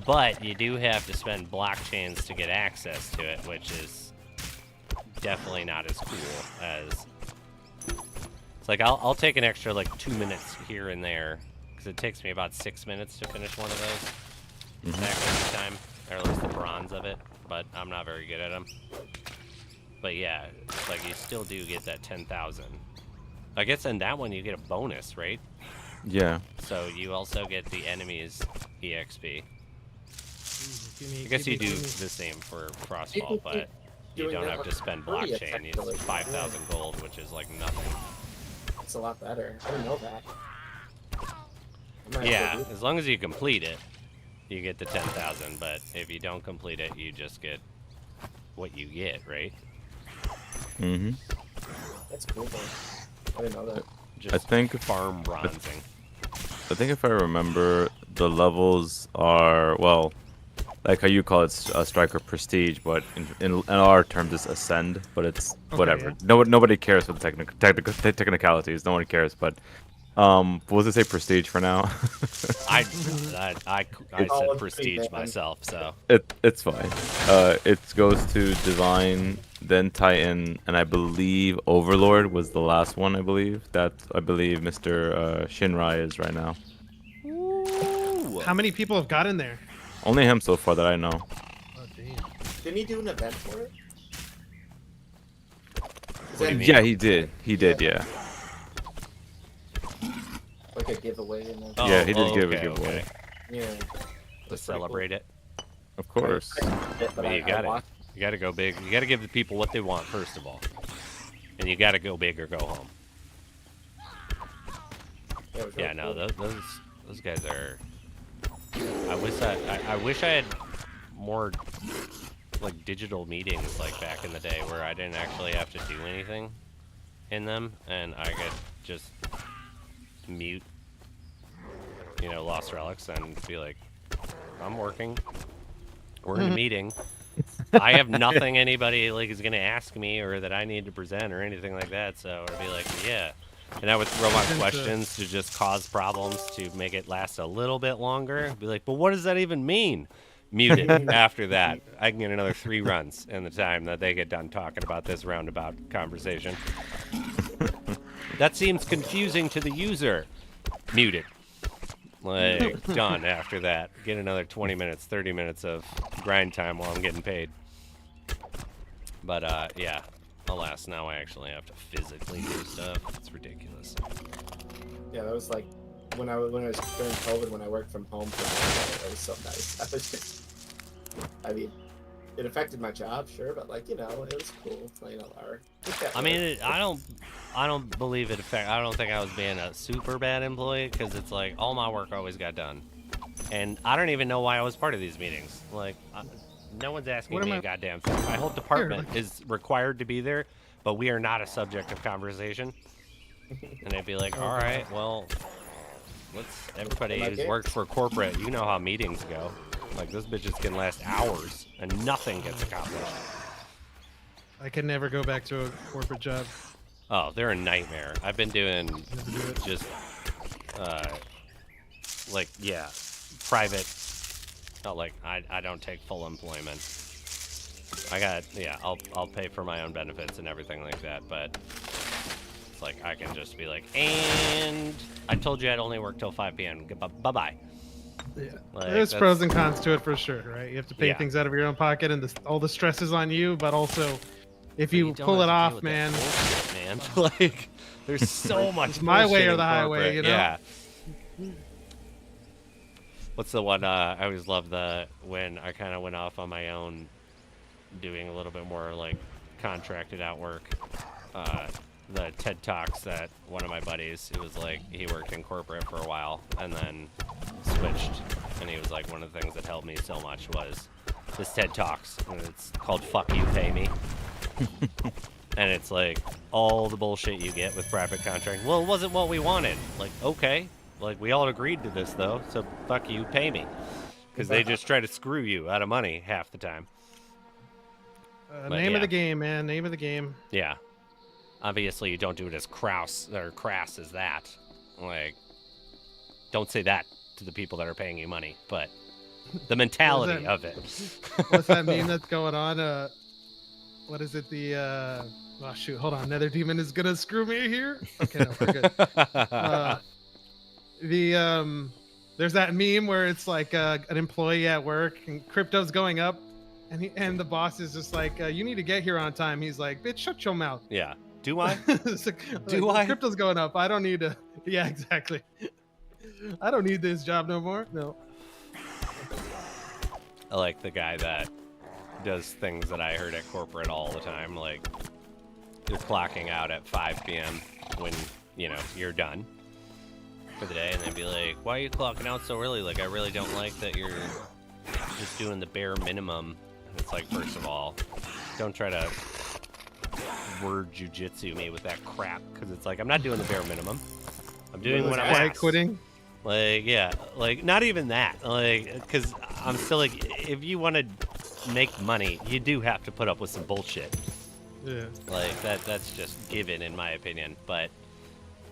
But you do have to spend blockchains to get access to it, which is definitely not as cool as... It's like, I'll take an extra, like, 2 minutes here and there, because it takes me about 6 minutes to finish one of those. Back every time, or at least the bronze of it, but I'm not very good at them. But yeah, it's like, you still do get that 10,000. I guess in that one you get a bonus, right? Yeah. So you also get the enemy's EXP. Give me- I guess give you me- do give me- the same for You Frostfall, can but keep you doing don't that have to with spend free blockchain. It's effectively. 5,000 gold, which is like nothing. It's a lot better. I didn't know that. I might Yeah, have to do as long as you complete it, you get the 10,000. But if you don't complete it, you just get what you get, right? Mm-hmm. that. That's cool though. I didn't know that. Just think- farm bronzing. I think if I remember, the levels are, well, like how you call it Striker Prestige, but in our terms it's Ascend, but it's whatever. yeah. Nobody cares for the technicalities. No one cares, but we'll just say Prestige for now. I Oh, said it's prestige pretty bad. myself, so It's fine. It goes to Divine, then Titan, and I believe Overlord was the last one. I believe Mr. Shinrai is right now. How many people have got in there? Only him so far that I know. Oh, damn. Didn't he do an event for it? Is do you that mean? Yeah, he did. He did. Yeah. like a giveaway in there? Oh, Yeah, he did oh, give a okay, giveaway. okay. Yeah. To celebrate it. Of course. But You got it. You got to go big. You got to give the people what they want first of all, and you got to go big or go home. Yeah, no, those guys are. I wish I had more like digital meetings like back in the day where I didn't actually have to do anything in them, and I could just mute, Lost Relics and be like, I'm working. We're in a meeting. I have nothing anybody is gonna ask me or that I need to present or anything like that. So I'd be like, yeah. And I would throw out questions to just cause problems to make it last a little bit longer. Be like, but what does that even mean? Mute it. After that, I can get another 3 runs in the time that they get done talking about this roundabout conversation. That seems confusing to the user. Mute it. Done after that. Get another 20 minutes, 30 minutes of grind time while I'm getting paid. But, yeah. Alas, now I actually have to physically do stuff. It's ridiculous. Yeah, that was like when I was during COVID when I worked from home for a while, it was so nice. I mean, it affected my job, sure, but it was cool playing LR. I mean, I don't believe it I don't think I was being a super bad employee because it's like all my work always got done, and I don't even know why I was part of these meetings. No one's asking What am me I- a goddamn thing. My whole department is required to be there, but we are not a subject of conversation. And they'd be like, all right, well, everybody who's worked for corporate, you know how meetings go. Those bitches can last hours and nothing gets accomplished. I can never go back to a corporate job. Oh, they're a nightmare. I've been doing just, like, yeah, private. Not like I don't take full employment. I'll pay for my own benefits and everything like that, but it's like I can just be like, and I told you I'd only work till 5 p.m. Bye-bye. Yeah. Like, There's pros and cons to it for sure, right? You have to pay Yeah. things out of your own pocket, and all the stress is on you. But also, if But you don't pull have it to deal off, with man, that bullshit, man. Like, there's so much. It's my way bullshit or in the highway, corporate. you know? Yeah. What's the one? I always love when I kind of went off on my own, doing a little bit more like contracted out work. The TED Talks that one of my buddies, it was like he worked in corporate for a while and then switched, and he was like, one of the things that helped me so much was this TED Talks, and it's called "Fuck You, Pay Me." And it's like all the bullshit you get with private contracting. Well, it wasn't what we wanted. Like, okay. Like, we all agreed to this, though, so fuck you, pay me. Because they just try to screw you out of money half the time. name yeah. of the game, man. Name of the game. Yeah. Obviously, you don't do it as crass as that. Like, don't say that to the people that are paying you money, but the mentality of it. What's that meme that's going on? What is it? Oh, shoot. Hold on. Nether Demon is going to screw me here. Okay, no, we're good. There's that meme where it's like an employee at work and crypto's going up, and the boss is just like, you need to get here on time. He's like, bitch, shut your mouth. Yeah. Do I? Do I? Crypto's going up. I don't need to. Yeah, exactly. I don't need this job no more. No. I like the guy that does things that I heard at corporate all the time. Like, you're clocking out at 5 p.m. when, you're done for the day, and they'd be like, why are you clocking out so early? Like, I really don't like that you're just doing the bare minimum. And it's like, first of all, don't try to word jujitsu me with that crap, because it's like, I'm not doing the bare minimum. I'm doing what I'm asked. Quitting. Like, yeah, like, not even that. Like, because I'm still like, if you want to make money, you do have to put up with some bullshit. Yeah. Like, that's just given, in my opinion. But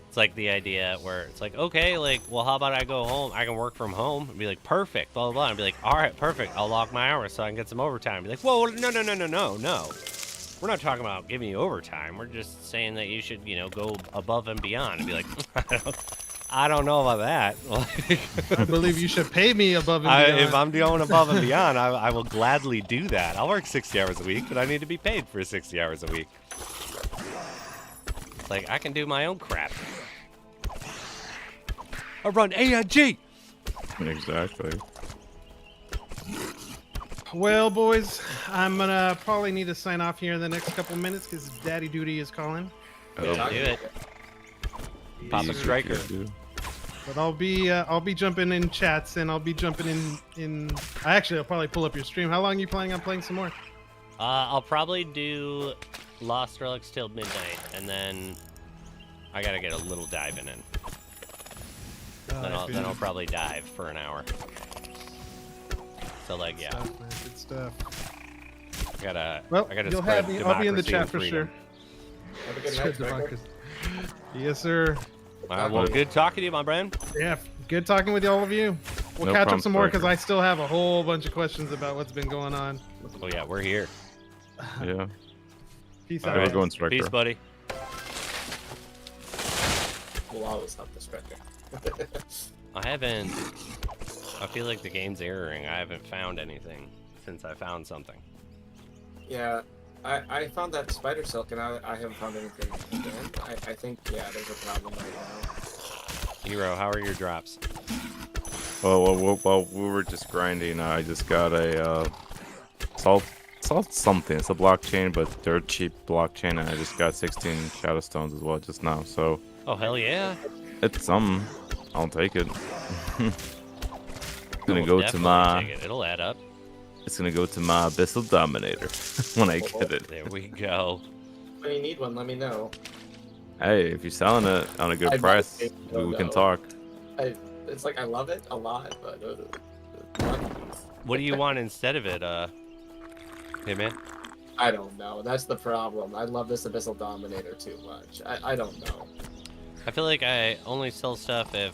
it's like the idea where it's like, okay, like, well, how about I go home? I can work from home and be like, perfect, blah, blah, blah. And be like, all right, perfect. I'll log my hours so I can get some overtime. Be like, whoa, no. We're not talking about giving you overtime. We're just saying that you should, go above and beyond. And be like, I don't know about that. I believe you should pay me above and beyond. If I'm going above and beyond, I will gladly do that. I'll work 60 hours a week, but I need to be paid for 60 hours a week. It's like, I can do my own crap. I run AIG. Exactly. Well, boys, I'm gonna probably need to sign off here in the next couple minutes because Daddy Duty is calling. Do it. Pop a striker. But I'll be jumping in chats, and I'll be jumping in. I'll probably pull up your stream. How long are you planning on playing some more? I'll probably do Lost Relics till midnight, and then I gotta get a little diving in. Then I'll probably dive for an hour. So, like, yeah. Good stuff. I gotta you'll spread have me. I'll be in the democracy chat and for freedom. sure. Have a good night, Striker. Yes, sir. All right, well, good talking to you, my friend. Yeah, good talking with all of you. We'll No catch problem, up some more because Striker. I still have a whole bunch of questions about what's been going on. Oh, yeah, we're here. Yeah. Peace All out. right. guys. Going Striker. Peace, buddy. We'll always help the Striker. I feel like the game's erroring. I haven't found anything since I found something. Yeah, I found that spider silk, and I haven't found anything again. I think, yeah, there's a problem right now. Hero, how are your drops? Well, we were just grinding. I just got a salt something. It's a blockchain, but dirt cheap blockchain, and I just got 16 shadow stones as well just now. So Oh, hell yeah. it's some. I'll take it. Gonna We'll go to definitely my. take it. It'll add up. It's gonna go to my Abyssal Dominator when I get it. There we go. When you need one, let me know. Hey, if you're selling it on a good I'd price, like to we can know. talk. It's like I love it a lot, but What do you want instead of it, Hitman? I don't know. That's the problem. I love this Abyssal Dominator too much. I don't know. I feel like I only sell stuff if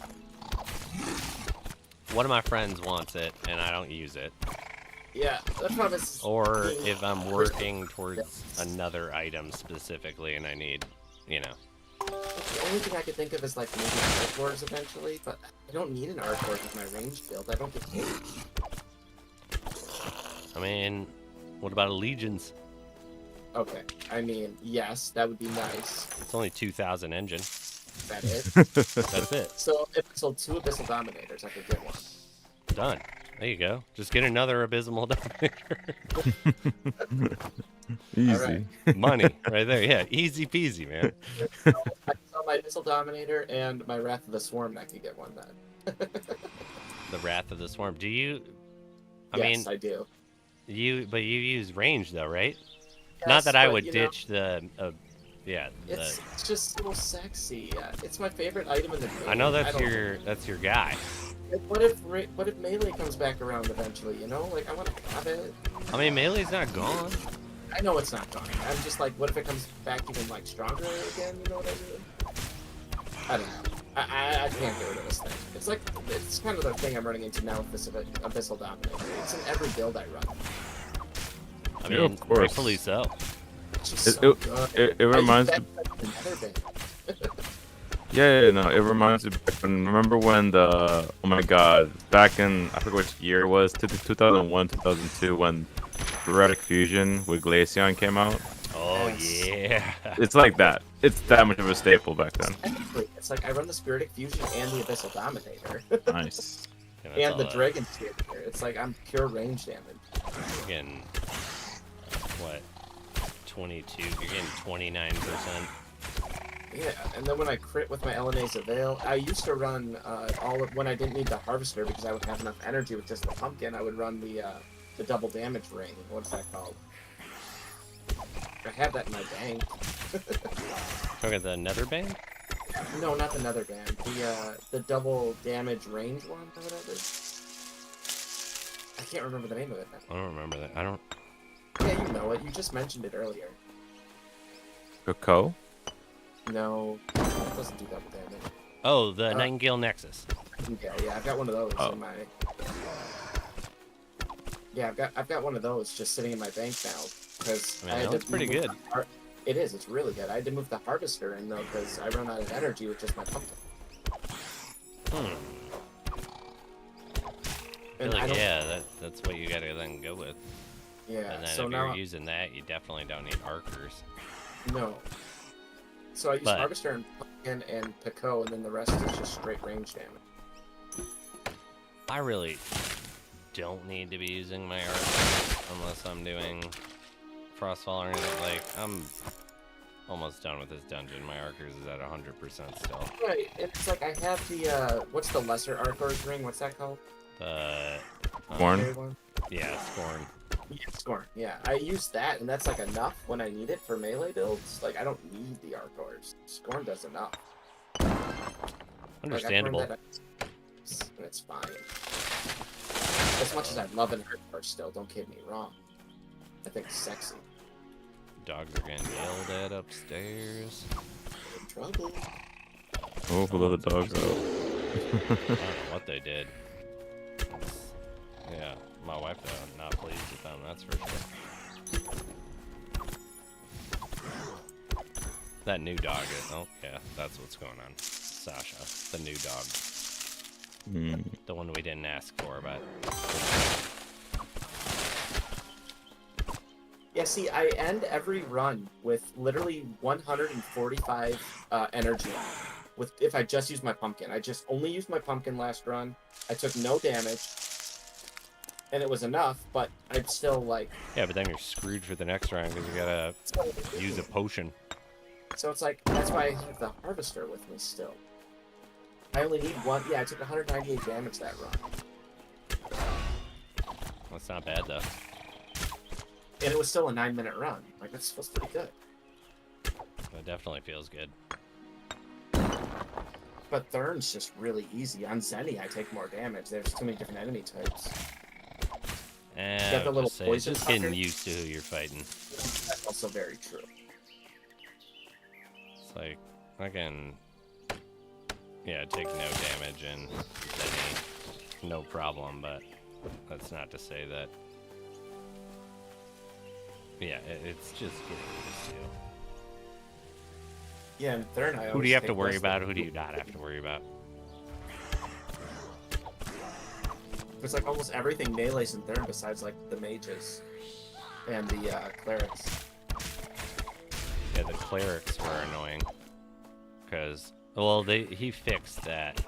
one of my friends wants it and I don't use it. Yeah, the problem is... Or if I'm working towards another item specifically and I need, you know. The only thing I could think of is like maybe Arc Wars eventually, but I don't need an Arc Wars with my range build. I don't get hit. I mean, what about Legions? Okay, I mean, yes, that would be nice. It's only 2,000 engine. That it? That's it. So if I sold 2 Abyssal Dominators, I could get one. Done. There you go. Just get another Abysmal Dominator. Easy. Alright. Money right there. Yeah, easy peasy, man. I can sell my Abyssal Dominator and my Wrath of the Swarm, and I could get one then. The Wrath of the Swarm. Do you? I Yes, mean, I do. but you use range though, right? Yes, Not that I but, would you know, ditch the. Yeah. It's just so sexy. It's my favorite item in the game. I know I that's don't- your guy. What if melee comes back around eventually? You know, like I want to have it. I mean, melee's not gone. I know it's not gone. I'm just like, what if it comes back even like stronger again? You know what I mean? I don't know. I can't get rid of this thing. It's kind of the thing I'm running into now with this Abyssal Dominator. It's in every build I run. I Yeah, mean, of course. rightfully so. It's just It- so it- good. it reminds me. Yeah, no, it reminds me back when, remember when oh my god, back in, I forget which year it was, 2001, 2002, when Relic Fusion with Glaceon came out? Oh Yes. yeah. It's like that. It's that much of a staple back then. Technically, it's like I run the Spiritic Fusion and the Abyssal Dominator. Nice. Yeah, that's and all the that. Dragon Spear. It's like I'm pure range damage. You're getting what? 22. You're getting 29%. Yeah, and then when I crit with my LNA's Avail, I used to run when I didn't need the Harvester because I would have enough energy with just the pumpkin. I would run the double damage ring. What's that called? I have that in my bank. Look at the Nether Band? No, not the Nether Band. The double damage range one or whatever. I can't remember the name of it now. I don't remember that. I don't. Yeah, you know it. You just mentioned it earlier. Coco? No, it doesn't do double damage. Oh, the Nightingale Nexus. Okay, yeah, I've got one of those Oh. in my. Yeah, I've got one of those just sitting in my bank now because I mean, that's pretty good. It is. It's really good. I had to move the harvester in though because I run out of energy with just my pumpkin. I feel And I like, don't. yeah, that's what you gotta then go with. Yeah. And then So if now you're using that, you definitely don't need archers. no. So I use But- harvester and pumpkin and Pico, and then the rest is just straight range damage. I really don't need to be using my archers unless I'm doing Frostfall or anything. Like, I'm almost done with this dungeon. My archers is at 100% still. Right. It's like I have the what's the lesser Archor's ring? What's that called? The Scorn? Legendary one? Yeah, Scorn. Yeah, Scorn. Yeah, I use that, and that's like enough when I need it for melee builds. Like I don't need the Archors. Scorn does enough. Understandable. Like, I burned that and it's fine. As much as I love an Archor still, don't get me wrong. I think it's sexy. Dogs are getting yelled at upstairs. In trouble. Oh, we'll let the dogs out. I don't know what they did. Yeah, my wife not pleased with them, that's for sure. That new dog is, oh yeah, that's what's going on. Sasha, the new dog. The one we didn't ask for, but Yeah, see, I end every run with literally 145 energy. If I just use my pumpkin. I just only used my pumpkin last run. I took no damage. And it was enough, but I'd still like... yeah, but then you're screwed for the next round because you gotta use a potion. So it's like, that's why I have the Harvester with me still. I only need one. Yeah, I took 198 damage that run. That's not bad though. And it was still a 9-minute run. Like, that's pretty good. It definitely feels good. But Thurn's just really easy. On Zenny, I take more damage. There's too many different enemy types. got the little poison just getting fucker. used to who you're fighting. That's also very true. It's like, fucking, yeah, take no damage and any, no problem, but that's not to say that, yeah, it's just getting used to. Yeah, and third, I Who do you have to worry about? Who do you not have to worry about? It's like almost everything melees in third besides like the mages and the clerics. Yeah, the clerics were annoying. Because, well, he fixed that.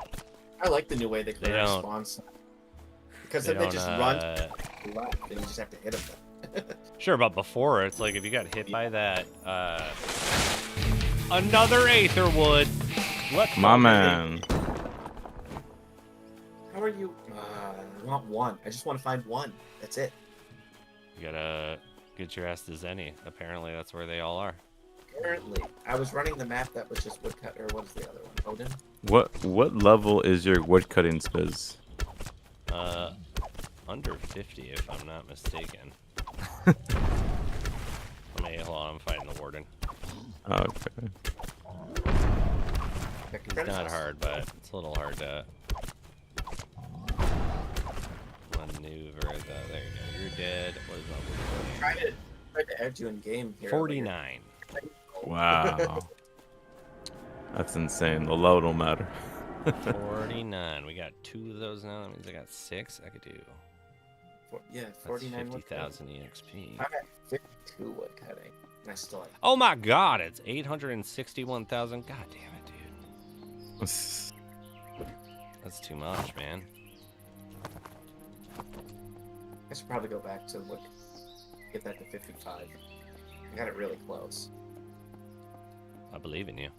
I like the new way the clerics don't- spawns. Because They then they don't, just run to the left and you just have to hit them. Sure, but before, it's like if you got hit by that, another Aetherwood. Let's My go. man. How are you? I want one. I just want to find one. That's it. You gotta get your ass to Zenny. Apparently, that's where they all are. Apparently, I was running the map that was just woodcut, or what is the other one? Odin? What level is your woodcutting spiz? Under 50, if I'm not mistaken. Hold on, I'm fighting the warden. Okay. He's not hard, but it's a little hard to maneuver. There you go. You're dead. What is up? Try to add you in game here. 49. Wow. That's insane. The level don't matter. 49. We got 2 of those now. That means I got 6. I could do. Yeah, That's 49 50,000 EXP. I got 52 wood cutting. And I still have. Oh my god, it's 861,000. God damn it, dude. That's too much, man. I should probably go back to look. Get that to 55. I got it really close. I believe in you.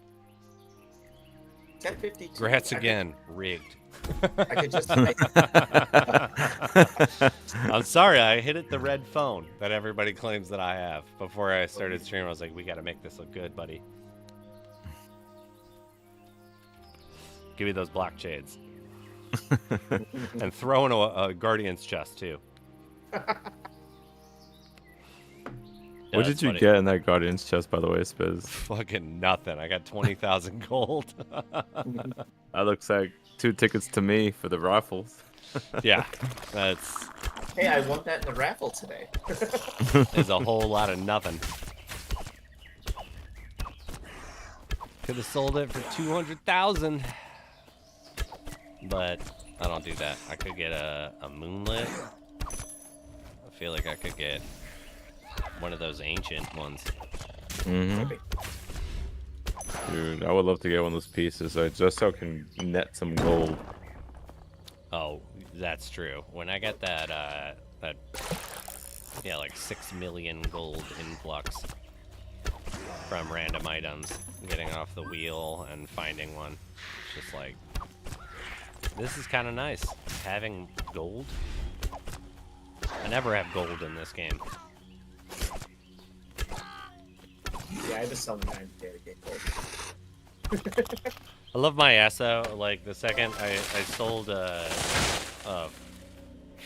It's at 52. Grats again. Rigged. I could just. I'm sorry, I hit it the red phone that everybody claims that I have. Before I started streaming, I was like, we gotta make this look good, buddy. Give me those block shades. And throw in a Guardian's chest, too. What did you get in that Guardian's chest, by the way, Spiz? Fucking nothing. I got 20,000 gold. That looks like 2 tickets to me for the raffles. Yeah, that's Hey, I won that in the raffle today. is a whole lot of nothing. Could have sold it for 200,000, but I don't do that. I could get a moonlit. I feel like I could get one of those ancient ones. Mm-hmm. Dude, I would love to get one of those pieces, just so I can net some gold. Oh, that's true. When I got that, yeah, like 6 million gold influx from random items, getting off the wheel and finding one, it's just like, this is kind of nice. Having gold. I never have gold in this game. Yeah, I just sell 9 to get gold. I love my Esso. Like, the second I sold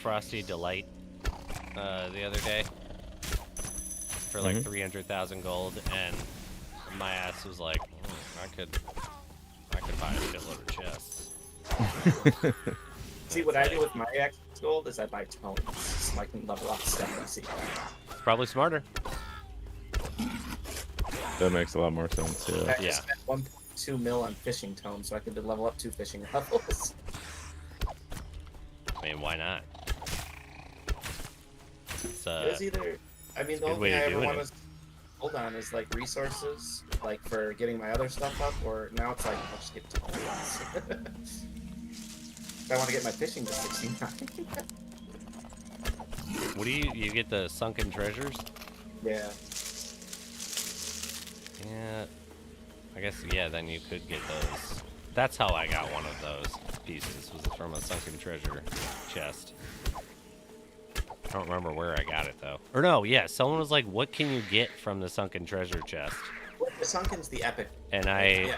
Frosty Delight the other day for like 300,000 gold, and my ass was like, I could buy a shitload of chests. See, what I do with my X gold is I buy tones so I can level up stuff I see. It's probably smarter. That makes a lot more sense, yeah. I Yeah. just spent 1.2 mil on fishing tones so I could level up 2 fishing levels. I mean, why not? It's, It was either, I mean, the a good only way thing I to ever do want it. to hold on is like resources, like for getting my other stuff up, or now it's like, I'll just get tones. If I want to get my fishing to 69. what do you get the sunken treasures? Yeah. Yeah, I guess, yeah, then you could get those. That's how I got one of those pieces, was from a sunken treasure chest. I don't remember where I got it, though. Or no, yeah, someone was like, what can you get from the sunken treasure chest? The sunken's the epic. And Yeah.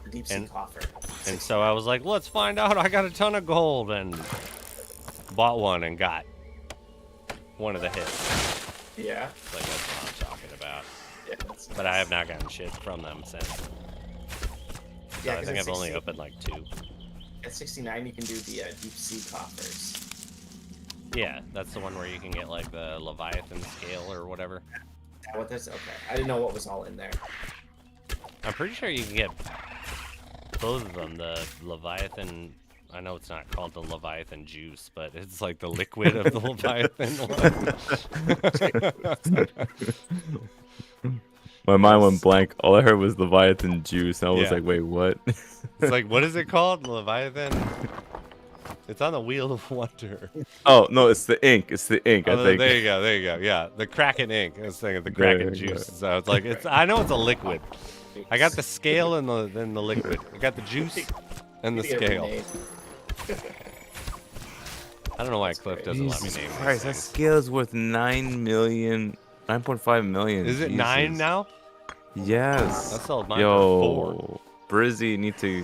The deep sea and- coffer. And so I was like, let's find out. I got a ton of gold, and bought one and got one of the hits. Yeah. Like that's what I'm talking about. Yeah. That's But I have not gotten shit from them since. So Yeah, I think I've only opened like 2. At 69, you can do the deep sea coffers. Yeah, that's the one where you can get like the Leviathan scale or whatever. Yeah, what this? Okay, I didn't know what was all in there. I'm pretty sure you can get both of them. The Leviathan. I know it's not called the Leviathan juice, but it's like the liquid of the Leviathan one. My mind went blank. All I heard was Leviathan juice. And I was Yeah. like, wait, what? It's like, what is it called? Leviathan? It's on the Wheel of Wonder. Oh, no, it's the ink. It's the ink, I Oh, think. there you go. There you go. Yeah, the Kraken ink. I was thinking the There Kraken you go. juice. So it's like I know it's a liquid. I got the scale and the liquid. I got the juice and the Get it scale. renamed. I don't know why Cliff doesn't let me Jesus name these Christ, that things. scale is worth 9.5 million. Is it Jesus. 9 now? Yes. I sold mine Yo, Brizzy need to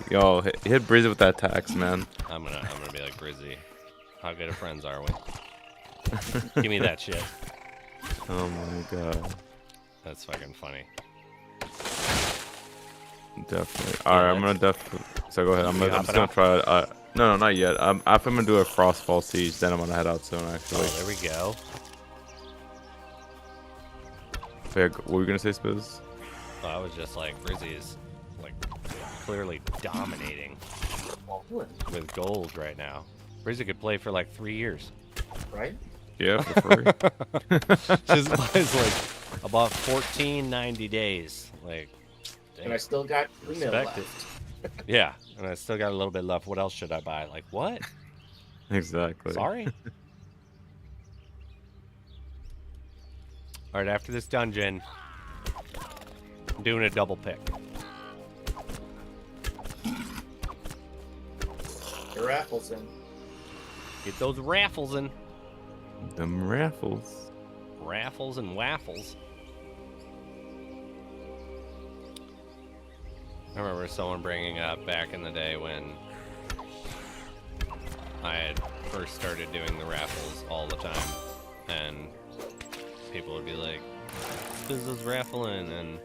hit Brizzy with that tax, man. I'm gonna be like Brizzy. How good of friends are we? Give me that shit. Oh my god, That's fucking funny. definitely. All right, I'm gonna definitely. So go ahead. I'm You just hopping gonna out? try it. No, not yet. After I'm gonna do a Frostfall Siege, then I'm gonna head out soon. Actually. Oh, there we go. What were you gonna say, Spiz? Well, I was just like, Brizzy is like clearly dominating with gold right now. Brizzy could play for like 3 years. Right? Yeah, for free. Just buys like about 14.90 days. Like, And I dang, still got 3 mil respect left. it. Yeah, and I still got a little bit left. What else should I buy? Like, what? Exactly. Sorry. All right, after this dungeon, I'm doing a double pick. The raffles in. Get those raffles in. Them raffles. Raffles and waffles. I remember someone bringing up back in the day when I had first started doing the raffles all the time, and people would be like, "This is raffling," and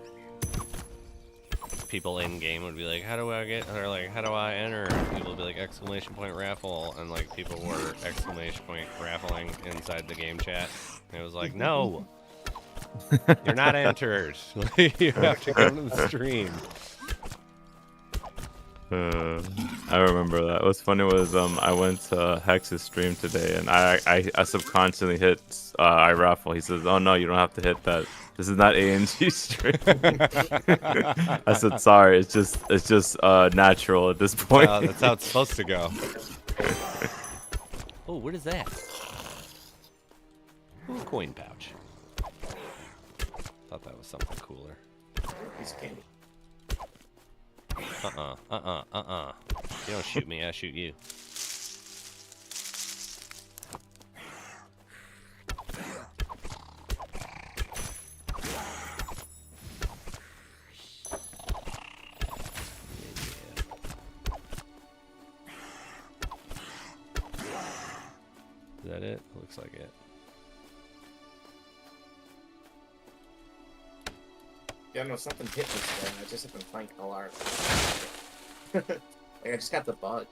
people in game would be like, "How do I get?" Or like, "How do I enter?" And people would be like, "Exclamation point raffle," and like people were exclamation point raffling inside the game chat. And it was like, "No, you're not entered. You have to come to the stream." I remember that. What's funny was I went to Hex's stream today, and I subconsciously hit iRaffle. He says, "Oh no, you don't have to hit that. This is not ANG stream." I said, "Sorry, it's just natural at this point." That's how it's supposed to go. Oh, what is that? Ooh, a coin pouch. Thought that was something cooler. Piece of candy. You don't shoot me, I shoot you. Is that it? Looks like it. Yeah, no, something hit me today. I just have been playing LR. Like, I just got the bug.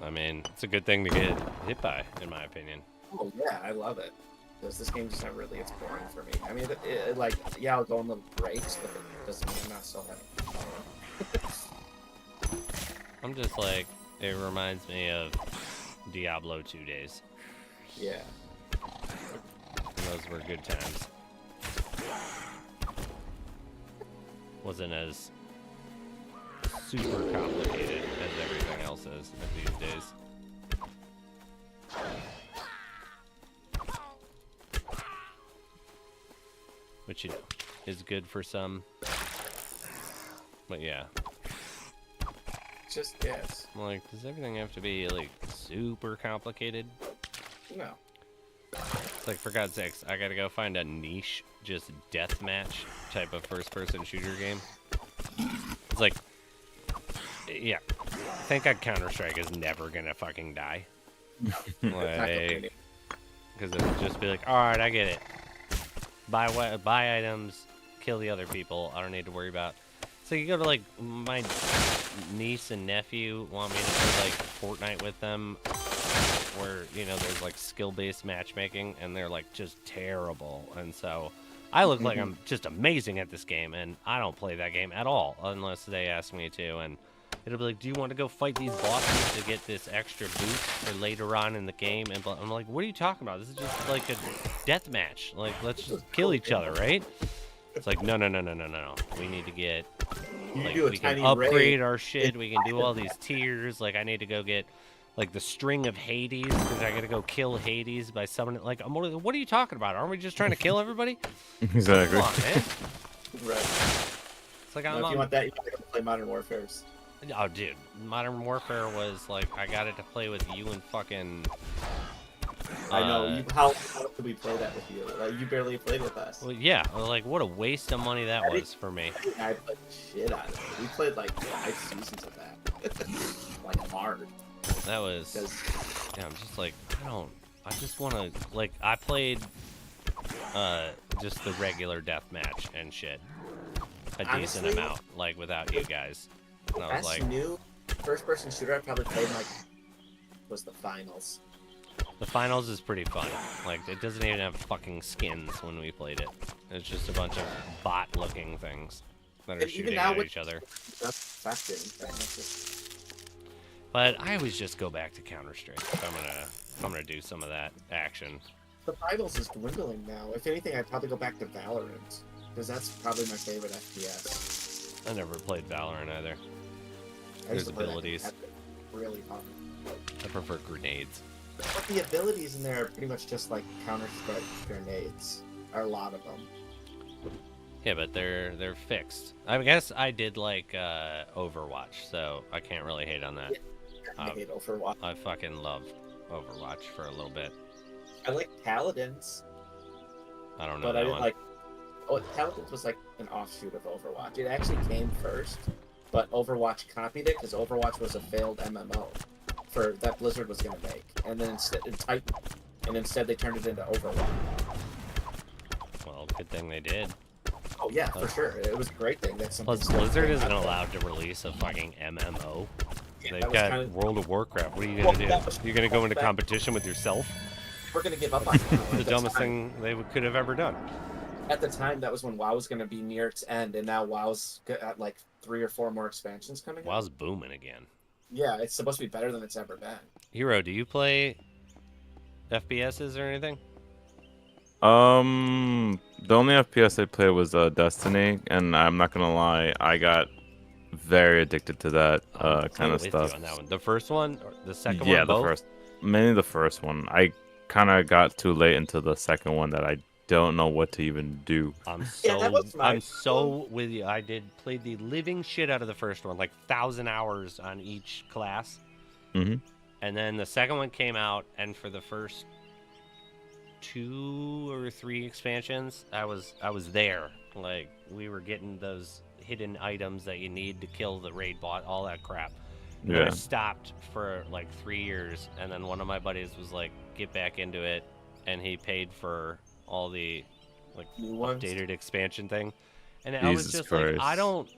I mean, it's a good thing to get hit by, in my opinion. Oh, yeah, I love it. Because this game just not really, it's boring for me. I mean, like, yeah, I'll go on little breaks, but it doesn't mean I'm not still having fun. I'm just like, it reminds me of Diablo 2 days. Yeah. And those were good times. Wasn't as super complicated as everything else is these days. Which, you know, is good for some. But yeah, Just, yes. I'm like, does everything have to be like super complicated? No. It's like, for God's sakes, I gotta go find a niche, just deathmatch type of first-person shooter game. It's like, yeah, thank God Counter-Strike is never gonna fucking die. It's not Like, complicated. because it would just be like, all right, I get it. Buy items, kill the other people. I don't need to worry about. So you go to like my niece and nephew want me to play like Fortnite with them, where there's like skill-based matchmaking, and they're like just terrible. And so I look like I'm just amazing at this game, and I don't play that game at all unless they ask me to. And it'll be like, do you want to go fight these bosses to get this extra boost for later on in the game? And I'm like, what are you talking about? This is just like a death match. Like, let's just kill each other, right? It's like, no. We need to get, like, we can upgrade our shit. We can do all these tiers. Like, I need to go get, like, the string of Hades, because I gotta go kill Hades by summoning. Like, what are you talking about? Aren't we just trying to kill everybody? Exactly. Come on, man. Right. It's like, If you want that, you gotta go play Modern Warfare's. Oh, dude, Modern Warfare was like, I got it to play with you and fucking. I know. How could we play that with you? Like, you barely played with us. Well, yeah, like what a waste of money that was for me. I played shit out of it. We played like 5 seasons of that. Like hard. That was. Yeah, I'm just like, I just want to, like, I played just the regular deathmatch and shit a decent Honestly, amount, like, without you guys. And I was best like, new first-person shooter I probably played like was the Finals. the finals is pretty fun. Like, it doesn't even have fucking skins when we played it. It's just a bunch of bot-looking things that are And even shooting now at with each other. that's effective. But I always just go back to Counter-Strike. I'm gonna do some of that action. The Finals is dwindling now. If anything, I'd probably go back to Valorant because that's probably my favorite FPS. I never played Valorant either. I used There's to play that abilities. really fun. I prefer grenades. But the abilities in there are pretty much just like Counter-Strike grenades. Are a lot of them. Yeah, but they're fixed. I guess I did like Overwatch, so I can't really hate on that. Yeah. I hate Overwatch. I fucking loved Overwatch for a little bit. I like Paladins, I don't know but that I didn't one. like. Oh, Paladins was like an offshoot of Overwatch. It actually came first, but Overwatch copied it because Overwatch was a failed MMO for that Blizzard was gonna make, and then instead it tightened, and instead they turned it into Overwatch. Well, good thing they did. Oh yeah, for sure. It was a great thing. That's something. Plus, Blizzard isn't allowed to release a fucking MMO. Yeah, They've that was got kinda- World of Warcraft. What are you Well, gonna that do? was- You're gonna go into that- competition with yourself? We're gonna give up on it. The dumbest thing they could have ever done. At the time, that was when WoW was gonna be near its end, and now WoW's got like 3 or 4 more expansions coming. out. WoW's booming again. Yeah, it's supposed to be better than it's ever been. Hero, do you play FPSs or anything? The only FPS I played was Destiny, and I'm not gonna lie, I got very addicted to that I'm kind of with stuff. you on that one. The first one, or the second Yeah, one, the both? first, mainly the first one. I kind of got too late into the second one that I don't know what to even do. I'm Yeah, that was my I'm so with you. I played the living shit out of the first one, like 1,000 hours on each class. Mhm. And then the second one came out, and for the first 2 or 3 expansions, I was there. Like, we were getting those hidden items that you need to kill the raid bot, all that crap. And then I Yeah. stopped for like 3 years, and then one of my buddies was like, "Get back into it," and he paid for all the like New ones? updated expansion thing, and I was Jesus just like, I Christ. don't.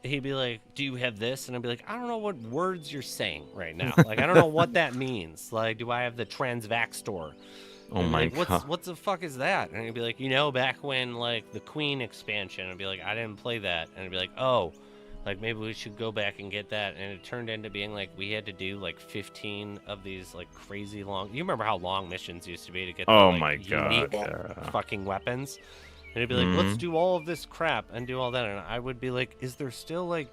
He'd be like, "Do you have this?" And I'd be like, "I don't know what words you're saying right now. Like, I don't know what that means. Like, do I have the Transvac store?" Oh And my like, god. What the fuck is that? And he'd be like, back when like the Queen expansion, I'd be like, I didn't play that. And I'd be like, oh, like maybe we should go back and get that. And it turned into being like we had to do like 15 of these like crazy long. You remember how long missions used to be to get the, Oh like, my god. unique Yeah. fucking weapons? And he'd be like, let's Mhm. do all of this crap and do all that. And I would be like, is there still like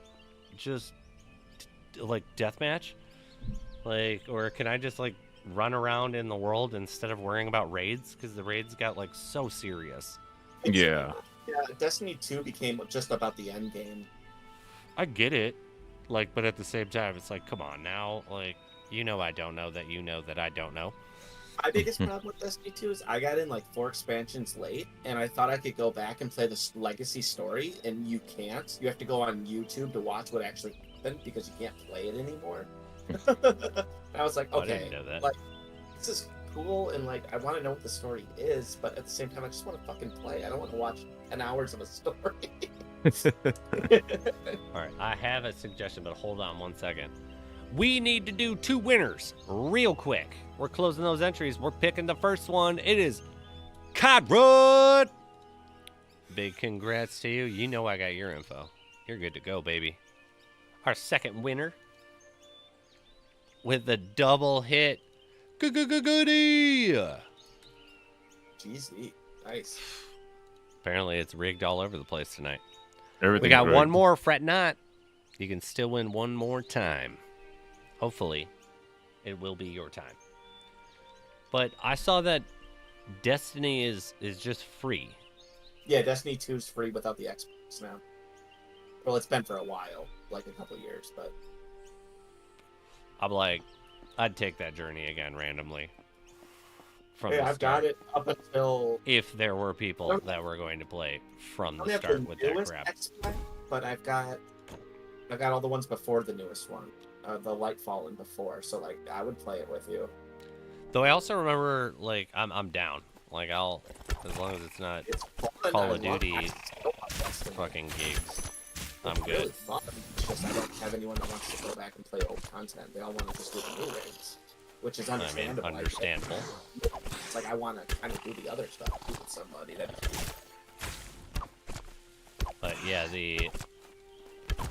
just like deathmatch? Like, or can I just like run around in the world instead of worrying about raids? Because the raids got like so serious. Yeah. Yeah, Destiny 2 became just about the end game. I get it, like, but at the same time, it's like, come on now, like, I don't know that you know that I don't know. My biggest problem with Destiny 2 is I got in like 4 expansions late, and I thought I could go back and play this legacy story, and you can't. You have to go on YouTube to watch what actually happened because you can't play it anymore. I was like, I okay, didn't know that. like this is cool and like I want to know what the story is, but at the same time I just want to fucking play. I don't want to watch 10 hours of a story. All right, I have a suggestion, but hold on 1 second. We need to do 2 winners real quick. We're closing those entries. We're picking the first one. It is Codrod. Big congrats to you. You know I got your info. You're good to go, baby. Our second winner with the double hit. Goody. GZ. Nice. Apparently it's rigged all over the place tonight. Everything. We got one more, fret not. You can still win one more time. Hopefully, it will be your time. But I saw that Destiny is just free. Yeah, Destiny 2 is free without the Xbox now. Well, it's been for a while, like a couple years, but I'm like, I'd take that journey again randomly. From yeah, the I've start. got it up until If there were people that were going to play from the start with that crap. X-Men, but I've got all the ones before the newest one, the Lightfall and before. So like, I would play it with you. Though I also remember, like, I'm down. Like, I'll, as long as it's not It's fun. Call I of love Duty Destiny. fucking gigs. I'm It's really good. fun. It's just I don't have anyone that wants to go back and play old content. They all want to just do the new raids, which is I mean, understandable. understandable. It's like I want to kind of do the other stuff too with somebody. But yeah,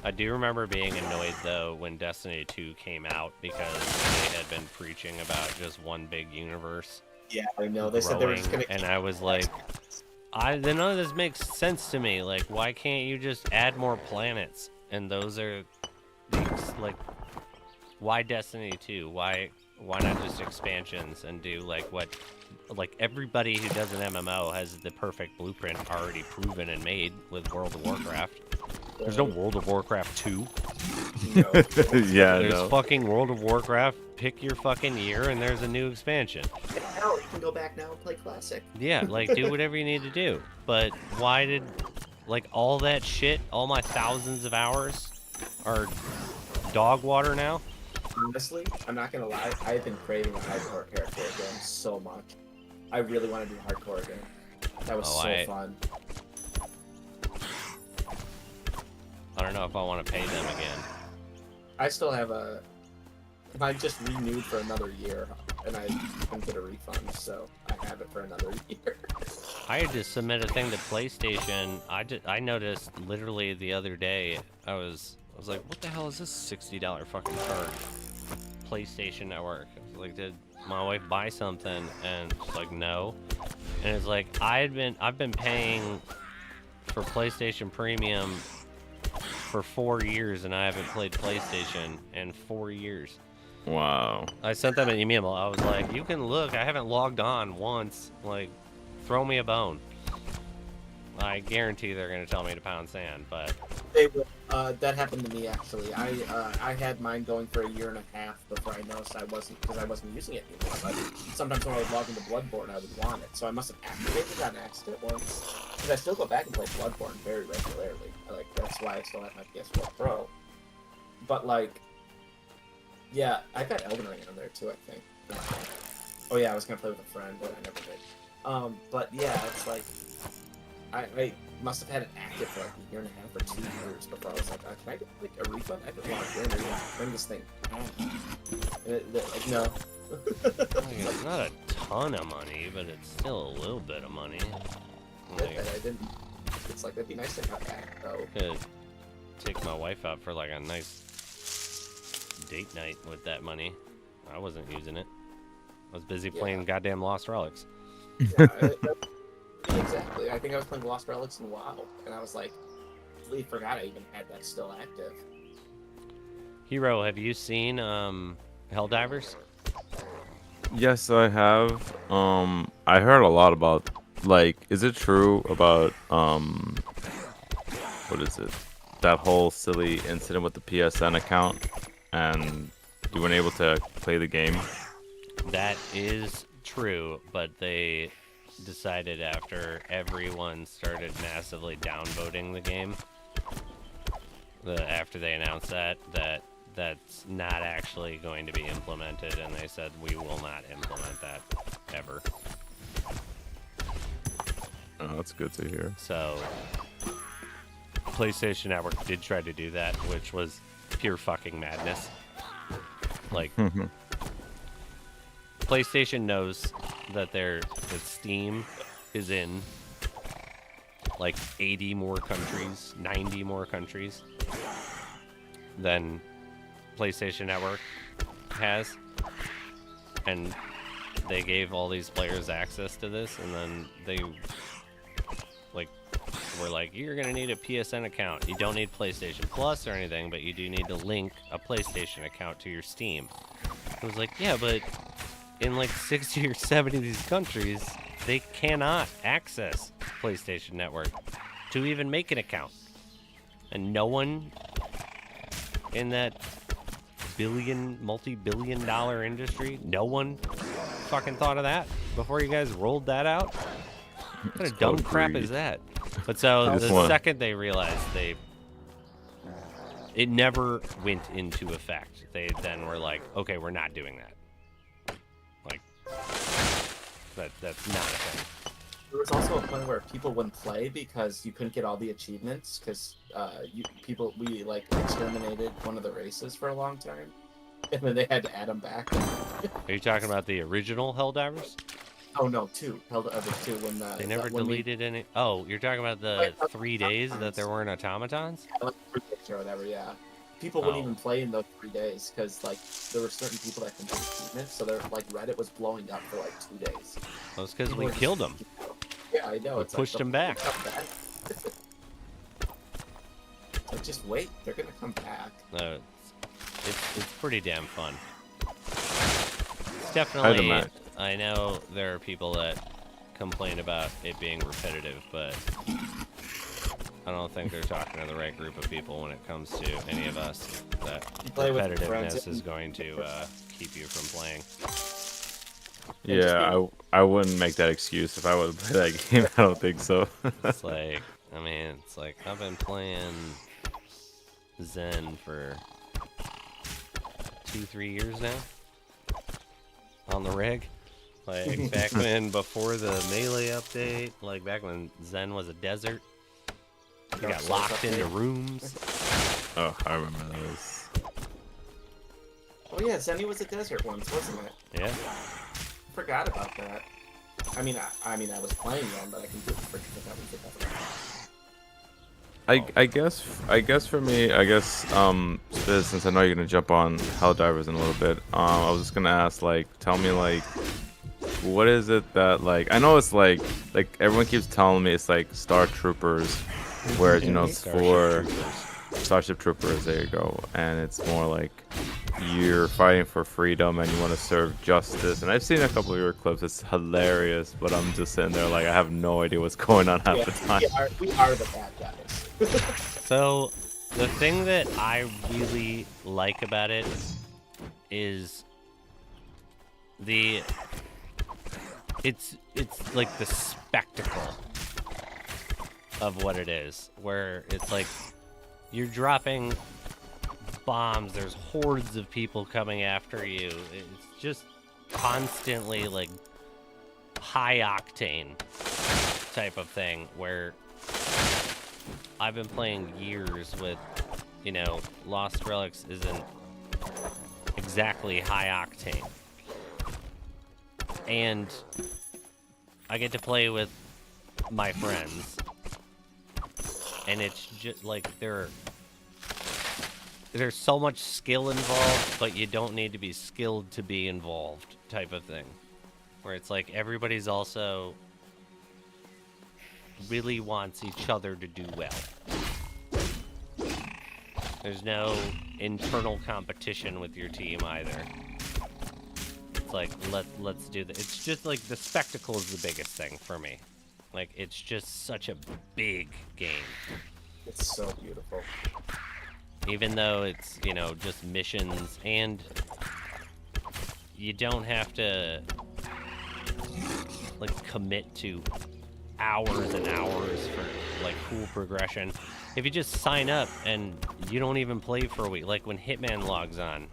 I do remember being annoyed though when Destiny 2 came out because they had been preaching about just one big universe. Yeah, I know. They said they were just growing, gonna. and I was like, then none of this makes sense to me. Like, why can't you just add more planets? And those are, like, why Destiny 2? Why not just expansions and do like what, like everybody who does an MMO has the perfect blueprint already proven and made with World of Warcraft. There's no World of Warcraft 2. No. Yeah, There's no. fucking World of Warcraft. Pick your fucking year, and there's a new expansion. Hell, you can go back now and play Classic. Yeah, like, do whatever you need to do. But why did, like, all that shit, all my thousands of hours are dog water now? Honestly, I'm not gonna lie. I've been craving a hardcore character again so much. I really want to do hardcore again. That was so fun. I don't know if I want to pay them again. I still have I just renewed for another year, and I didn't get a refund, so I have it for another year. I had to submit a thing to PlayStation. I noticed literally the other day. I was like, what the hell is this $60 fucking charge? PlayStation Network. I was like, did my wife buy something? And she's like, no. And it's like I've been paying for PlayStation Premium for 4 years, and I haven't played PlayStation in 4 years. Wow. I sent them an email. I was like, you can look. I haven't logged on once. Like, throw me a bone. I guarantee they're going to tell me to pound sand, but... They will. That happened to me, actually. I had mine going for a year and a half before I noticed I wasn't using it anymore. But sometimes when I would log into Bloodborne, I would want it. So I must have activated it on accident once. Because I still go back and play Bloodborne very regularly. Like, that's why I still have my PS4 Pro. But, like... Yeah, I got Elden Ring on there, too, I think. Oh, yeah, I was going to play with a friend, but I never did. But, yeah, it's like... I must have had it active for like a year and a half or 2 years before I was like, can I get like a refund? I could log in and bring this thing home. And like, no. Like, it's not a ton of money, but it's still a little bit of money. Like, I didn't. It's like, it'd be nice to have back, though. could take my wife out for like a nice date night with that money. I wasn't using it. I was busy playing goddamn Lost Relics. Yeah, exactly. I think I was playing Lost Relics and WoW, and I was like, completely forgot I even had that still active. Hero, have you seen Helldivers? Yes, I have. I heard a lot about, like, is it true about, what is it? That whole silly incident with the PSN account, and you weren't able to play the game? That is true, but they decided after everyone started massively downvoting the game, after they announced that that's not actually going to be implemented, and they said we will not implement that ever. Oh, that's good to hear. So PlayStation Network did try to do that, which was pure fucking madness. Like, PlayStation knows that that Steam is in like 80 more countries, 90 more countries than PlayStation Network has, and they gave all these players access to this, and then they were like, you're gonna need a PSN account. You don't need PlayStation Plus or anything, but you do need to link a PlayStation account to your Steam. I was like, yeah, but in like 60 or 70 of these countries, they cannot access PlayStation Network to even make an account. And no one in that multi-billion dollar industry, no one fucking thought of that before you guys rolled that out? What kind of dumb crap is that? But so the second they realized it never went into effect, they then were like, okay, we're not doing that. Like, that's not a thing. There was also a point where people wouldn't play because you couldn't get all the achievements because we like exterminated one of the races for a long time, and then they had to add them back. Are you talking about the original Helldivers? Oh no, Helldivers 2 when they never deleted any. Oh, you're talking about the 3 days that there weren't automatons? Like 3 days or whatever, yeah. People wouldn't even play in those 3 days because like there were certain people that could do achievements, so they're like Reddit was blowing up for like 2 days. Well, it's because we killed them. Yeah, I know. We it's pushed like, them back. Like, just wait, they're gonna come back. It's pretty damn fun. It's definitely. I know there are people that complain about it being repetitive, but I don't think they're talking to the right group of people when it comes to any of us. That repetitiveness is going to keep you from playing. Yeah, I wouldn't make that excuse if I would play that game. I don't think so. It's like, I mean, it's like I've been playing Zen for 2-3 years now on the rig. Like back when, before the Melee update, like back when Zen was a desert, you got locked into rooms. Oh, I remember those. Oh yeah, Zenny was a desert once, wasn't it? Yeah. Forgot about that. I mean, I was playing one, but I completely forgot that was a desert. I guess for me, Spiz, since I know you're gonna jump on Helldivers in a little bit, I was just gonna ask, like, tell me, like, what is it that, like, I know it's like everyone keeps telling me it's like Star Troopers, whereas, you know, it's for Starship Troopers, there you go, and it's more like you're fighting for freedom and you want to serve justice. And I've seen a couple of your clips, it's hilarious, but I'm just sitting there like I have no idea what's going on half the time. We are the bad guys. So the thing that I really like about it is it's like the spectacle of what it is, where it's like you're dropping bombs, there's hordes of people coming after you. It's just constantly like high octane type of thing, where I've been playing years with, you know, Lost Relics isn't exactly high octane. And I get to play with my friends, and it's just like there's so much skill involved, but you don't need to be skilled to be involved type of thing, where it's like everybody's also really wants each other to do well. There's no internal competition with your team either. It's like, let's do this. It's just like the spectacle is the biggest thing for me. Like, it's just such a big game. It's so beautiful. Even though it's, you know, just missions, and you don't have to, like, commit to hours and hours for, like, cool progression. If you just sign up and you don't even play for a week, like when Hitman logs on,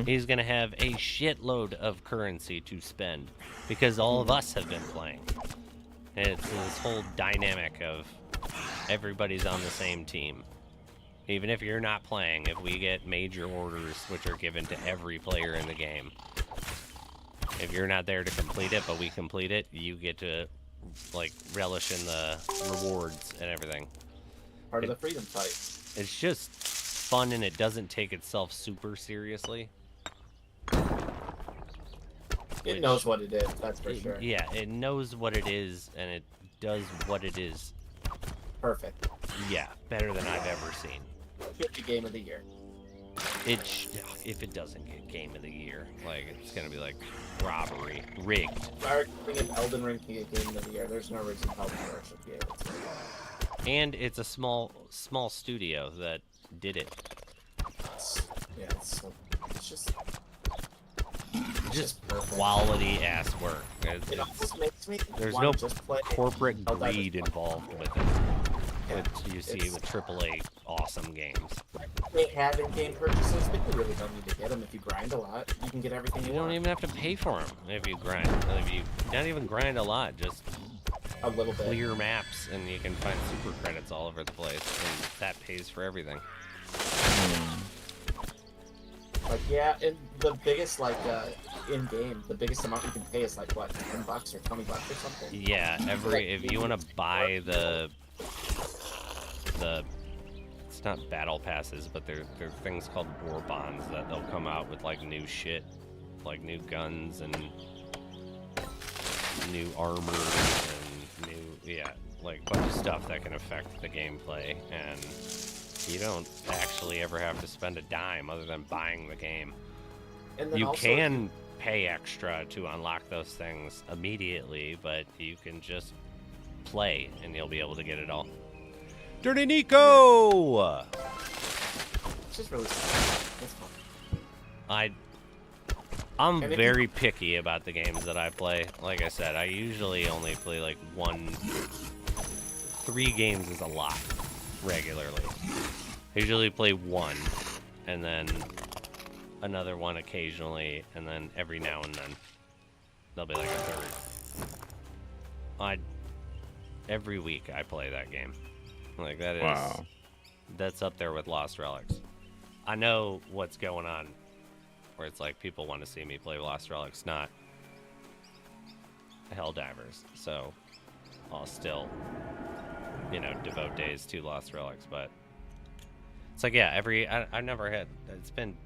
he's gonna have a shitload of currency to spend because all of us have been playing. And it's this whole dynamic of everybody's on the same team. Even if you're not playing, if we get major orders, which are given to every player in the game, if you're not there to complete it, but we complete it, you get to, like, relish in the rewards and everything. Part of the freedom fight. It's just fun, and it doesn't take itself super seriously. It knows what it is, that's for sure. Yeah, it knows what it is, and it does what it is. Perfect. Yeah, better than I've ever seen. Get the game of the year. If it doesn't get Game of the Year, like, it's gonna be like robbery, rigged. If Elden Ring can get Game of the Year, there's no reason Elden Ring should be able to. And it's a small studio that did it. It's just perfect. Quality ass work. It almost makes me There's wanna no just play corporate Helldivers greed 1. involved with it. Yeah, Which you see with AAA awesome games. They have in-game purchases, but you really don't need to get them if you grind a lot. You can get everything you You don't want. even have to pay for them if you grind. If you not even grind a lot, just A little bit. clear maps, and you can find super credits all over the place, and that pays for everything. Like, yeah, and the biggest, like, in-game, the biggest amount you can pay is, like, what, $10 or $20 or something? Yeah, if you want to buy the it's not battle passes, but they're things called war bonds that they'll come out with, like, new shit, like new guns and new armor and new, like a bunch of stuff that can affect the gameplay, and you don't actually ever have to spend a dime other than buying the game. And then You also, can pay extra to unlock those things immediately, but you can just play and you'll be able to get it all. Dirty Nico! It's just really simple. It's fun. I'm And if very picky about the games that I play. Like I said, I usually only play like 3 games is a lot regularly. I usually play 1 and then another one occasionally, and then every now and then there'll be like a third. Every week I play that game. Like, that is Wow. That's up there with Lost Relics. I know what's going on where it's like people want to see me play Lost Relics, not Helldivers. So I'll still, devote days to Lost Relics, but it's like, yeah, I never had, it's been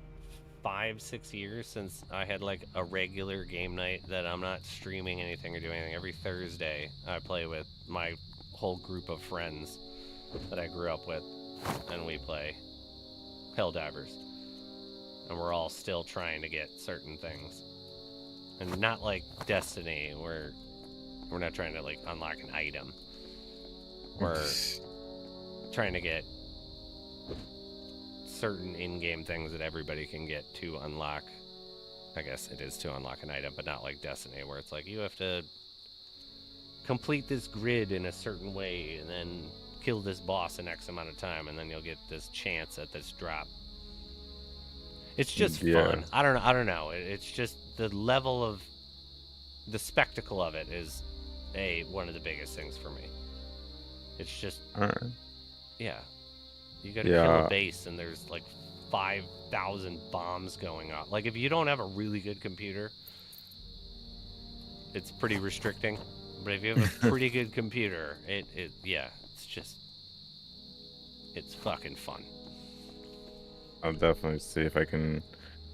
5-6 years since I had like a regular game night that I'm not streaming anything or doing anything. Every Thursday I play with my whole group of friends that I grew up with, and we play Helldivers, and we're all still trying to get certain things, and not like Destiny where we're not trying to like unlock an item. We're trying to get certain in-game things that everybody can get to unlock. I guess it is to unlock an item, but not like Destiny where it's like you have to complete this grid in a certain way and then kill this boss in X amount of time, and then you'll get this chance at this drop. It's just fun. I don't know. It's just the level of the spectacle of it is one of the biggest things for me. It's just yeah. You gotta kill a base and there's like 5,000 bombs going off. Like, if you don't have a really good computer, it's pretty restricting. But if you have a pretty good computer, it's fucking fun. I'll definitely see if I can.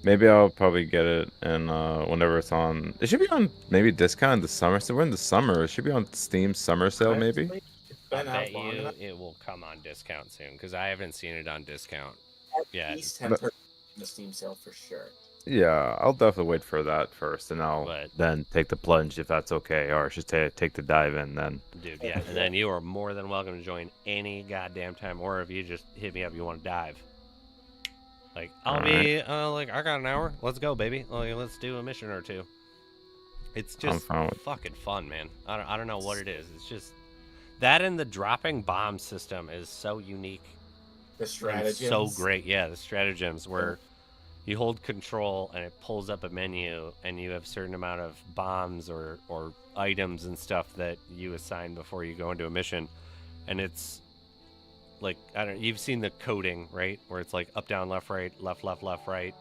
Maybe I'll probably get it, and whenever it's on, it should be on maybe discount in the summer. So we're in the summer. It should be on Steam summer sale, maybe. It's I been out bet long you enough. it will come on discount soon, because I haven't seen it on discount At yet. least 10% in the Steam sale for sure. Yeah, I'll definitely wait for that first, and I'll But- then take the plunge if that's okay, or I should take the dive in then. Dude, yeah. And then you are more than welcome to join any goddamn time, or if you just hit me up, you want to dive. Like, I'll be, I got an hour. Let's go, baby. Like, let's do a mission or two. It's just fine with- fucking fun, man. I don't know what it is. It's just That and the dropping bomb system is so unique. The and strategy. so great. Yeah, the stratagems where you hold control and it pulls up a menu and you have a certain amount of bombs or items and stuff that you assign before you go into a mission. And it's like, I don't, you've seen the coding, right? Where it's like up, down, left, right, left, right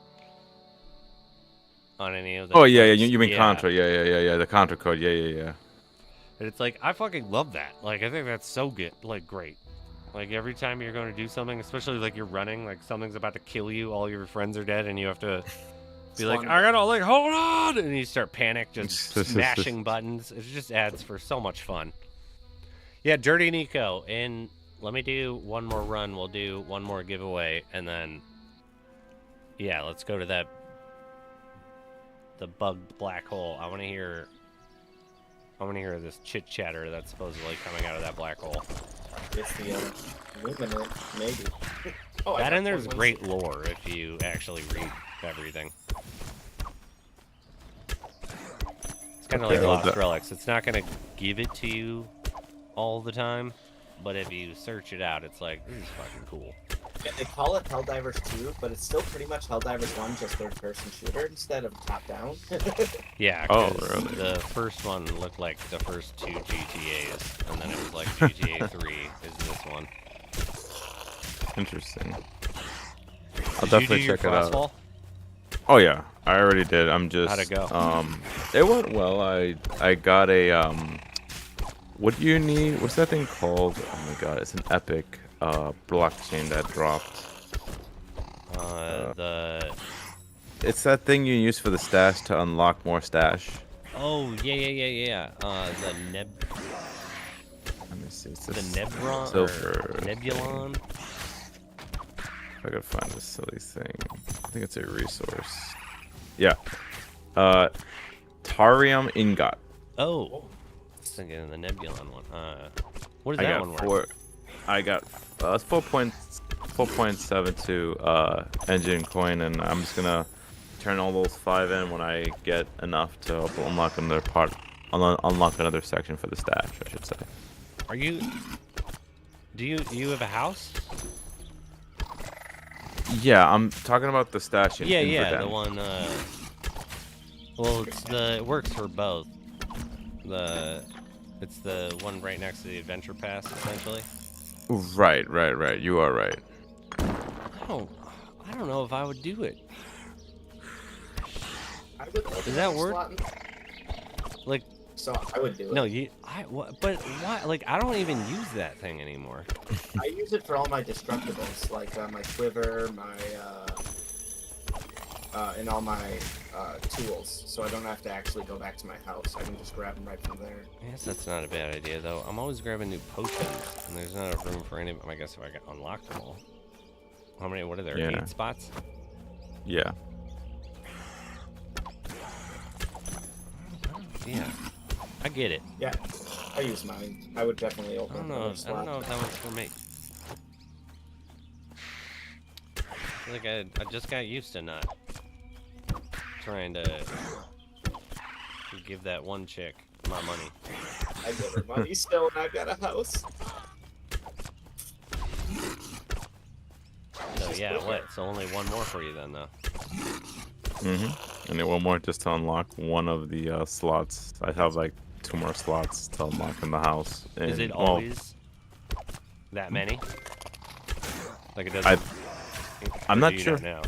on any of the. Oh yeah, yeah. clicks. You mean Contra? Yeah. The Contra code. Yeah. And it's like, I fucking love that. Like, I think that's so good. Like, great. Like, every time you're going to do something, especially like you're running, like something's about to kill you, all your friends are dead, and you have to be like, I gotta, like, hold on! And you start panic, just smashing buttons. It just adds for so much fun. Yeah, Dirty Nico. And let me do one more run. We'll do one more giveaway, and then, yeah, let's go to the bugged black hole. I want to hear this chit chatter that's supposedly coming out of that black hole. It's the luminant, maybe. Oh, that and there's great lore if you actually read everything. It's kind of like Lost Relics. It's not going to give it to you all the time, but if you search it out, it's like, this is fucking cool. Yeah, they call it Helldivers 2, but it's still pretty much Helldivers 1, just third-person shooter instead of top-down. Yeah, really? The first one looked like the first two GTAs, and then it was like GTA 3 is this one. Interesting. I'll definitely check it out. Crossfall? Oh yeah, I already did. I'm just. How'd it go? It went well. I got a What do you need? What's that thing called? Oh my god, it's an epic blockchain that dropped. It's that thing you use for the stash to unlock more stash. Oh yeah. The Let me see. It's the Nebron silver or Nebulon. If I could find this silly thing, I think it's a resource. Yeah. Tarium ingot. Oh, I was thinking of the Nebulon one. What is that one worth? I got it's 4.72 engine coin, and I'm just gonna turn all those 5 in when I get enough to unlock another part, unlock another section for the stash, I should say. Are you? Do you have a house? Yeah, I'm talking about the stash. Yeah, the one. Well, it works for both. It's the one right next to the adventure pass, essentially. Right. You are right. I don't know if I would do it. Does that work? Like, so I would do it. No, but why? Like, I don't even use that thing anymore. I use it for all my destructibles, like my quiver, and all my tools, so I don't have to actually go back to my house. I can just grab them right from there. I guess that's not a bad idea, though. I'm always grabbing new potions, and there's not enough room for any. I guess if I can unlock them all. How many? What are there? Yeah. 8 spots? Yeah. Yeah. I get it. Yeah, I use mine. I would definitely I open don't up know. another I don't slot. know if that one's for me. I feel like I just got used to not trying to give that one chick my money. I get her money still, and I've got a house. So yeah, what? So only one more for you then, though. And then one more just to unlock one of the slots. I have like 2 more slots to unlock in the house. And, Is it always that many? Like it doesn't. I'm not sure. Now?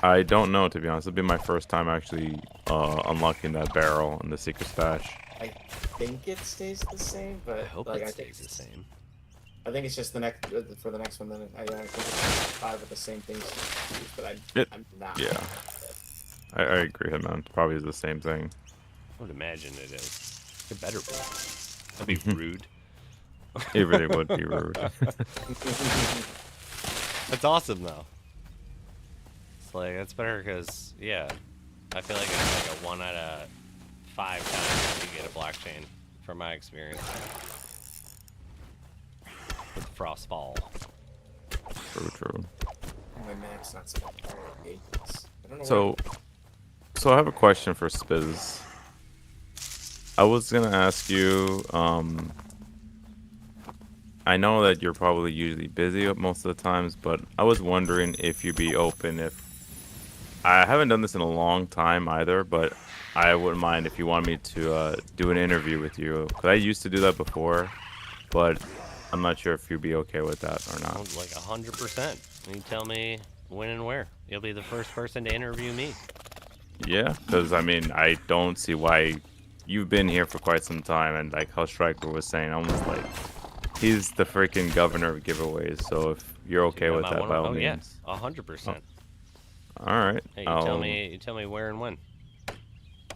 I don't know, to be honest. It'll be my first time actually unlocking that barrel in the secret stash. I think it stays the same, but I hope like, it stays the same. I think it's just the next for the next one. Then I think it's 5 of the same things, but I'm not. Yeah, I agree, Hitman. Probably is the same thing. I would imagine it is. It better be. That'd be rude. It really would be rude. That's awesome, though. It's like, that's better because, yeah, I feel like it's like a 1 out of 5 times you get a blockchain, from my experience. With Frostball. True. My max not so much. I don't know. So I have a question for Spiz. I was gonna ask you, I know that you're probably usually busy most of the times, but I was wondering if you'd be open if I haven't done this in a long time either, but I wouldn't mind if you want me to do an interview with you. 'Cause I used to do that before, but I'm not sure if you'd be okay with that or not. Like 100%. You tell me when and where. You'll be the first person to interview me. Yeah, because I mean, I don't see why you've been here for quite some time, and like how Striker was saying, almost like he's the freaking governor of giveaways. So if you're okay with that, by all means. Yeah, 100%. All right. Hey, you tell me where and when.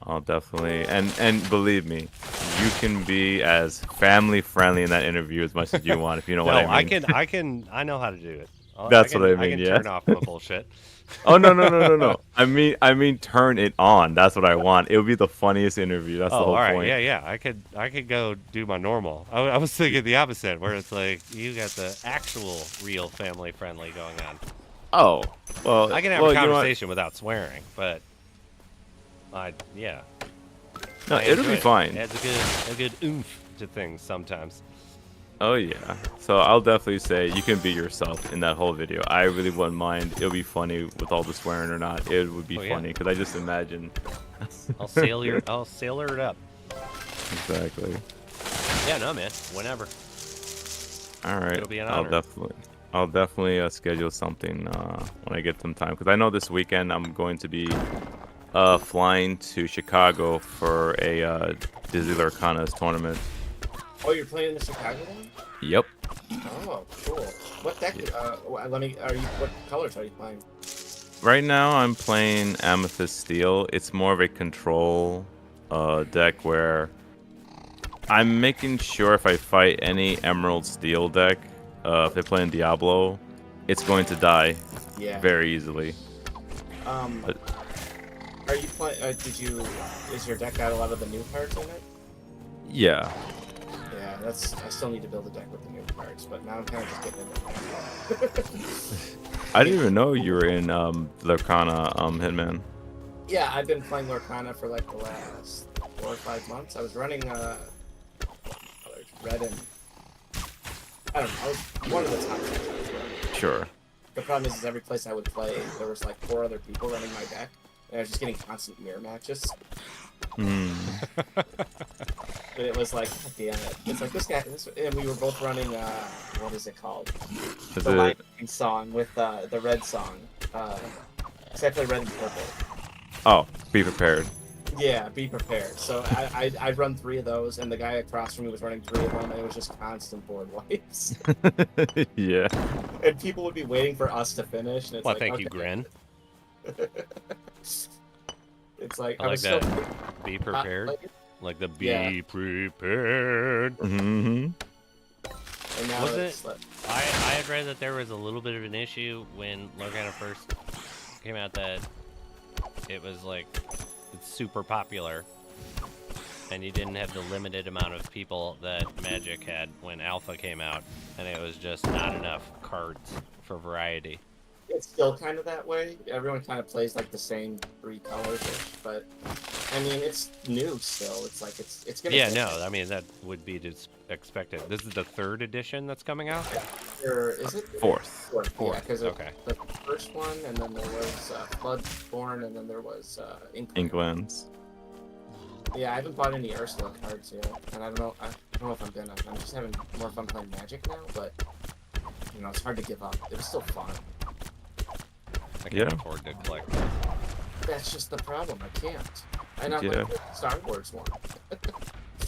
I'll definitely and believe me, you can be as family friendly in that interview as much as you want if you know what I mean. I know how to do it. That's what I mean. I can yeah. turn off the bullshit. Oh no. I mean turn it on. That's what I want. It would be the funniest interview. That's the whole all right. point. Yeah. I could go do my normal. I was thinking the opposite, where it's like you got the actual real family friendly going on. Oh, well. I can have a conversation without swearing, but yeah. No, it'll be fine. It adds a good oomph to things sometimes. Oh yeah. So I'll definitely say you can be yourself in that whole video. I really wouldn't mind. It'll be funny with all the swearing or not. It would be funny because I just imagine. I'll sail it up. Exactly. Yeah, no, man. Whenever. All right. It'll be an honor. I'll definitely schedule something when I get some time because I know this weekend I'm going to be flying to Chicago for a Disney Lurkana's tournament. Oh, you're playing the Chicago one? Yep. Oh, cool. What deck? What colors are you playing? Right now I'm playing Amethyst Steel. It's more of a control deck where I'm making sure if I fight any Emerald Steel deck, if they play in Diablo, it's going to die very easily. Are you playing? Is your deck got a lot of the new cards in it? Yeah. Yeah, I still need to build a deck with the new cards, but now I'm kind of just getting into it. I didn't even know you were in Lurkana, Hitman. Yeah, I've been playing Lurkana for like the last 4 or 5 months. I was running red and I don't know. I was one of the top decks I was running. Sure. The problem is every place I would play, there was like 4 other people running my deck, and I was just getting constant mirror matches. But it was like, God damn it. It's like this guy, and we were both running, what is it called? The Lightning song with the red song. Because I play red and purple. Oh, be prepared. Yeah, be prepared. So I'd run 3 of those, and the guy across from me was running 3 of them, and it was just constant board wipes. Yeah. And people would be waiting for us to finish, and it's well, like, thank okay. you, Gren. It's like, I like that. Be prepared. Like the be prepared. Mm-hmm. And now was it? I had read that there was a little bit of an issue when Lurkana first came out, that it was like it's super popular, and you didn't have the limited amount of people that Magic had when Alpha came out, and it was just not enough cards for variety. It's still kind of that way. Everyone kind of plays like the same 3 colors-ish, but I mean, it's new still. It's like it's gonna. Yeah, no, I mean that would be expected. This is the 3rd edition that's coming out. Or is it 4th? 4th. Yeah, because okay. The first one, and then there was Bloodborne, and then there was Inklands. Yeah, I haven't bought any Ursula cards yet, and I don't know if I'm gonna. I'm just having more fun playing Magic now, but you know, it's hard to give up. It was still fun. I can't afford to collect. That's just the problem. I can't. And I'm like the Star Wars one.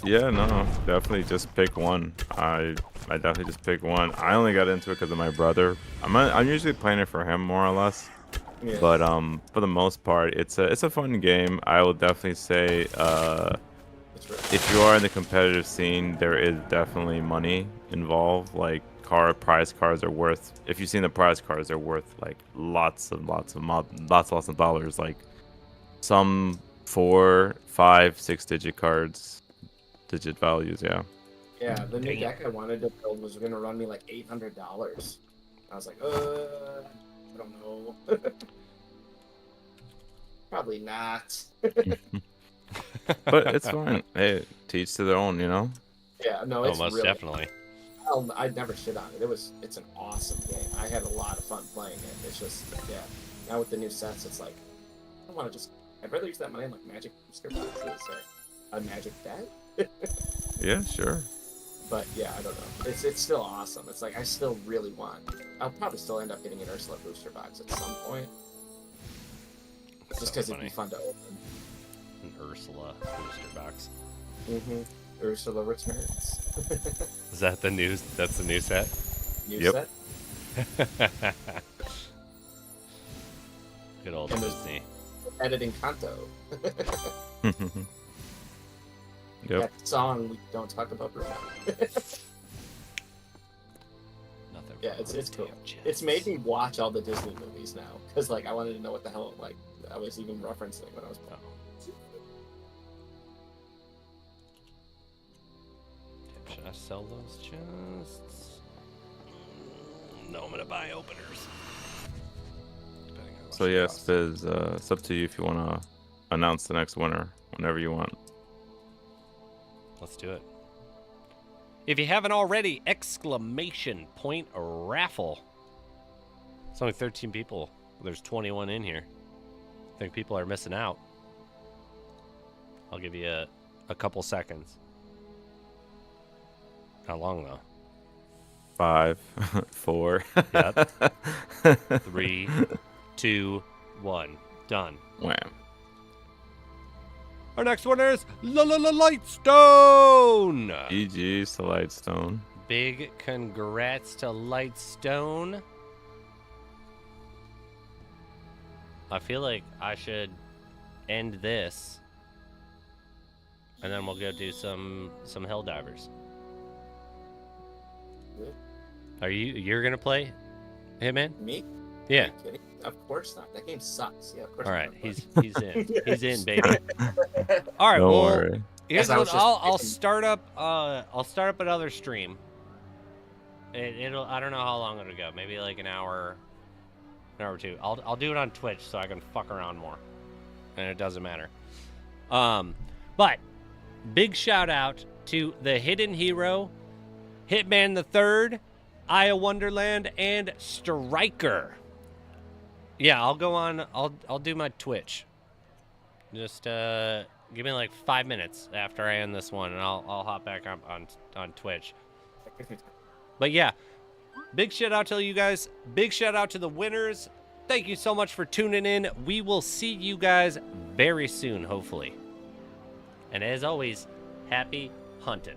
Yeah, no, definitely just pick one. I definitely just pick one. I only got into it because of my brother. I'm usually playing it for him more or less. Yeah. But for the most part, it's a fun game. I will definitely say if you are in the competitive scene, there is definitely money involved. Like prize cards are worth. If you've seen the prize cards, they're worth like lots of dollars. Like some 4, 5, 6-digit cards, digit values. Yeah. Yeah, the new deck I wanted to build was going to run me like $800. I was like, I don't know. Probably not. But it's fine. Hey, to each to their own, you know? Yeah, no, it's most really definitely. I'd never shit on it. It's an awesome game. I had a lot of fun playing it. It's just, yeah. Now with the new sets, it's like, I don't want to just. I'd rather use that money on like magic booster boxes or a magic deck. Yeah, sure. But yeah, I don't know. It's still awesome. It's like I still really want. I'll probably still end up getting an Ursula booster box at some point. Just because it'd be fun to open. An Ursula booster box. Mm-hmm. Ursula returns. Is that the new? That's the new set. New Yep. set. Good old And there's- Disney. Editing Kanto. Yep. That song we don't talk about Bruno. Nothing. Yeah, it's cool. It's made me watch all the Disney movies now because like I wanted to know what the hell like I was even referencing when I was playing. Should I sell those chests? No, I'm gonna buy openers. Depending how much So it yeah, costs. Spiz, it's up to you if you want to announce the next winner whenever you want. Let's do it. If you haven't already, exclamation point raffle. It's only 13 people. There's 21 in here. I think people are missing out. I'll give you a couple seconds. How long though? 5, 4. Yep. 3, 2, 1. Done. Wham. Our next winner is Lightstone. GG's to Lightstone. Big congrats to Lightstone. I feel like I should end this, and then we'll go do some Helldivers. You're gonna play Hitman? Me? Yeah. Are you kidding? Of course not. That game sucks. Yeah, of course. All I'm right, gonna he's in. He's in, baby. All right, Don't well, worry. here's Yes, I what was just I'll thinking- start up. I'll start up another stream. It'll. I don't know how long it'll go. Maybe like an hour or two. I'll do it on Twitch so I can fuck around more, and it doesn't matter. But big shout out to the Hiddenhiro, Hitman the Third, Aya Wonderland, and Striker. Yeah, I'll go on. I'll do my Twitch. Just give me like 5 minutes after I end this one, and I'll hop back up on Twitch. But yeah, big shout out to you guys. Big shout out to the winners. Thank you so much for tuning in. We will see you guys very soon, hopefully. And as always, happy hunting.